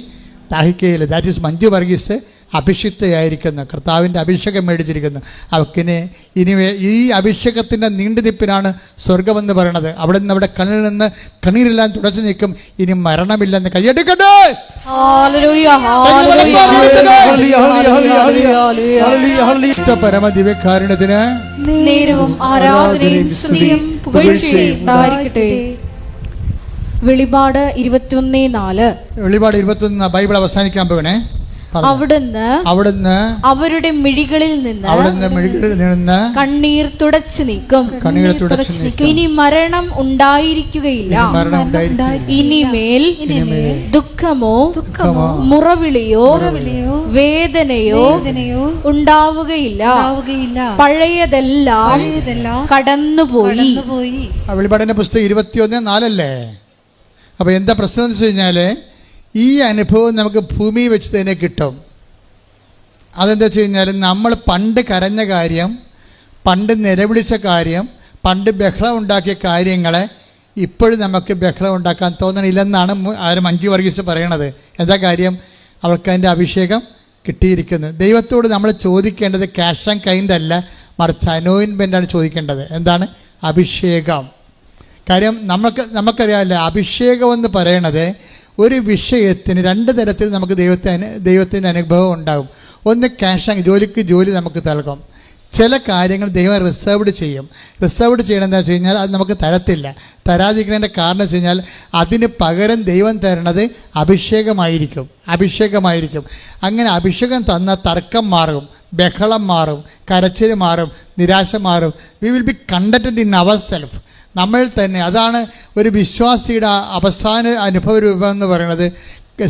ദാഹിക്കുകയില്ല. ദാറ്റ് ഈസ് മഞ്ജു വർഗീസ് അഭിഷിക്തയായിരിക്കുന്നു, കർത്താവിൻ്റെ അഭിഷേകം മേടിച്ചിരിക്കുന്നു. അവക്കിന് ഇനി ഈ അഭിഷേകത്തിൻ്റെ നീണ്ടുനിപ്പിനാണ് സ്വർഗമെന്ന് പറയണത്. അവിടെ നിന്ന് അവിടെ കണ്ണിൽ നിന്ന് കണ്ണീരെല്ലാം തുടച്ചു നീക്കും. ഇനി മരണമില്ലെന്ന് കൈയ്യടിക്കട്ടെ. പരമദിവ്യകാരുണ്യത്തിന് ആരാധനയും സ്തുതിയും പുകഴ്ചയും ഉണ്ടായിരിക്കട്ടെ. വെളിപാട് 21:4. വെളിപാട് 21 ബൈബിൾ അവസാനിക്കാൻ പോകണേ. അവിടുന്ന് അവരുടെ മിഴികളിൽ നിന്ന് കണ്ണീർ തുടച്ചു നീക്കും. ഇനി മരണം ഉണ്ടായിരിക്കുകയില്ല. ഇനിമേൽ ദുഃഖമോ മുറവിളിയോ വേദനയോ ഉണ്ടാവുകയില്ല. പഴയതെല്ലാം കടന്നുപോയി. വെളിപാടിന്റെ പുസ്തകം 21:4 അപ്പൊ എന്താ പ്രശ്നം എന്ന് വെച്ച് കഴിഞ്ഞാല്, ഈ അനുഭവം നമുക്ക് ഭൂമി വെച്ച് തന്നെ കിട്ടും. അതെന്താ വെച്ച് കഴിഞ്ഞാൽ, നമ്മൾ പണ്ട് കരഞ്ഞ കാര്യം, പണ്ട് നിലവിളിച്ച കാര്യം, പണ്ട് ബഹളം ഉണ്ടാക്കിയ കാര്യങ്ങളെ ഇപ്പോഴും നമുക്ക് ബഹളം ഉണ്ടാക്കാൻ തോന്നണില്ലെന്നാണ് മഞ്ജു വർഗീസ് പറയണത്. എന്താ കാര്യം? അവൾക്ക് അതിൻ്റെ അഭിഷേകം കിട്ടിയിരിക്കുന്നു. ദൈവത്തോട് നമ്മൾ ചോദിക്കേണ്ടത് ക്യാഷ് ആൻഡ് കൈൻഡ് അല്ല, മറിച്ച് അനോയിൻമെൻ്റാണ് ചോദിക്കേണ്ടത്. എന്താണ്? അഭിഷേകം. കാര്യം നമുക്കറിയാമല്ലോ, അഭിഷേകം എന്ന് പറയണത് ഒരു വിഷയത്തിന് രണ്ട് തരത്തിൽ നമുക്ക് ദൈവത്തിൻ്റെ അനുഭവം ഉണ്ടാകും. ഒന്ന് ക്യാഷ്, ജോലി നമുക്ക് നൽകും. ചില കാര്യങ്ങൾ ദൈവം റിസർവ്ഡ് ചെയ്യും. റിസർവ്ഡ് ചെയ്യണമെന്ന് വെച്ച് കഴിഞ്ഞാൽ അത് നമുക്ക് തരാതിരിക്കുന്നതിൻ്റെ കാരണം വെച്ച് കഴിഞ്ഞാൽ അതിന് പകരം ദൈവം തരണത് അഭിഷേകമായിരിക്കും. അങ്ങനെ അഭിഷേകം തന്ന തർക്കം മാറും, ബഹളം മാറും, കരച്ചിൽ മാറും, നിരാശ മാറും. We will be contented in our self. നമ്മൾ തന്നെ. അതാണ് ഒരു വിശ്വാസിയുടെ അവസാന അനുഭവ രൂപം എന്ന് പറയുന്നത്.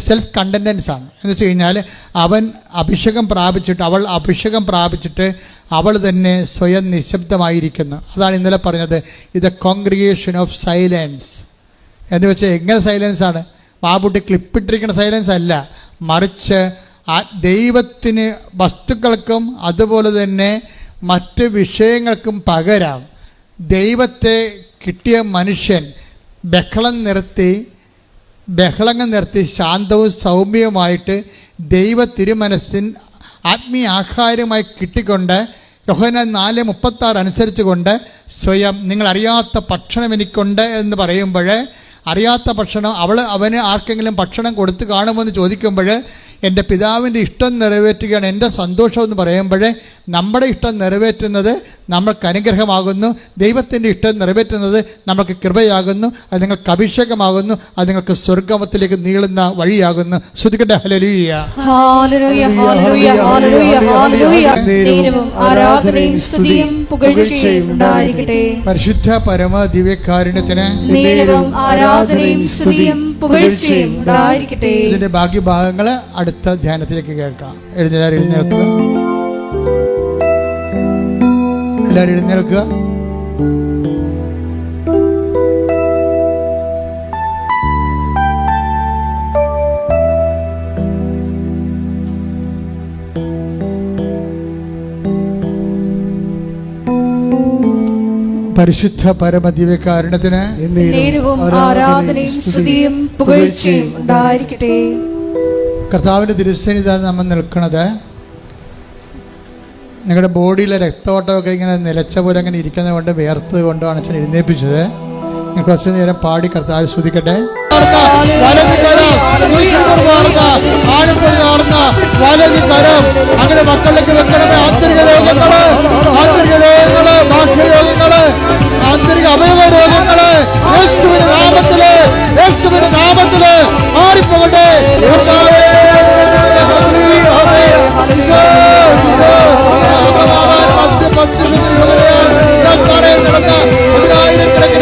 സെൽഫ് കണ്ടൻറ്റൻസ് ആണ്. എന്ന് വെച്ച് കഴിഞ്ഞാൽ അവൾ അഭിഷേകം പ്രാപിച്ചിട്ട് അവൾ തന്നെ സ്വയം നിശബ്ദമായിരിക്കുന്നു. അതാണ് ഇന്നലെ പറഞ്ഞത്, ഇത് കോൺഗ്രിഗേഷൻ ഓഫ് സൈലൻസ് എന്ന് വെച്ചാൽ എങ്ങനെ സൈലൻസ് ആണ്? ബാബുട്ടി ക്ലിപ്പിട്ടിരിക്കുന്ന സൈലൻസ് അല്ല, മറിച്ച് ദൈവത്തിന് വസ്തുക്കൾക്കും അതുപോലെ തന്നെ മറ്റ് വിഷയങ്ങൾക്കും പകരം ദൈവത്തെ കിട്ടിയ മനുഷ്യൻ ബഹളങ്ങൾ നിർത്തി ശാന്തവും സൗമ്യവുമായിട്ട് ദൈവ തിരുമനസ്സിൻ ആത്മീയ ആഹാരമായി കിട്ടിക്കൊണ്ട് യോഹന്നാൻ 4:36 അനുസരിച്ച് കൊണ്ട് സ്വയം നിങ്ങളറിയാത്ത ഭക്ഷണം എനിക്കുണ്ട് എന്ന് പറയുമ്പോൾ, അറിയാത്ത ഭക്ഷണം അവന് ആർക്കെങ്കിലും ഭക്ഷണം കൊടുത്ത് കാണുമെന്ന് ചോദിക്കുമ്പോൾ എൻ്റെ പിതാവിൻ്റെ ഇഷ്ടം നിറവേറ്റുകയാണ് എൻ്റെ സന്തോഷം എന്ന് പറയുമ്പോൾ, നമ്മുടെ ഇഷ്ടം നിറവേറ്റുന്നത് നമ്മൾക്ക് അനുഗ്രഹമാകുന്നു, ദൈവത്തിൻ്റെ ഇഷ്ടം നിറവേറ്റുന്നത് നമുക്ക് കൃപയാകുന്നു, അത് നിങ്ങൾക്ക് അഭിഷേകമാകുന്നു, അത് നിങ്ങൾക്ക് സ്വർഗ്ഗത്തിലേക്ക് നീളുന്ന വഴിയാകുന്നു. ശ്രുതിക്കട്ടെ ഹല്ലേലൂയ. പരിശുദ്ധ പരമ ദിവ്യകാരുണ്യത്തിന് ഇതിന്റെ ബാക്കി ഭാഗങ്ങള് അടുത്ത ധ്യാനത്തിലേക്ക് കേൾക്കാം. എഴുന്നേൽക്കുക, എല്ലാവരും എഴുന്നേൽക്കുക. പരിശുദ്ധ പരമദിവ്യകാരുണ്യത്തിന് കർത്താവിന്റെ തിരുസന്നിധിയിൽ നമ്മൾ നിൽക്കുന്നത്. നിങ്ങളുടെ ബോഡിയിലെ രക്തോട്ടമൊക്കെ ഇങ്ങനെ നിലച്ച പോലെ അങ്ങനെ ഇരിക്കുന്നത് കൊണ്ട് വേർത്തത് കൊണ്ടാണ് അച്ഛൻ എഴുന്നേൽപ്പിച്ചത്. കുറച്ചു നേരം പാടി കർത്താവ് സ്തുതിക്കട്ടെ. അങ്ങനെ മക്കളിലേക്ക് വെക്കണമേ. ആന്തരിക രോഗങ്ങള്, ബാഹ്യരോഗങ്ങള്, ആന്തരിക അവയവ രോഗങ്ങള് യേശുവിന്റെ നാമത്തില് മാറിപ്പോകട്ടെ.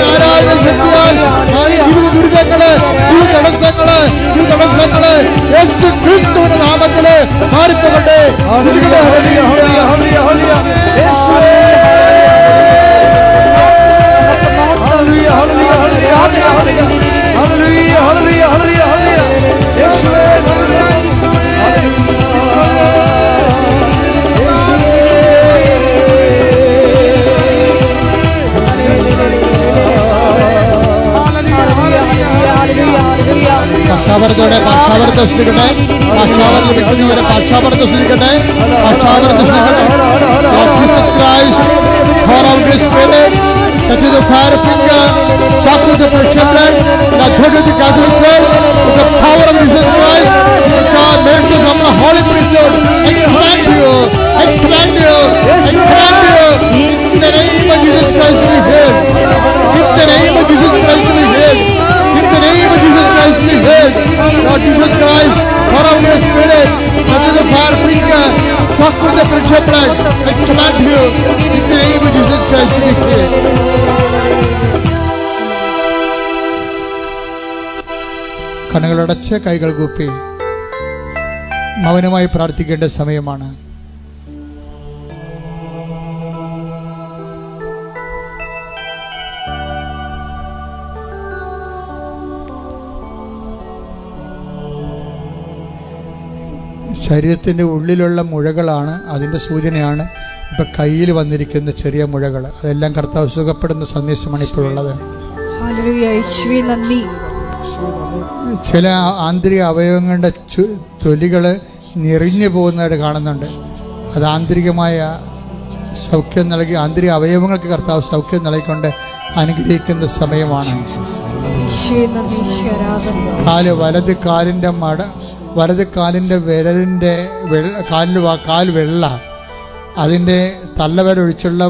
ആരാധന ശക്തിയാൽ ദുരിതങ്ങള്, തടസ്സങ്ങള് ഭാഷാപരത്തോടെ ഭാഷാപരത്തെ സ്തുതിക്കട്ടെ. ഭാഷാപരത്തിൽ വെക്കുന്നവരെ ഭാഷാപരത്തെ സ്തുതിക്കട്ടെ. ഭാഷാപരത്തെ touch the fire finger, shock with the pressure blood, the authority of the Catholic Church, with the power of Jesus Christ, with the miracles of the Holy Priesthood. I command you, I command you, I command you, in the name of Jesus Christ we heal. In the name of Jesus Christ we heal. In the name of Jesus Christ we heal. Lord Jesus Christ, pour out your Spirit, touch the fire finger, shock with the pressure blood. I command you, in the name of Jesus Christ we heal. കണ്ണുകളടച്ച് കൈകൾ കൂപ്പി മൗനമായി പ്രാർത്ഥിക്കേണ്ട സമയമാണ്. ശരീരത്തിൻ്റെ ഉള്ളിലുള്ള മുഴകളാണ് അതിൻ്റെ സൂചനയാണ് ഇപ്പം കയ്യിൽ വന്നിരിക്കുന്ന ചെറിയ മുഴകൾ. അതെല്ലാം കർത്താവ് സുഖപ്പെടുന്ന സന്ദേശമാണ് ഇപ്പോഴുള്ളത്. ചില ആന്തരിക അവയവങ്ങളുടെ തൊലികൾ ഞെറിഞ്ഞു പോകുന്നതായിട്ട് കാണുന്നുണ്ട്. അത് ആന്തരികമായ സൗഖ്യം നൽകി ആന്തരിക അവയവങ്ങൾക്ക് കർത്താവ് സൗഖ്യം നൽകിക്കൊണ്ട് അനുഗ്രഹിക്കുന്ന സമയമാണ്. വലത് കാലിൻ്റെ വിരലിൻ്റെ കാൽ വെള്ള, അതിൻ്റെ തള്ളവിരലൊഴിച്ചുള്ള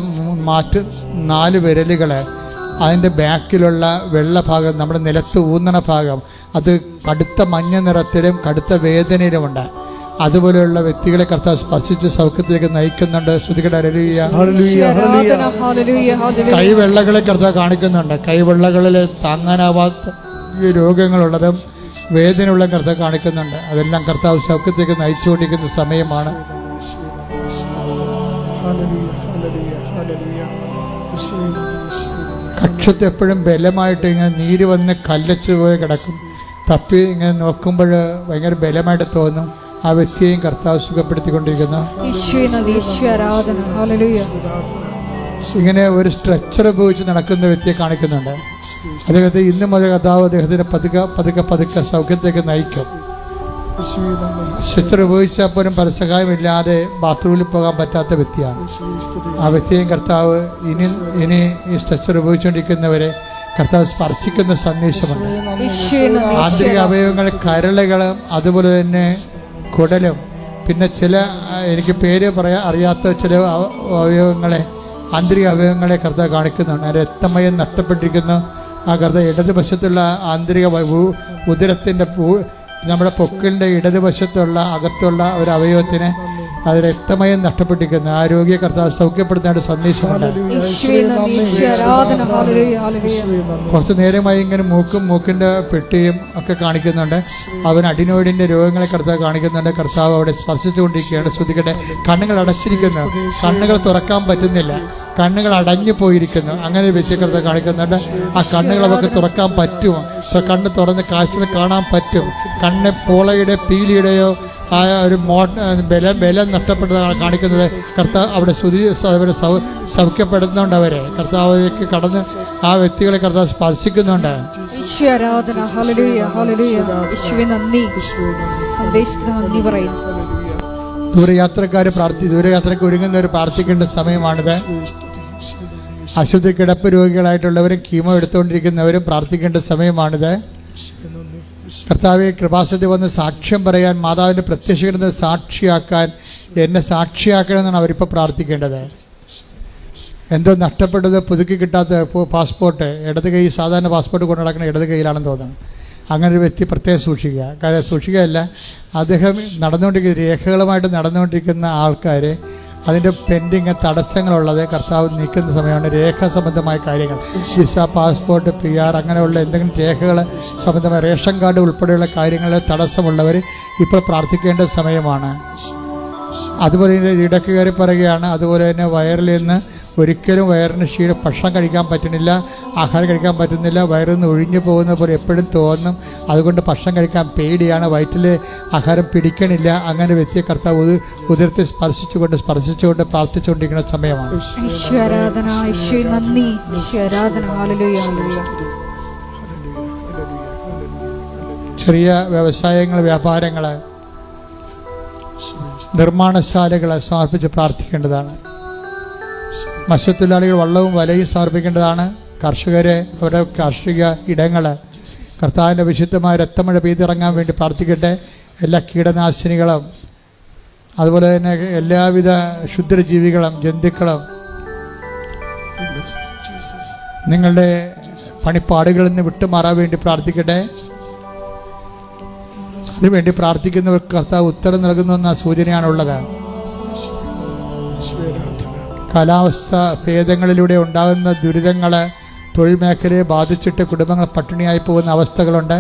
4 വിരലുകൾ, അതിൻ്റെ ബാക്കിലുള്ള വെള്ള ഭാഗം, നമ്മുടെ നിലത്ത് ഊന്നണ ഭാഗം, അത് കടുത്ത മഞ്ഞ നിറത്തിലും കടുത്ത വേദനയിലുമുണ്ട്. അതുപോലെയുള്ള വ്യക്തികളെ കർത്താവ് സ്പർശിച്ച് സൗഖ്യത്തിലേക്ക് നയിക്കുന്നുണ്ട്. ശ്രുതികട കൈവെള്ളകളെ കർത്താവ് കാണിക്കുന്നുണ്ട്. കൈവെള്ളകളിൽ താങ്ങാനാവാത്ത രോഗങ്ങളുള്ളതും വേദനയുള്ള കർത്താവ് കാണിക്കുന്നുണ്ട്. അതെല്ലാം കർത്താവ് സൗഖ്യത്തിലേക്ക് നയിച്ചുകൊണ്ടിരിക്കുന്ന സമയമാണ്. കക്ഷത്ത് എപ്പോഴും ബലമായിട്ട് ഇങ്ങനെ നീര് വന്ന് കല്ലച്ച് പോയി കിടക്കും. തപ്പി ഇങ്ങനെ നോക്കുമ്പോൾ ഭയങ്കര ബലമായിട്ട് തോന്നും. ആ വ്യക്തിയെയും കർത്താവ് സുഖപ്പെടുത്തിക്കൊണ്ടിരിക്കുന്നു. ഇങ്ങനെ ഒരു സ്ട്രെച്ചർ ഉപയോഗിച്ച് നടക്കുന്ന വ്യക്തിയെ കാണിക്കുന്നുണ്ട്. അദ്ദേഹത്തെ ഇന്ന് മുതൽ കർത്താവ് അദ്ദേഹത്തിന് പതുക്കെ സൗഖ്യത്തേക്ക് നയിക്കും. സ്ട്രെച്ചർ ഉപയോഗിച്ചാൽ പോലും പരസഹായമില്ലാതെ ബാത്റൂമിൽ പോകാൻ പറ്റാത്ത വ്യക്തിയാണ്. ആ വ്യക്തിയെയും കർത്താവ് ഇനി ഈ സ്ട്രെച്ചർ ഉപയോഗിച്ചുകൊണ്ടിരിക്കുന്നവരെ കർത്താവ് സ്പർശിക്കുന്ന സന്ദേശമുണ്ട്. ആന്തരിക അവയവങ്ങൾ കരളുകളും അതുപോലെ തന്നെ കുടലും, പിന്നെ ചില എനിക്ക് പേര് അറിയാത്ത ചില അവയവങ്ങളെ, ആന്തരിക അവയവങ്ങളെ കർത്താവ് കാണിക്കുന്നുണ്ട്. രക്തമയം നഷ്ടപ്പെട്ടിരിക്കുന്നു. ആ കർത്താവ് ഇടതുവശത്തുള്ള ആന്തരിക ഉദരത്തിൻ്റെ നമ്മുടെ പൊക്കിളിൻ്റെ ഇടതുവശത്തുള്ള അകത്തുള്ള ഒരു അവയവത്തിന് അത് രക്തമയം നഷ്ടപ്പെട്ടിരിക്കുന്നു. ആ രോഗിയെ കർത്താവ് സൗഖ്യപ്പെടുത്താനായിട്ട് സന്ദേശമുണ്ട്. കുറച്ച് നേരമായി ഇങ്ങനെ മൂക്കിൻ്റെ പെട്ടിയും ഒക്കെ കാണിക്കുന്നുണ്ട്. അവൻ അഡിനോയിഡിൻ്റെ രോഗങ്ങളെ കർത്താവ് കാണിക്കുന്നുണ്ട്. കർത്താവ് അവിടെ സ്പർശിച്ചുകൊണ്ടിരിക്കുകയാണ്. ശ്രദ്ധിക്കട്ടെ, കണ്ണുകൾ അടച്ചിരിക്കുന്നു, കണ്ണുകൾ തുറക്കാൻ പറ്റുന്നില്ല, കണ്ണുകൾ അടഞ്ഞു പോയിരിക്കുന്നു. അങ്ങനെ വ്യക്തി കർത്താവ് കാണിക്കുന്നുണ്ട്. ആ കണ്ണുകൾ അവർക്ക് തുറക്കാൻ പറ്റും. കണ്ണ് തുറന്ന് കാഴ്ചകൾ കാണാൻ പറ്റും. കണ്ണ് പോളയുടെ പീലിയുടെയോ ആയ ഒരു ബലം നഷ്ടപ്പെട്ടതാണ് കാണിക്കുന്നത്. കർത്താവ് അവിടെ അവരെ സൗഖ്യപ്പെടുത്തുന്നുണ്ട്. അവരെ കർത്താവിലേക്ക് കടന്ന് ആ വ്യക്തികളെ കർത്താവ് സ്പർശിക്കുന്നുണ്ട്. ദൂരയാത്രയ്ക്ക് ഒരുങ്ങുന്നവർ പ്രാർത്ഥിക്കേണ്ട സമയമാണിത്. ആശുപത്രി കിടപ്പ് രോഗികളായിട്ടുള്ളവരും കീമോ എടുത്തുകൊണ്ടിരിക്കുന്നവരും പ്രാർത്ഥിക്കേണ്ട സമയമാണിത്. കർത്താവെ കൃപാസനത്തിൽ വന്ന് സാക്ഷ്യം പറയാൻ, മാതാവിൻ്റെ പ്രത്യക്ഷപ്പെടുന്ന സാക്ഷിയാക്കാൻ, എന്നെ സാക്ഷിയാക്കണമെന്നാണ് അവരിപ്പോൾ പ്രാർത്ഥിക്കേണ്ടത്. എന്തോ നഷ്ടപ്പെട്ടത്, പുതുക്കി കിട്ടാത്ത പാസ്പോർട്ട്, ഇടത് കൈ, സാധാരണ പാസ്പോർട്ട് കൊണ്ട് നടക്കുന്ന ഇടത് കൈയിലാണെന്ന് തോന്നുന്നു. അങ്ങനെ ഒരു വ്യക്തി പ്രത്യേകം സൂക്ഷിക്കുക. കാര്യം സൂക്ഷിക്കുകയല്ല, അദ്ദേഹം രേഖകളുമായിട്ട് നടന്നുകൊണ്ടിരിക്കുന്ന ആൾക്കാർ, അതിൻ്റെ പെൻഡിങ് തടസ്സങ്ങളുള്ളത് കർത്താവ് നീക്കുന്ന സമയമാണ്. രേഖ സംബന്ധമായ കാര്യങ്ങൾ, വിസ, പാസ്പോർട്ട്, PR അങ്ങനെയുള്ള എന്തെങ്കിലും രേഖകൾ സംബന്ധമായ റേഷൻ കാർഡ് ഉൾപ്പെടെയുള്ള കാര്യങ്ങളിൽ തടസ്സമുള്ളവർ ഇപ്പോൾ പ്രാർത്ഥിക്കേണ്ട സമയമാണ്. അതുപോലെ ഇടയ്ക്ക് കയറി പറയുകയാണ്. അതുപോലെ തന്നെ വയറിൽ നിന്ന് ഒരിക്കലും വയറിന് ഭക്ഷണം കഴിക്കാൻ പറ്റുന്നില്ല, ആഹാരം കഴിക്കാൻ പറ്റുന്നില്ല, വയറിൽ നിന്ന് ഒഴിഞ്ഞു പോകുന്ന പോലെ എപ്പോഴും തോന്നും. അതുകൊണ്ട് ഭക്ഷണം കഴിക്കാൻ പേടിയാണ്, വയറ്റിൽ ആഹാരം പിടിക്കണില്ല. അങ്ങനെ വ്യക്തിയെ കർത്താവ് ഉദരത്തെ സ്പർശിച്ചുകൊണ്ട് പ്രാർത്ഥിച്ചുകൊണ്ടിരിക്കുന്ന സമയമാണ്. ചെറിയ വ്യവസായങ്ങൾ, വ്യാപാരങ്ങൾ, നിർമ്മാണശാലകളെ സമർപ്പിച്ച് പ്രാർത്ഥിക്കേണ്ടതാണ്. മത്സ്യത്തൊഴിലാളികൾ വള്ളവും വലയും സമർപ്പിക്കേണ്ടതാണ്. കർഷകരെ അവരുടെ കാർഷിക ഇടങ്ങൾ കർത്താവിൻ്റെ വിശുദ്ധമായ രക്തമഴ പെയ്തിറങ്ങാൻ വേണ്ടി പ്രാർത്ഥിക്കട്ടെ. എല്ലാ കീടനാശിനികളും അതുപോലെ തന്നെ എല്ലാവിധ ക്ഷുദ്രജീവികളും ജന്തുക്കളും നിങ്ങളുടെ പണിപ്പാടുകളിൽ നിന്ന് വിട്ടുമാറാൻ വേണ്ടി പ്രാർത്ഥിക്കട്ടെ. അതിനുവേണ്ടി പ്രാർത്ഥിക്കുന്നവർക്ക് കർത്താവ് ഉത്തരം നൽകുന്ന സൂചനയാണുള്ളത്. കാലാവസ്ഥ ഭേദങ്ങളിലൂടെ ഉണ്ടാകുന്ന ദുരിതങ്ങൾ തൊഴിൽ മേഖലയെ ബാധിച്ചിട്ട് കുടുംബങ്ങൾ പട്ടിണിയായി പോകുന്ന അവസ്ഥകളുണ്ട്.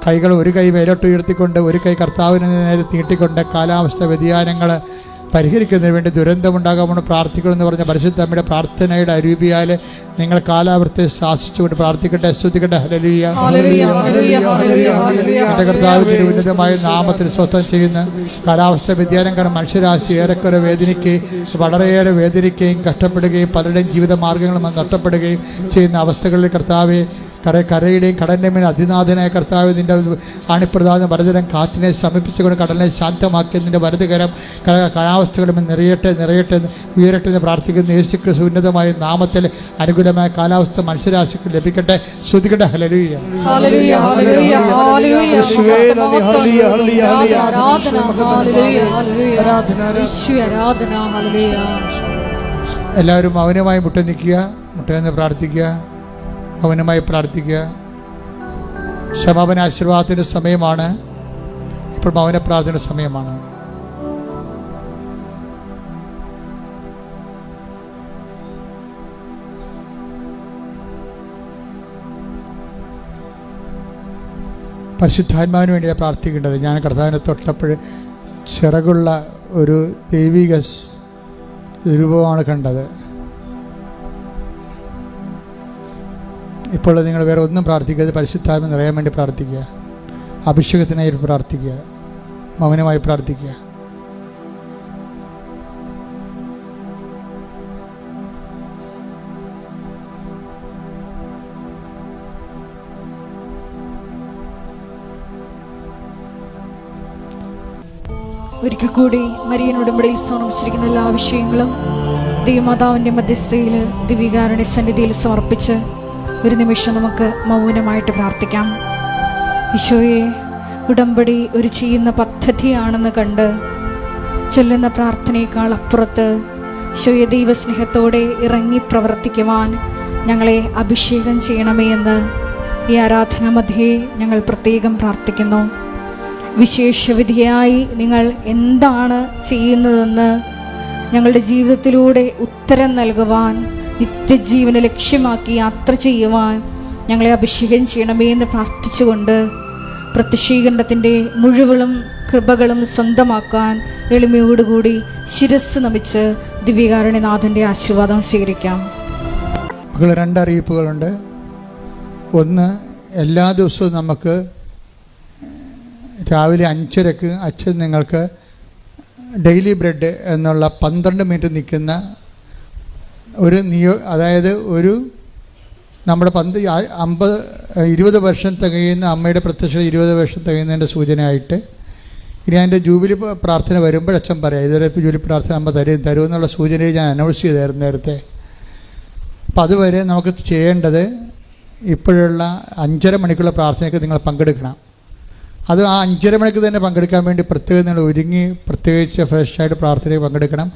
കൈകൾ ഒരു കൈ മേലോട്ട് ഉയർത്തിക്കൊണ്ട് ഒരു കൈ കർത്താവിന് നേരെ നീട്ടിക്കൊണ്ട് കാലാവസ്ഥ വ്യതിയാനങ്ങൾ പരിഹരിക്കുന്നതിന് വേണ്ടി ദുരന്തമുണ്ടാകാമെന്ന് പ്രാർത്ഥിക്കണമെന്ന് പറഞ്ഞ പരിശുദ്ധ അമ്മയുടെ പ്രാർത്ഥനയുടെ അരൂപിയാൽ നിങ്ങൾ കാലാവസ്ഥയെ ശാസിച്ചുകൊണ്ട് പ്രാർത്ഥിക്കട്ടെ. സ്തുതിക്കട്ടെ. ഹല്ലേലൂയ. എൻ്റെ കർത്താവിൻ്റെ ഉന്നതമായ നാമത്തിൽ സ്വസ്ഥം ചെയ്യുന്ന കാലാവസ്ഥ വ്യതിയാനം കാരണം മനുഷ്യരാശി ഏറെക്കുറെ വളരെയേറെ വേദനിക്കുകയും കഷ്ടപ്പെടുകയും പലരുടെയും ജീവിത മാർഗങ്ങളും നഷ്ടപ്പെടുകയും ചെയ്യുന്ന അവസ്ഥകളിൽ കർത്താവെ കരയുടെയും കടലിൻ്റെ മേൽ അതിനാഥനായ കർത്താവ് നിൻ്റെ ആണിപ്രധാന വരദരം കാറ്റിനെ സമീപിച്ചുകൊണ്ട് കടലിനെ ശാന്തമാക്കി നിൻ്റെ വലതുകരം കാലാവസ്ഥകളും നിറയട്ടെ ഉയരട്ടെ എന്ന് പ്രാർത്ഥിക്കുന്ന യേശുക്രിസ്തു ഉന്നതമായ നാമത്തിൽ അനുകൂലമായ കാലാവസ്ഥ മനുഷ്യരാശിക്ക് ലഭിക്കട്ടെ. ശ്രുതിക്കട്ടെ. ഹല്ലേലൂയ. എല്ലാവരും മൗനമായി മുട്ടുനിൽക്കുക. മുട്ടുനിന്ന് പ്രാർത്ഥിക്കുക. മൗനമായി പ്രാർത്ഥിക്കുക. സമാപന ആശീർവാദത്തിൻ്റെ സമയമാണ്. ഇപ്പോൾ മൗന പ്രാർത്ഥന സമയമാണ്. പരിശുദ്ധാത്മാവിന് വേണ്ടിയാണ് പ്രാർത്ഥിക്കേണ്ടത്. ഞാൻ കർത്താവിനെ തൊട്ടപ്പോൾ ചിറകുള്ള ഒരു ദൈവിക രൂപമാണ് കണ്ടത്. ഇപ്പോൾ നിങ്ങൾ വേറെ ഒന്നും പ്രാർത്ഥിക്കരുത്. പരിശുദ്ധാത്മ നിറയാൻ വേണ്ടി പ്രാർത്ഥിക്കുക. അഭിഷേകത്തിനായി പ്രാർത്ഥിക്കുക. മൗനമായി പ്രാർത്ഥിക്കുക. ഒരിക്കൽ കൂടി മരിയൻ ഉടമ്പടിയിൽ സമർപ്പിച്ചിരിക്കുന്ന എല്ലാ വിഷയങ്ങളും ദൈവമാതാവിൻ്റെ മധ്യസ്ഥയിൽ ദിവ്യകാരുണ്യ സന്നിധിയിൽ സമർപ്പിച്ച് ഒരു നിമിഷം നമുക്ക് മൗനമായിട്ട് പ്രാർത്ഥിക്കാം. ഈശോയെ, ഉടമ്പടി ഒരു ചെയ്യുന്ന പദ്ധതിയാണെന്ന് കണ്ട് ചൊല്ലുന്ന പ്രാർത്ഥനയേക്കാൾ അപ്പുറത്ത് ഈശോയെ ദൈവസ്നേഹത്തോടെ ഇറങ്ങി പ്രവർത്തിക്കുവാൻ ഞങ്ങളെ അഭിഷേകം ചെയ്യണമേ എന്ന് ഈ ആരാധന മധ്യേ ഞങ്ങൾ പ്രത്യേകം പ്രാർത്ഥിക്കുന്നു. വിശേഷവിധിയായി നിങ്ങൾ എന്താണ് ചെയ്യുന്നതെന്ന് ഞങ്ങളുടെ ജീവിതത്തിലൂടെ ഉത്തരം നൽകുവാൻ, നിത്യജീവനെ ലക്ഷ്യമാക്കി യാത്ര ചെയ്യുവാൻ ഞങ്ങളെ അഭിഷേകം ചെയ്യണമേ എന്ന് പ്രാർത്ഥിച്ചുകൊണ്ട് പ്രത്യക്ഷീകരണത്തിൻ്റെ മുഴുവനും കൃപകളും സ്വന്തമാക്കാൻ എളിമയോടുകൂടി ശിരസ് നമിച്ച് ദിവ്യകാരുണ്യനാഥൻ്റെ ആശീർവാദം സ്വീകരിക്കാം. രണ്ടറിയിപ്പുകളുണ്ട്. ഒന്ന്, എല്ലാ ദിവസവും നമുക്ക് രാവിലെ 5:30 അച്ഛൻ നിങ്ങൾക്ക് ഡെയിലി ബ്രെഡ് എന്നുള്ള 12 മിനിറ്റ് നിൽക്കുന്ന ഒരു അതായത് ഒരു നമ്മുടെ 20 വർഷം തികയുന്ന അമ്മയുടെ പ്രത്യക്ഷ 20 വർഷം തികയുന്നതിൻ്റെ സൂചനയായിട്ട് ഇനി അതിൻ്റെ ജൂബിലി പ്രാർത്ഥന വരുമ്പോൾ അച്ഛൻ പറയാം, ഇതുവരെ ജൂബിലി പ്രാർത്ഥന അമ്മ തരുമെന്നുള്ള സൂചനയെ ഞാൻ അനൗൺസ് ചെയ്തായിരുന്നു നേരത്തെ. അപ്പം അതുവരെ നമുക്ക് ചെയ്യേണ്ടത് ഇപ്പോഴുള്ള 5:30 മണിക്കുള്ള പ്രാർത്ഥനയ്ക്ക് നിങ്ങൾ പങ്കെടുക്കണം. അത് ആ 5:30 മണിക്ക് തന്നെ പങ്കെടുക്കാൻ വേണ്ടി പ്രത്യേകം നിങ്ങൾ ഒരുങ്ങി പ്രത്യേകിച്ച് ഫ്രഷായിട്ട് പ്രാർത്ഥനയിൽ പങ്കെടുക്കണം.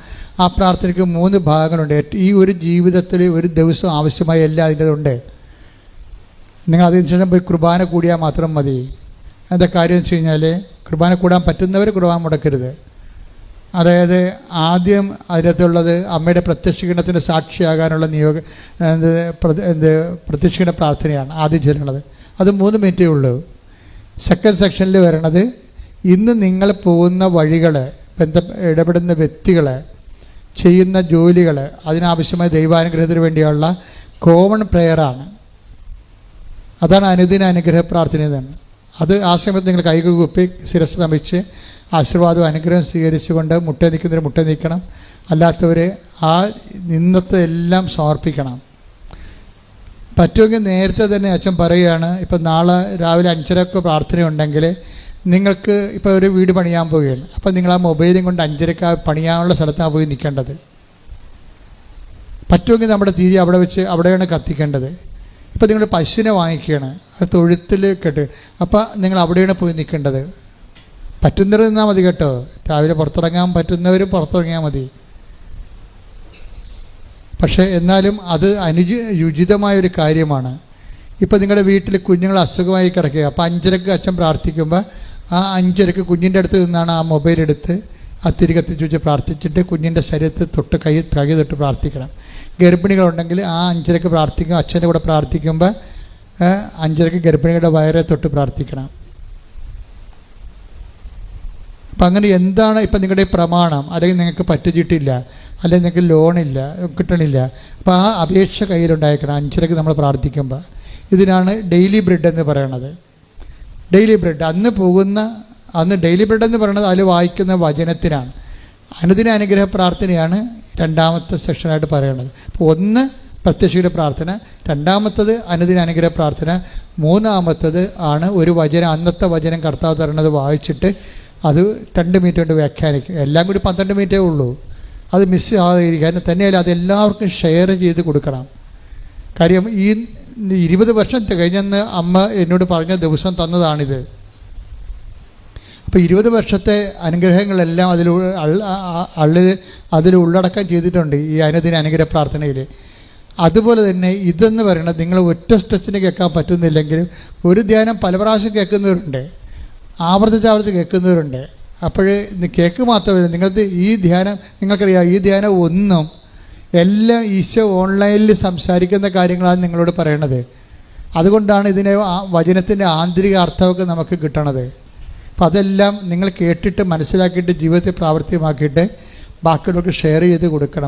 ആ പ്രാർത്ഥനയ്ക്ക് 3 ഭാഗങ്ങളുണ്ട്. ഈ ഒരു ജീവിതത്തിൽ ഒരു ദിവസം ആവശ്യമായ എല്ലാം അതിൻ്റെ ഉണ്ട്. നിങ്ങൾ അതിനുശേഷം പോയി കുർബാന കൂടിയാൽ മാത്രം മതി. എന്താ കാര്യം വെച്ച് കഴിഞ്ഞാൽ, കുർബാന കൂടാൻ പറ്റുന്നവർ കുർബാന മുടക്കരുത്. അതായത് ആദ്യം അതിനകത്തുള്ളത് അമ്മയുടെ പ്രത്യക്ഷീകരണത്തിൻ്റെ സാക്ഷിയാകാനുള്ള പ്രത്യക്ഷീകരണ പ്രാർത്ഥനയാണ് ആദ്യം ചെല്ലുന്നത്. അത് 3 മിനിറ്റേ ഉള്ളൂ. സെക്കൻഡ് സെക്ഷനിൽ വരണത് ഇന്ന് നിങ്ങൾ പോകുന്ന വഴികൾ, ഇടപെടുന്ന വ്യക്തികൾ, ചെയ്യുന്ന ജോലികൾ, അതിനാവശ്യമായ ദൈവാനുഗ്രഹത്തിന് വേണ്ടിയുള്ള കോമൺ പ്രെയറാണ്. അതാണ് അനുദിന അനുഗ്രഹ പ്രാർത്ഥന തന്നെ. അത് ആ സമയത്ത് നിങ്ങൾ കൈകൾ കുപ്പി ശിരസ് നമിച്ച് ആശീർവാദവും അനുഗ്രഹം സ്വീകരിച്ചുകൊണ്ട് മുട്ട നീക്കണം. അല്ലാത്തവരെ ആ നിന്നത്തെ എല്ലാം സമർപ്പിക്കണം. പറ്റുമെങ്കിൽ നേരത്തെ തന്നെ അച്ഛൻ പറയുകയാണ്, ഇപ്പം നാളെ രാവിലെ 5:30 പ്രാർത്ഥനയുണ്ടെങ്കിൽ നിങ്ങൾക്ക് ഇപ്പോൾ ഒരു വീട് പണിയാൻ പോവുകയാണ്. അപ്പോൾ നിങ്ങൾ ആ മൊബൈലും കൊണ്ട് 5:30 പണിയാനുള്ള സ്ഥലത്താണ് പോയി നിൽക്കേണ്ടത്. പറ്റുമെങ്കിൽ നമ്മുടെ തിരി അവിടെ വെച്ച് അവിടെയാണ് കത്തിക്കേണ്ടത്. ഇപ്പോൾ നിങ്ങൾ പശുവിനെ വാങ്ങിക്കുകയാണ്, അത് തൊഴുത്തിൽ കേട്ട്, അപ്പോൾ നിങ്ങൾ അവിടെയാണ് പോയി നിൽക്കേണ്ടത്. പറ്റുന്നവർ നിന്നാൽ മതി കേട്ടോ. രാവിലെ പുറത്തിറങ്ങാൻ പറ്റുന്നവരും പുറത്തിറങ്ങിയാൽ മതി. പക്ഷേ എന്നാലും അത് യുചിതമായൊരു കാര്യമാണ്. ഇപ്പോൾ നിങ്ങളുടെ വീട്ടിൽ കുഞ്ഞുങ്ങൾ അസുഖമായി കിടക്കുക, അപ്പോൾ 5:30 അച്ഛൻ പ്രാർത്ഥിക്കുമ്പോൾ ആ 5:30 കുഞ്ഞിൻ്റെ അടുത്ത് നിന്നാണ് ആ മൊബൈൽ എടുത്ത് ആ തിരി കത്തിച്ച് വെച്ച് പ്രാർത്ഥിച്ചിട്ട് കുഞ്ഞിൻ്റെ ശരീരത്തിൽ തൊട്ട് കൈ തൊട്ട് പ്രാർത്ഥിക്കണം. ഗർഭിണികളുണ്ടെങ്കിൽ ആ 5:30 പ്രാർത്ഥിക്കും. അച്ഛൻ്റെ കൂടെ പ്രാർത്ഥിക്കുമ്പോൾ 5:30 ഗർഭിണികളുടെ വയറെ തൊട്ട് പ്രാർത്ഥിക്കണം. അപ്പം അങ്ങനെ എന്താണ് ഇപ്പം നിങ്ങളുടെ പ്രമാണം? അല്ലെങ്കിൽ നിങ്ങൾക്ക് പറ്റുചീട്ടില്ല, അല്ലെങ്കിൽ നിങ്ങൾക്ക് ലോണില്ല, കിട്ടണില്ല, അപ്പോൾ ആ അപേക്ഷ കയ്യിലുണ്ടായിരിക്കണം 5:30 നമ്മൾ പ്രാർത്ഥിക്കുമ്പോൾ. ഇതിനാണ് ഡെയിലി ബ്രെഡ് എന്ന് പറയണത്. ഡെയിലി ബ്രെഡ് അന്ന് ഡെയിലി ബ്രെഡ് എന്ന് പറയുന്നത് അതിൽ വായിക്കുന്ന വചനത്തിനാണ്. അനുദിന അനുഗ്രഹ പ്രാർത്ഥനയാണ് രണ്ടാമത്തെ സെക്ഷനായിട്ട് പറയണത്. അപ്പോൾ ഒന്ന് പ്രത്യക്ഷയുടെ പ്രാർത്ഥന, രണ്ടാമത്തത് അനുദിന അനുഗ്രഹ പ്രാർത്ഥന, മൂന്നാമത്തത് ആണ് ഒരു വചനം, അന്നത്തെ വചനം കർത്താവ് തരണത് വായിച്ചിട്ട് അത് 2 മിനിറ്റ് കൊണ്ട് വ്യാഖ്യാനിക്കും. എല്ലാം കൂടി 12 മിനിറ്റേ ഉള്ളൂ. അത് മിസ് ആകാതിരിക്കാൻ തന്നെയല്ല, അത് എല്ലാവർക്കും ഷെയർ ചെയ്ത് കൊടുക്കണം. കാര്യം ഈ 20 വർഷം കഴിഞ്ഞെന്ന് അമ്മ എന്നോട് പറഞ്ഞ ദിവസം തന്നതാണിത്. അപ്പോൾ 20 വർഷത്തെ അനുഗ്രഹങ്ങളെല്ലാം അതിൽ ഉള്ളടക്കം ചെയ്തിട്ടുണ്ട് ഈ അനുദിന അനുഗ്രഹ പ്രാർത്ഥനയിൽ. അതുപോലെ തന്നെ ഇതെന്ന് പറയുന്നത് നിങ്ങൾ ഒറ്റ സ്റ്റെച്ചിന് കേൾക്കാൻ പറ്റുന്നില്ലെങ്കിലും ഒരു ധ്യാനം പല പ്രാവശ്യം കേൾക്കുന്നവരുണ്ട്, ആവർത്തിച്ച് കേൾക്കുന്നവരുണ്ട്. അപ്പോൾ കേൾക്ക് മാത്രമല്ല, നിങ്ങൾക്ക് ഈ ധ്യാനം, നിങ്ങൾക്കറിയാം ഈ ധ്യാനം ഒന്നും എല്ലാം ഈശോ ഓൺലൈനിൽ സംസാരിക്കുന്ന കാര്യങ്ങളാണ് നിങ്ങളോട് പറയണത്. അതുകൊണ്ടാണ് ഇതിനെ വചനത്തിൻ്റെ ആന്തരിക അർത്ഥമൊക്കെ നമുക്ക് കിട്ടണത്. അപ്പം അതെല്ലാം നിങ്ങൾ കേട്ടിട്ട് മനസ്സിലാക്കിയിട്ട് ജീവിതത്തെ പ്രാവർത്തികമാക്കിയിട്ട് ബാക്കിയുള്ളവർക്ക് ഷെയർ ചെയ്ത് കൊടുക്കണം.